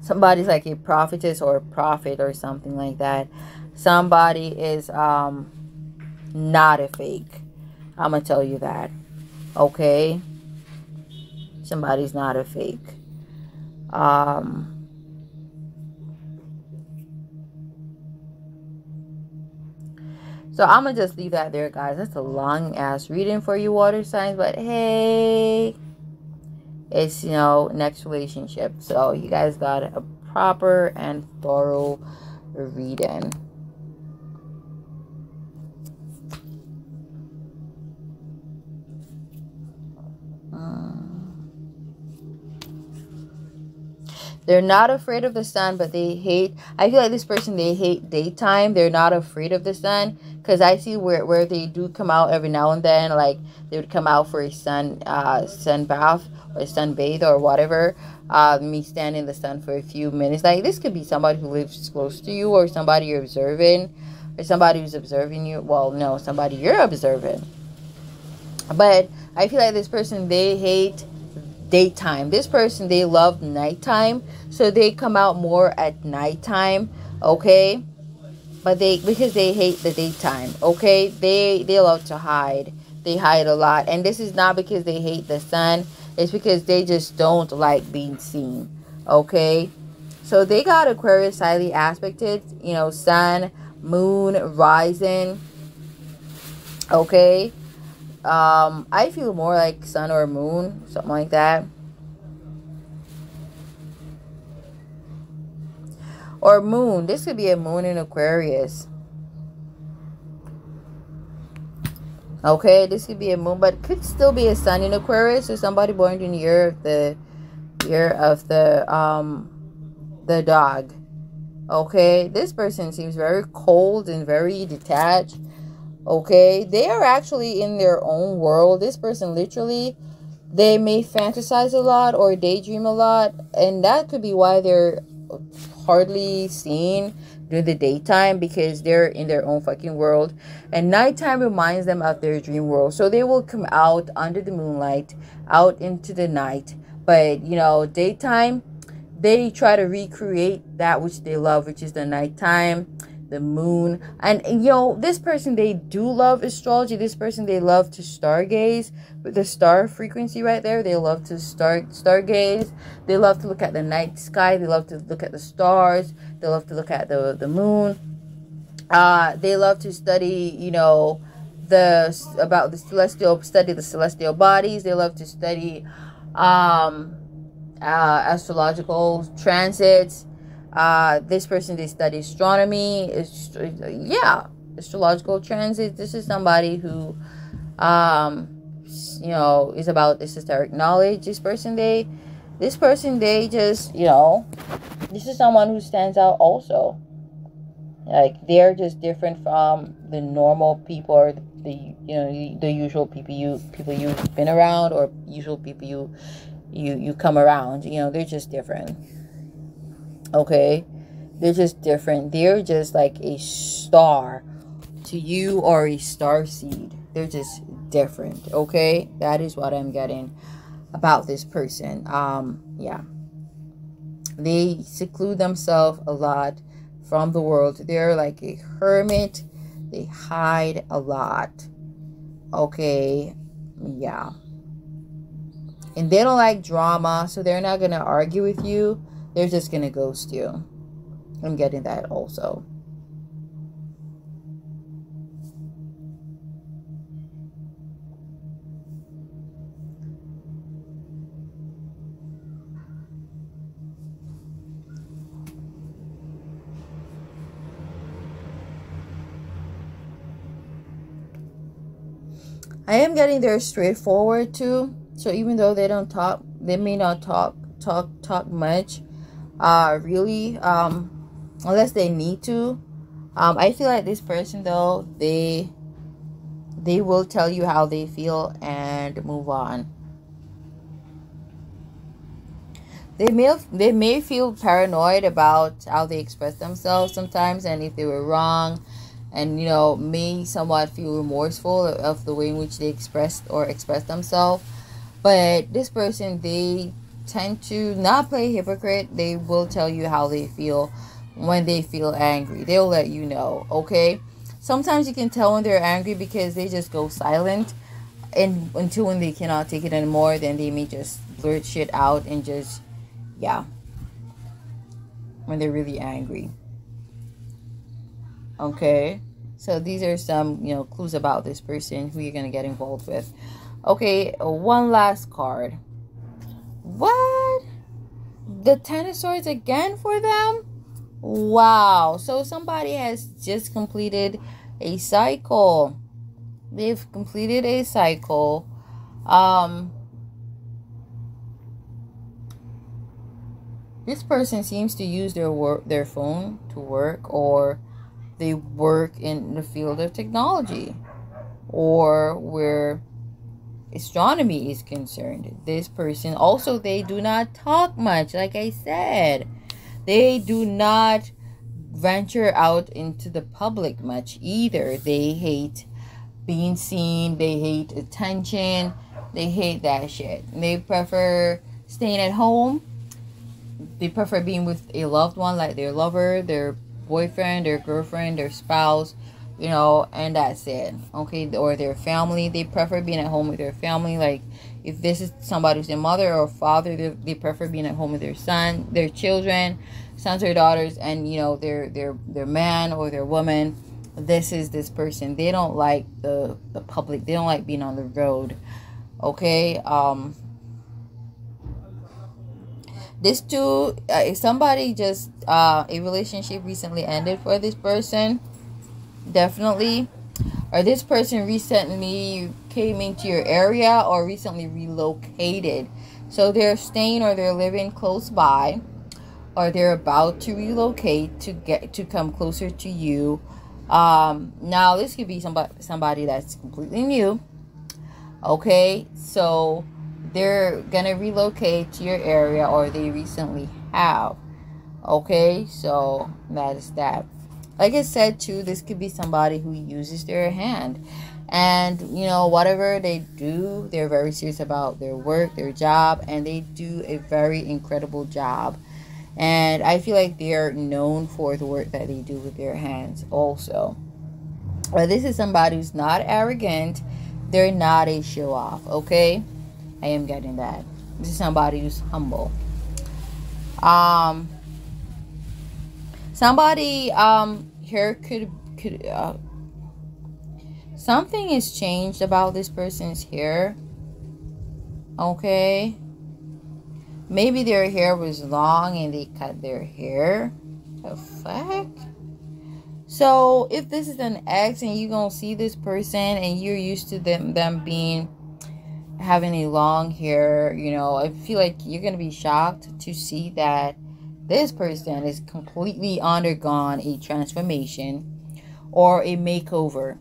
somebody's like a prophetess or a prophet or something like that. Somebody is not a fake. I'm gonna tell you that. Okay, somebody's not a fake. So I'm gonna just leave that there, guys. That's a long ass reading for you water signs, but hey, it's, next relationship, so you guys got a proper and thorough reading. They're not afraid of the sun, but they hate, I feel like this person, they hate daytime. They're not afraid of the sun, because I see where they do come out every now and then, like they would come out for a sun bath or sunbathe or whatever. Me stand in the sun for a few minutes. Like this could be somebody who lives close to you, or somebody you're observing, or somebody who's observing you. Well, no, somebody you're observing. But I feel like this person, they hate daytime. This person, they love nighttime, so they come out more at nighttime. Okay, but because they hate the daytime. Okay, they love to hide. They hide a lot, and this is not because they hate the sun. It's because they just don't like being seen. Okay, so they got Aquarius highly aspected, sun, moon, rising. Okay, I feel more like sun or moon, something like that. Or moon. This could be a moon in Aquarius. Okay, this could be a moon, but could still be a sun in Aquarius, or somebody born in the year of the dog. Okay, this person seems very cold and very detached. Okay, they are actually in their own world. This person literally, they may fantasize a lot or daydream a lot, and that could be why they're hardly seen during the daytime, because they're in their own fucking world, and nighttime reminds them of their dream world. So they will come out under the moonlight, out into the night, but daytime, they try to recreate that which they love, which is the nighttime, the moon. And this person, they do love astrology. This person, they love to stargaze with the star frequency right there. They love to stargaze. They love to look at the night sky. They love to look at the stars. They love to look at the moon. They love to study, study the celestial bodies. They love to study astrological transits. This person, they study astronomy. Astrological transit. This is somebody who is about esoteric knowledge. This person, they just, this is someone who stands out also. Like they're just different from the normal people, or the usual people you've been around, or usual people you come around. They're just different. Okay, they're just different. They're just like a star to you, or a star seed. They're just different. Okay, that is what I'm getting about this person. They seclude themselves a lot from the world. They're like a hermit. They hide a lot. Okay, yeah, and they don't like drama, so they're not gonna argue with you. They're just gonna ghost you. I'm getting that also. I am getting there straightforward too. So even though they don't talk, they may not talk much. Really, unless they need to. I feel like this person though, they will tell you how they feel and move on. They may feel paranoid about how they express themselves sometimes, and if they were wrong, and may somewhat feel remorseful of the way in which they express themselves. But this person, they tend to not play hypocrite. They will tell you how they feel when they feel angry. They'll let you know, okay? Sometimes you can tell when they're angry because they just go silent, and until when they cannot take it anymore, then they may just blurt shit out and just, yeah, when they're really angry. Okay, so these are some clues about this person who you're gonna get involved with. Okay, one last card. What? The Ten of Swords again for them? Wow. So somebody has just completed a cycle. They've completed a cycle. This person seems to use their phone to work, or they work in the field of technology, or where astronomy is concerned. This person also, they do not talk much. Like I said, they do not venture out into the public much either. They hate being seen. They hate attention. They hate that shit. They prefer staying at home. They prefer being with a loved one, like their lover, their boyfriend, their girlfriend, their spouse, and that's it. Okay, or their family. They prefer being at home with their family. Like if this is somebody who's their mother or father, they prefer being at home with their son, their children, sons or daughters, and their man or their woman. This is this person. They don't like the public. They don't like being on the road. Okay. This too, if somebody just a relationship recently ended for this person, definitely, or this person recently came into your area or recently relocated. So they're staying or they're living close by, or they're about to relocate to come closer to you. Now this could be somebody that's completely new. Okay, so they're gonna relocate to your area, or they recently have. Okay, so that is that. Like I said too, this could be somebody who uses their hand, and whatever they do, they're very serious about their work, their job, and they do a very incredible job. And I feel like they're known for the work that they do with their hands also. But this is somebody who's not arrogant. They're not a show off. Okay, I am getting that. This is somebody who's humble. Somebody here could something is changed about this person's hair. Okay, maybe their hair was long and they cut their hair. The fuck? So if this is an ex and you're gonna see this person and you're used to them having a long hair, I feel like you're gonna be shocked to see that this person is completely undergone a transformation or a makeover.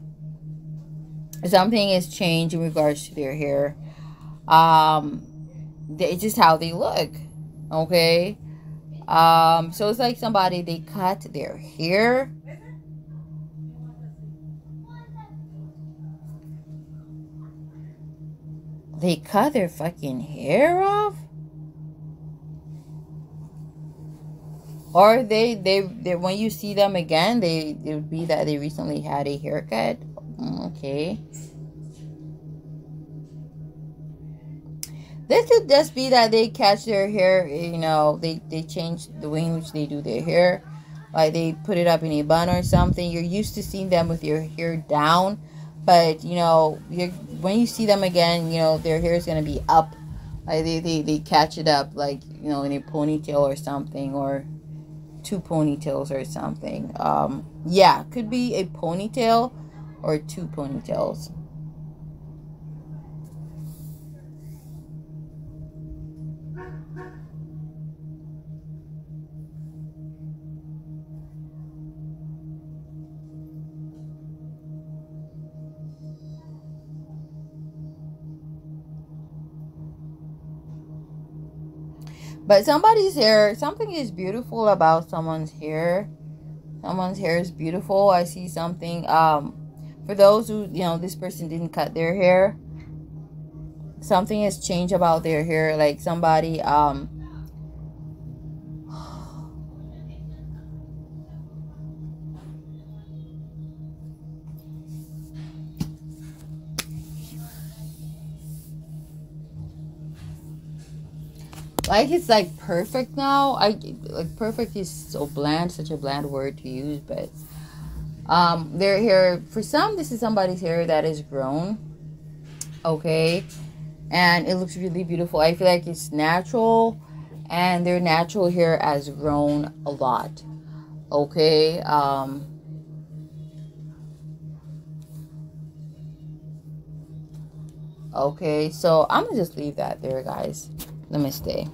Something has changed in regards to their hair. It's just how they look. Okay. So it's like somebody, they cut their hair. They cut their fucking hair off? Or they when you see them again, it would be that they recently had a haircut. Okay. This could just be that they catch their hair, they change the way in which they do their hair. like they put it up in a bun or something. You're used to seeing them with your hair down, but you know, when you see them again, you know, their hair is gonna be up. Like they catch it up, like, you know, in a ponytail or something, or two ponytails or something. Yeah, could be a ponytail or two ponytails. But somebody's hair, something is beautiful about someone's hair. Someone's hair is beautiful. I see something. For those who, you know, this person didn't cut their hair, something has changed about their hair. Like somebody, like it's like perfect now. Like perfect is so bland, such a bland word to use, but their hair, for some, this is somebody's hair that is grown, okay, and it looks really beautiful. I feel like it's natural, and their natural hair has grown a lot, okay. Okay, so I'm gonna just leave that there, guys. Namaste.